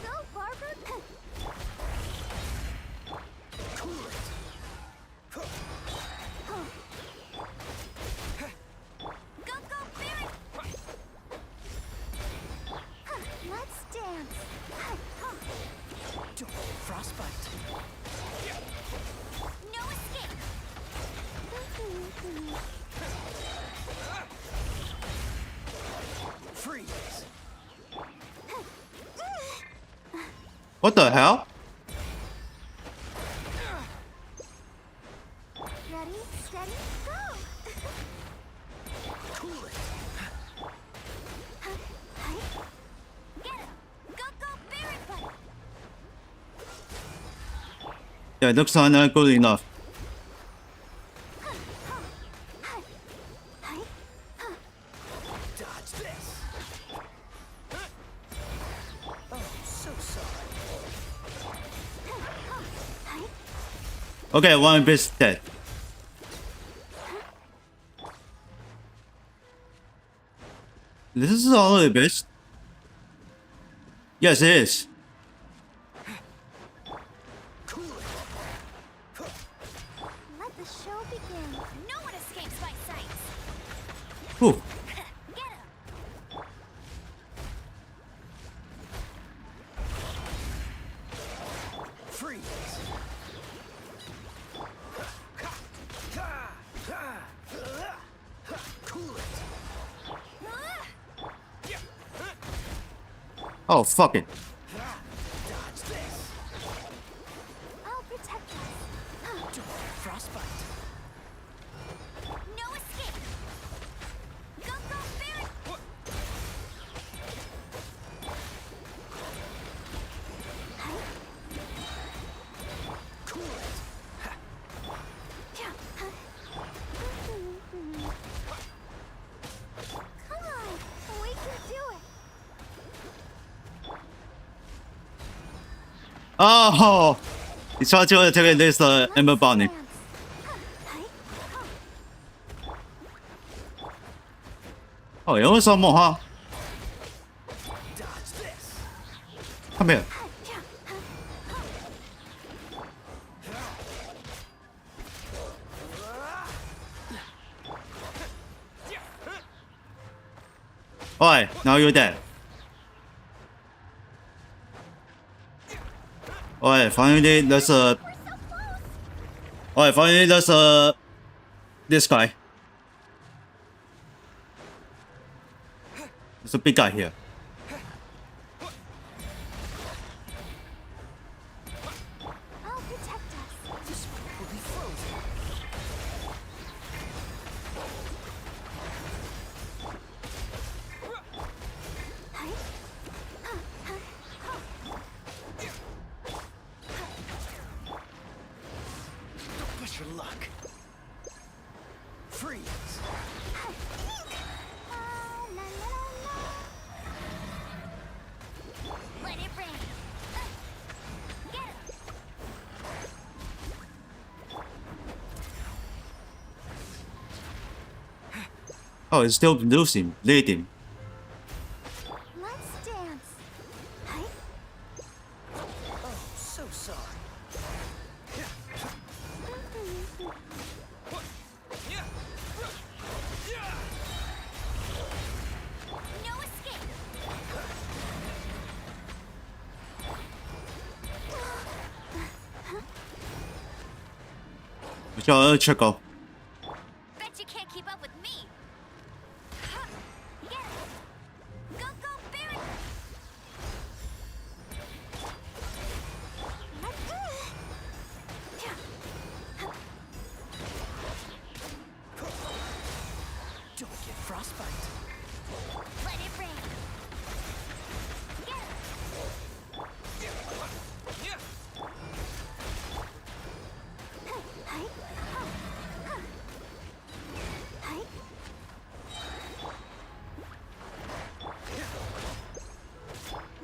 Go, Barber. Cool it. Go, Baron. Let's dance. Frostbite. No escape. Freeze. What the hell? Ready, steady, go. Cool it. Get him. Go, Baron Bunny. Yeah, it looks not good enough. Dodge this. Oh, so sorry. Okay, one abyss dead. This is all abyss. Yes, it is. Let the show begin. No one escapes my sights. Whew. Get him. Freeze. Cool it. Oh, fuck it. Dodge this. I'll protect us. Frostbite. No escape. Go, Baron. Cool it. Come on, we can do it. Oh,你说就这个类似 Ember Bunny。哦，有什么哈？看没有？Alright, now you're dead. Alright, finally there's a... Alright, finally there's a... This guy. There's a big guy here. I'll protect us. This one will be frozen. Don't push your luck. Freeze. Let it rain. Get him. Oh, it's still losing, bleeding. Let's dance. Oh, so sorry. No escape. Check out. Bet you can't keep up with me. Get him. Go, Barrett. Don't get frostbite. Let it rain. Get him.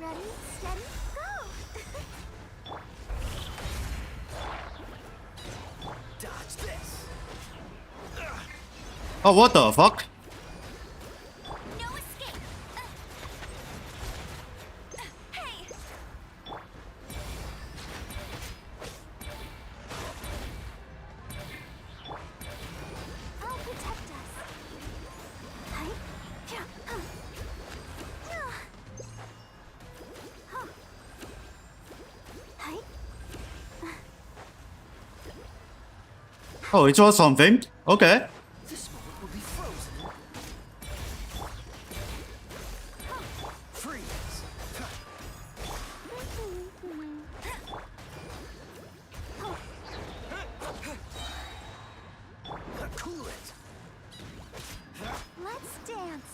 Ready, steady, go! Dodge this. Oh, what the fuck? No escape. Hey. I'll protect us. Oh, it was something? Okay. This one will be frozen. Freeze. Cool it. Let's dance.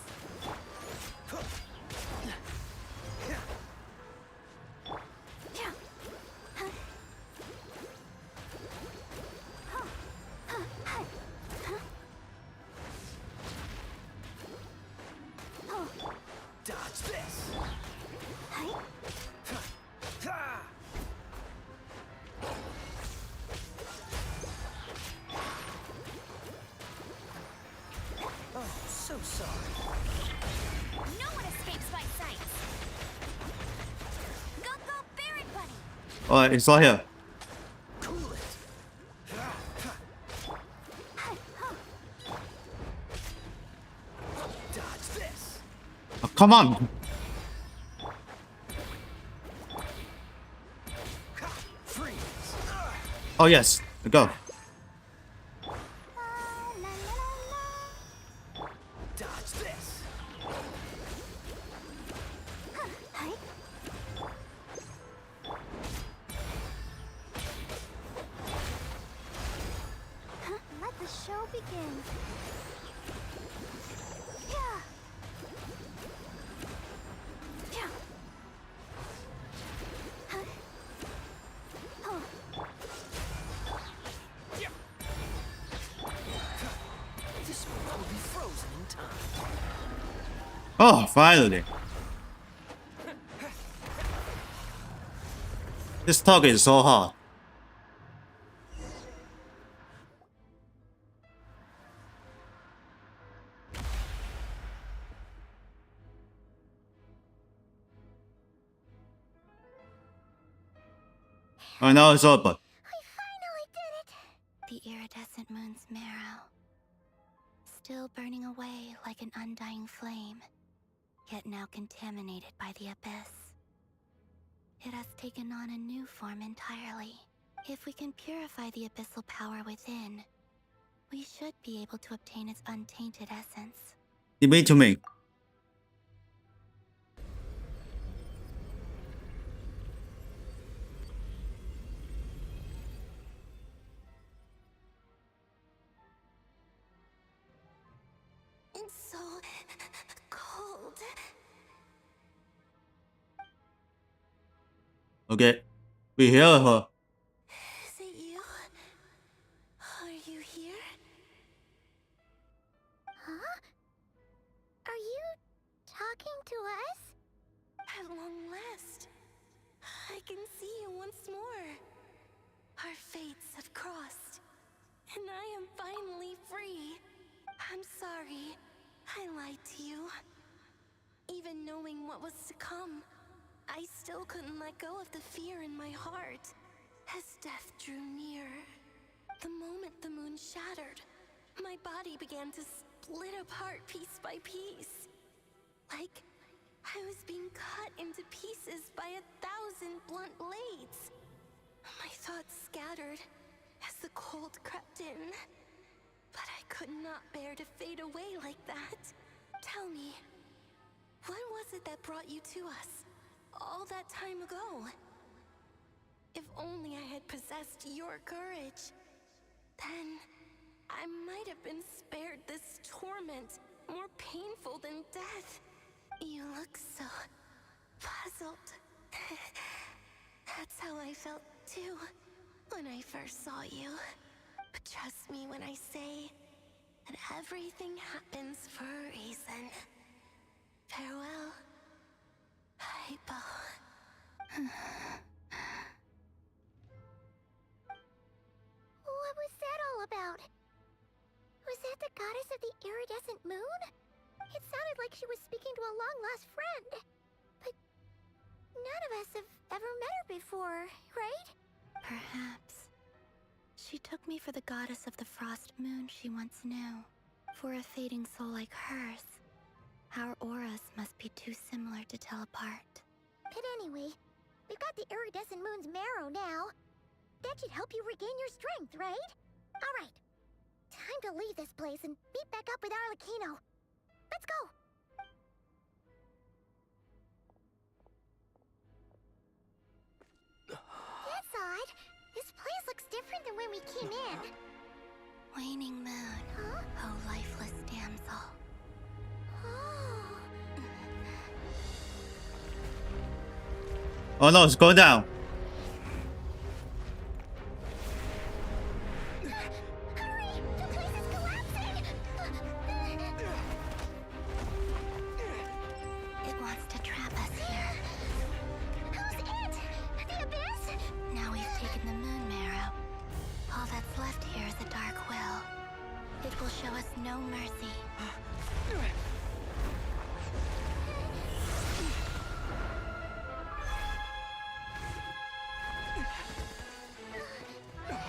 Dodge this. Oh, so sorry. No one escapes my sights. Go, Barrett, buddy. Alright, it's right here. Cool it. Dodge this. Oh, come on. Freeze. Oh, yes. Go. Dodge this. Let the show begin. Yeah. This one will be frozen in time. Oh, finally. This target is so hard. Oh, now it's over. The iridescent moon's marrow, still burning away like an undying flame, yet now contaminated by the abyss. It has taken on a new form entirely. If we can purify the abyssal power within, we should be able to obtain its untainted essence. You mean to me? It's so cold. Okay, we hear her. Is it you? Are you here? Huh? Are you talking to us? At long last, I can see you once more. Our fates have crossed, and I am finally free. I'm sorry, I lied to you. Even knowing what was to come, I still couldn't let go of the fear in my heart. As death drew near, the moment the moon shattered, my body began to split apart piece by piece. Like I was being cut into pieces by 1,000 blunt blades. My thoughts scattered as the cold crept in. But I could not bear to fade away like that. Tell me, what was it that brought you to us all that time ago? If only I had possessed your courage, then I might have been spared this torment more painful than death. You look so puzzled. That's how I felt too when I first saw you. But trust me when I say that everything happens for a reason. Farewell, Hypo. What was that all about? Was that the goddess of the iridescent moon? It sounded like she was speaking to a long-lost friend. But none of us have ever met her before, right? Perhaps. She took me for the goddess of the frost moon she once knew. For a fading soul like hers, our auras must be too similar to tell apart. But anyway, we've got the iridescent moon's marrow now. That should help you regain your strength, right? Alright. Time to leave this place and meet back up with Arlecchino. Let's go! That's odd. This place looks different than when we came in. Waning moon, oh lifeless damsel. Oh no, it's going down. It wants to trap us here. Who's it? The Abyss? Now we've taken the moon marrow. All that's left here is a dark will. It will show us no mercy.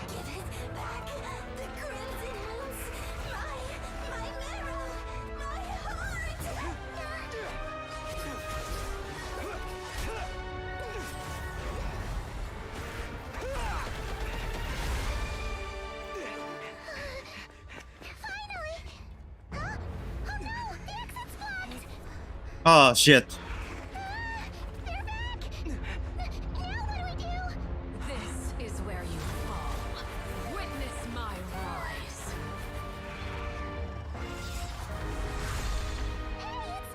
Give it back. The crimson moons. My marrow. My heart. Oh shit. This is where you fall. Witness my rise.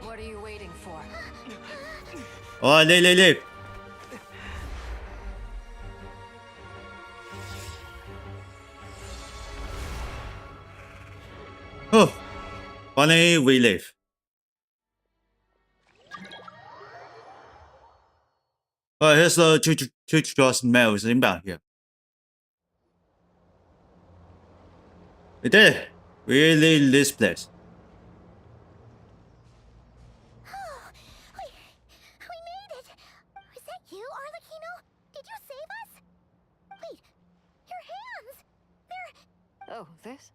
What are you waiting for? Oh, leave. Oh, finally we leave. Alright, here's the tutorial mails inbound here. We did it. We leave this place. We made it! Was that you, Arlecchino? Did you save us? Wait, your hands! They're... Oh, this?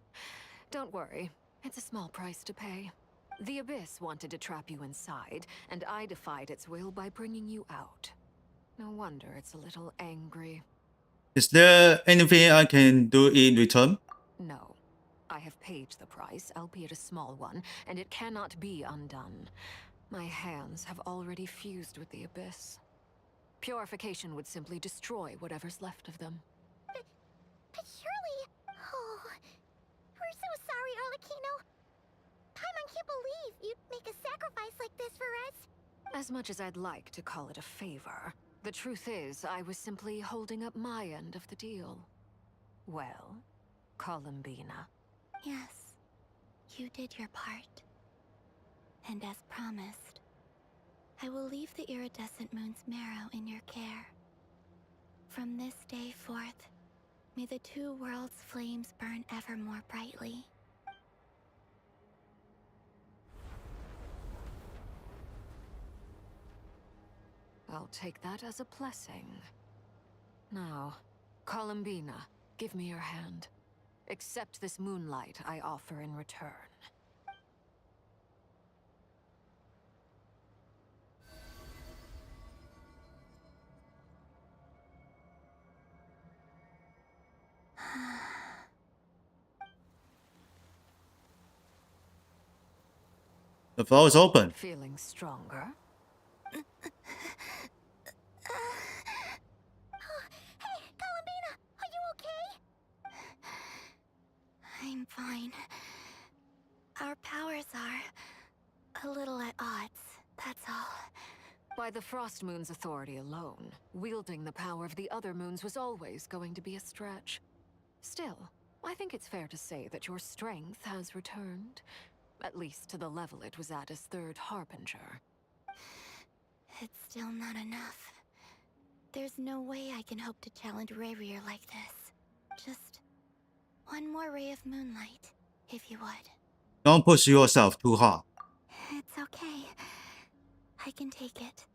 Don't worry. It's a small price to pay. The Abyss wanted to trap you inside, and I defied its will by bringing you out. No wonder it's a little angry. Is there anything I can do in return? No. I have paid the price, albeit a small one, and it cannot be undone. My hands have already fused with the Abyss. Purification would simply destroy whatever's left of them. But surely... Oh... We're so sorry, Arlecchino. Paimon can't believe you'd make a sacrifice like this for us. As much as I'd like to call it a favor, the truth is I was simply holding up my end of the deal. Well, Columbina. Yes, you did your part. And as promised, I will leave the iridescent moon's marrow in your care. From this day forth, may the two worlds' flames burn ever more brightly. I'll take that as a blessing. Now, Columbina, give me your hand. Accept this moonlight I offer in return. The floor is open. Feeling stronger? Hey, Columbina, are you okay? I'm fine. Our powers are a little at odds, that's all. By the Frost Moon's authority alone, wielding the power of the other moons was always going to be a stretch. Still, I think it's fair to say that your strength has returned. At least to the level it was at as Third Harbinger. It's still not enough. There's no way I can hope to challenge Rayrear like this. Just one more ray of moonlight, if you would. Don't push yourself too hard. It's okay. I can take it.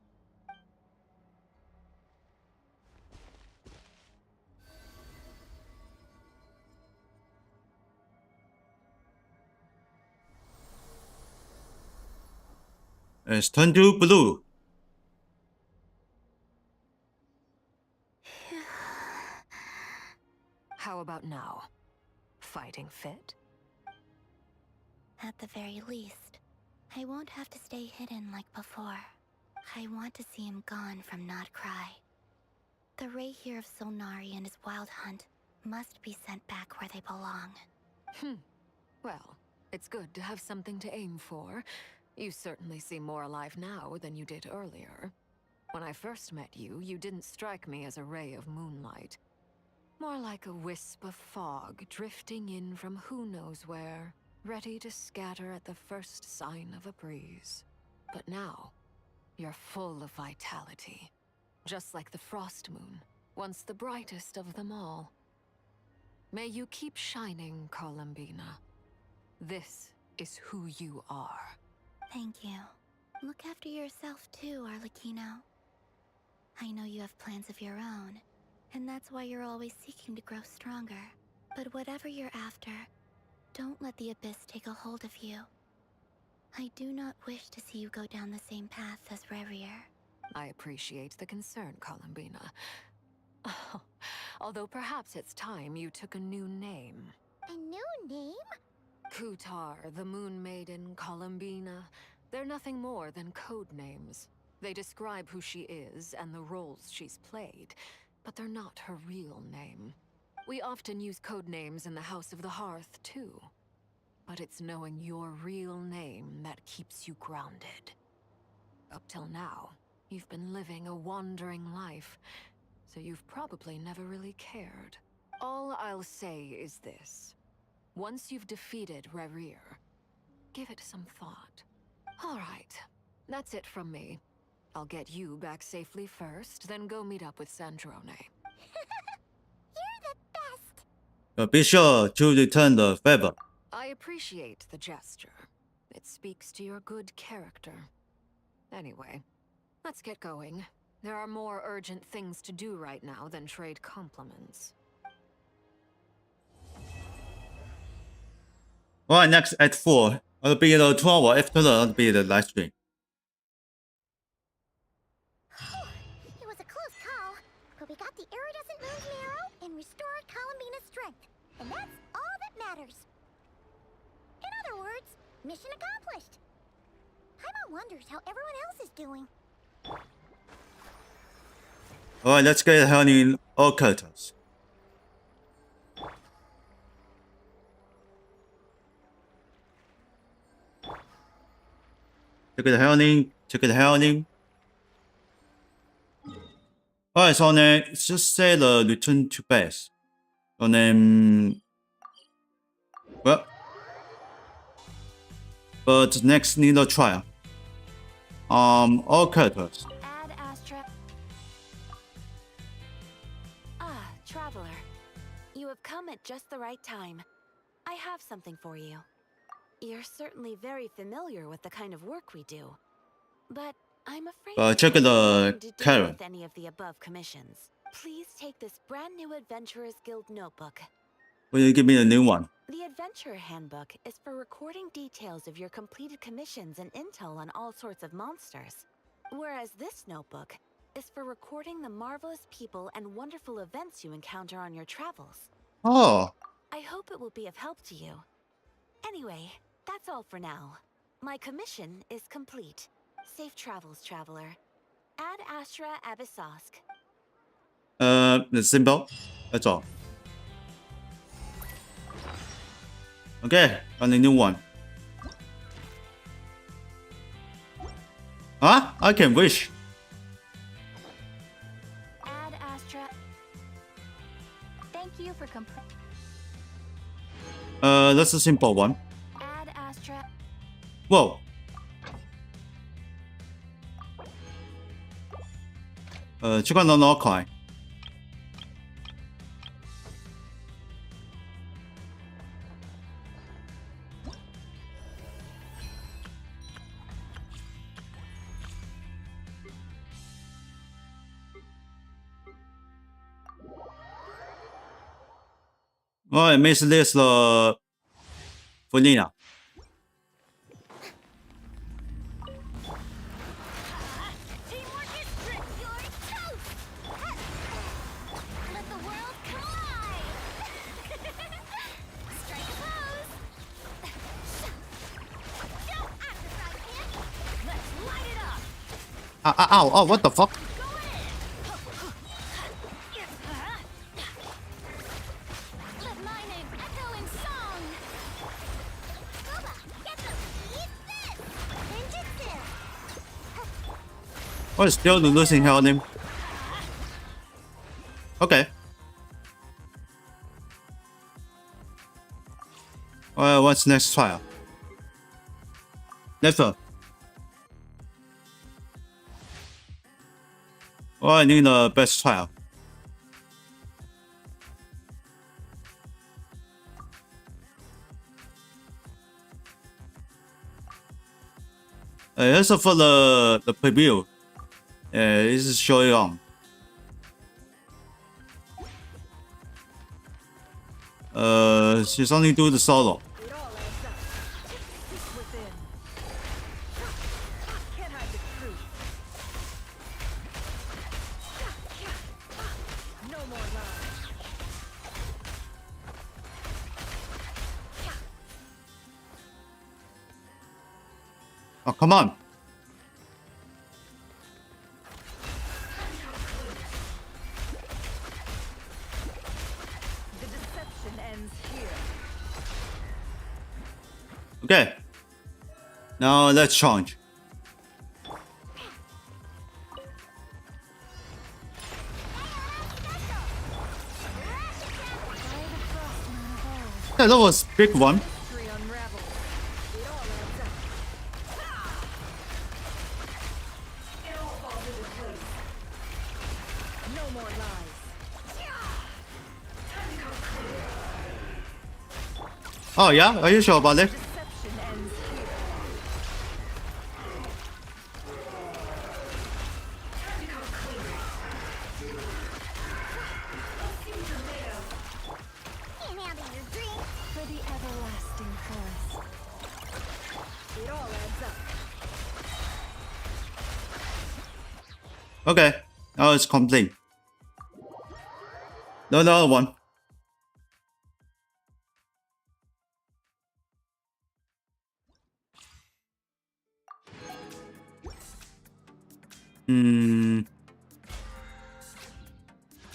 It's turned to blue. How about now? Fighting fit? At the very least, I won't have to stay hidden like before. I want to see him gone from Not Cry. The Rayhear of Solnari and his wild hunt must be sent back where they belong. Well, it's good to have something to aim for. You certainly seem more alive now than you did earlier. When I first met you, you didn't strike me as a ray of moonlight. More like a wisp of fog drifting in from who knows where, ready to scatter at the first sign of a breeze. But now, you're full of vitality. Just like the Frost Moon, once the brightest of them all. May you keep shining, Columbina. This is who you are. Thank you. Look after yourself too, Arlecchino. I know you have plans of your own, and that's why you're always seeking to grow stronger. But whatever you're after, don't let the Abyss take a hold of you. I do not wish to see you go down the same path as Rayrear. I appreciate the concern, Columbina. Although perhaps it's time you took a new name. A new name? Kutar, the Moon Maiden, Columbina. They're nothing more than code names. They describe who she is and the roles she's played, but they're not her real name. We often use code names in the House of the Hearth, too. But it's knowing your real name that keeps you grounded. Up till now, you've been living a wandering life, so you've probably never really cared. All I'll say is this. Once you've defeated Rayrear, give it some thought. All right, that's it from me. I'll get you back safely first, then go meet up with Sandrone. You're the best! But be sure to return the favor. I appreciate the gesture. It speaks to your good character. Anyway, let's get going. There are more urgent things to do right now than trade compliments. Alright, next at 4. It'll be the 2 hour after the live stream. It was a close And that's all that matters. In other words, mission accomplished. Paimon wonders how everyone else is doing. Alright, let's get hunting all characters. Check it hunting, check it hunting. Alright, so then it's just say the return to base. So then well, but next need a trial. All characters. Add Astra. Ah, traveler. You have come at just the right time. I have something for you. You're certainly very familiar with the kind of work we do. But I'm afraid Check the Karen. with any of the above commissions. Please take this brand new Adventurers Guild notebook. Will you give me a new one? The Adventurer Handbook is for recording details of your completed commissions and intel on all sorts of monsters. Whereas this notebook is for recording the marvelous people and wonderful events you encounter on your travels. Oh. I hope it will be of help to you. Anyway, that's all for now. My commission is complete. Safe travels, traveler. Ad Astra Abyssosque. The symbol. That's all. Okay, got a new one. Huh? I can wish. Ad Astra. Thank you for That's a simple one. Ad Astra. Whoa. 추가 넣어 coin. Ouais, mais se laisse le Folina. Ow, oh, what the fuck? What is still losing hell on him? Okay. Well, what's next trial? Next one. Oh, I need the best trial. Also for the preview. This is showing on. She's only do the solo. Oh, come on. The deception ends here. Okay. Now let's change. Yeah, that was big one. Oh yeah? Are you sure about it? Okay, now it's complete. No, another one.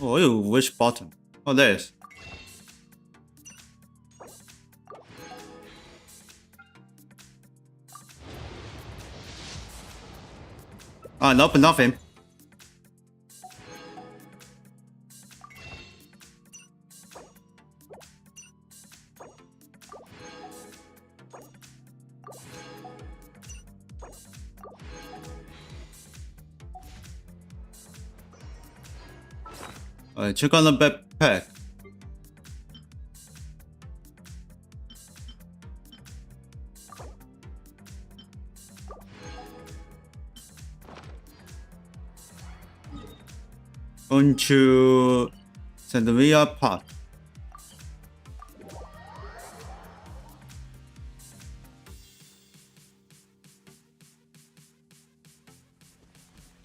Oh, which button? Oh, there is. Ah, nope, nothing. Alright, check on the backpack. Going to Sandaria Park.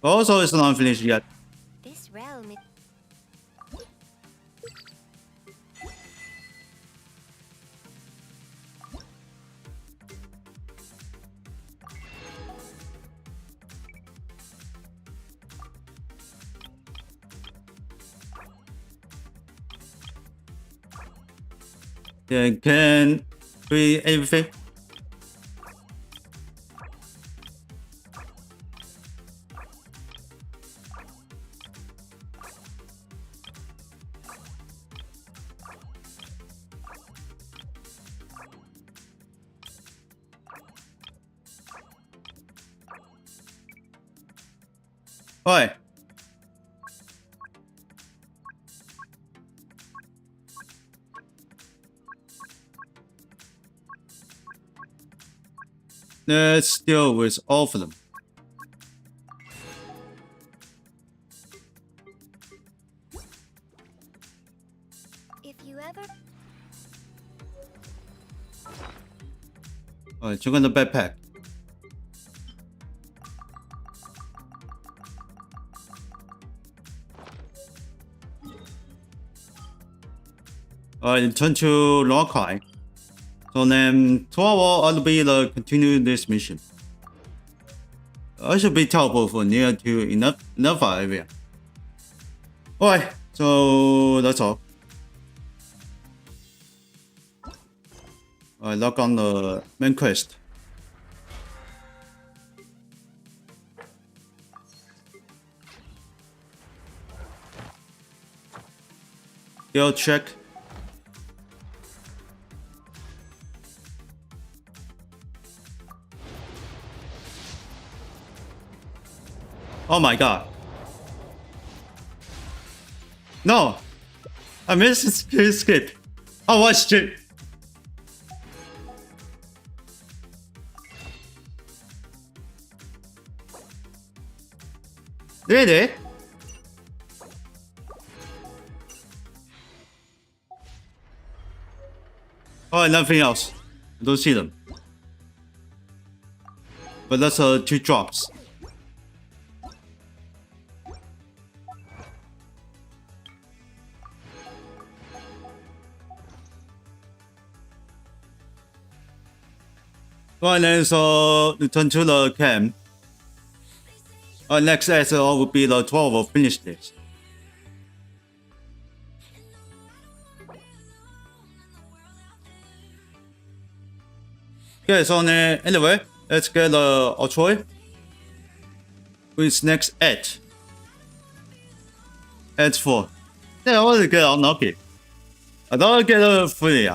Also, it's not finished yet. This realm is... Yeah, can we everything? Oi. Let's deal with all of them. If you ever... Alright, check on the backpack. Alright, turn to Lokai. So then, tomorrow I'll be continue this mission. I should be teleport near to enough area. Alright, so that's all. Alright, log on the main quest. Skill check. Oh my god. No! I missed his skip. I watched it. Really? Oh, nothing else. I don't see them. But that's 2 drops. Well, then so return to the camp. Next SL will be the 12 of finish this. Okay, so anyway, let's get the Ultroy with next 8. 4. Yeah, I want to get unlucky. I don't get a free.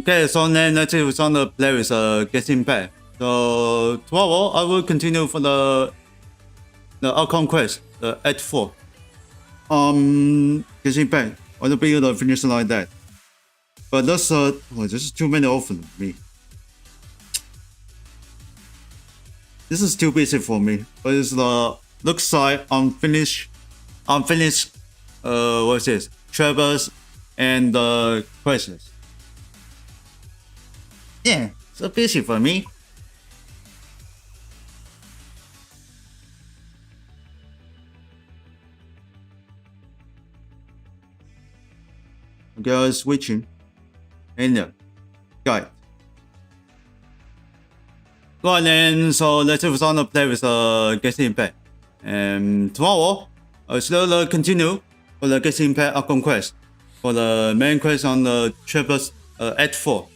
Okay, so then let's see what's on the play with Genshin back. So tomorrow I will continue for the outcome quest, the Act 4. Genshin back. I will be able to finish like that. But that's this is too many of me. This is too busy for me. But it's looks like unfinished unfinished what's this? Travels and quests. Yeah, so busy for me. Okay, switching. And guide. Right then, so let's move on to play with Genshin Impact. And tomorrow, slowly continue for the Genshin Impact outcome quest. For the main quest on the Traverse Act 4.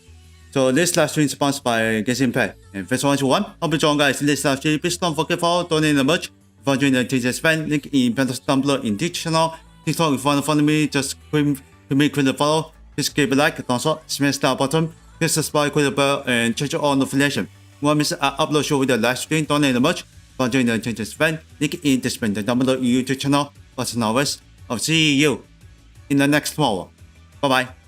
So this live stream is sponsored by Genshin Impact. And thanks for watching one. Hope you join guys in this live stream. Please don't forget to donate the merch. If you join the TGS fan, link in down below in this channel. TikTok, if you want to follow me, just click the follow. Please give a like, thumbs up, smash that button. Please subscribe, click the bell, and check all notifications. One miss upload show with the live stream, donate the merch. For join the TGS fan, link in the description down below in YouTube channel. But as always, I'll see you in the next tomorrow. Bye bye.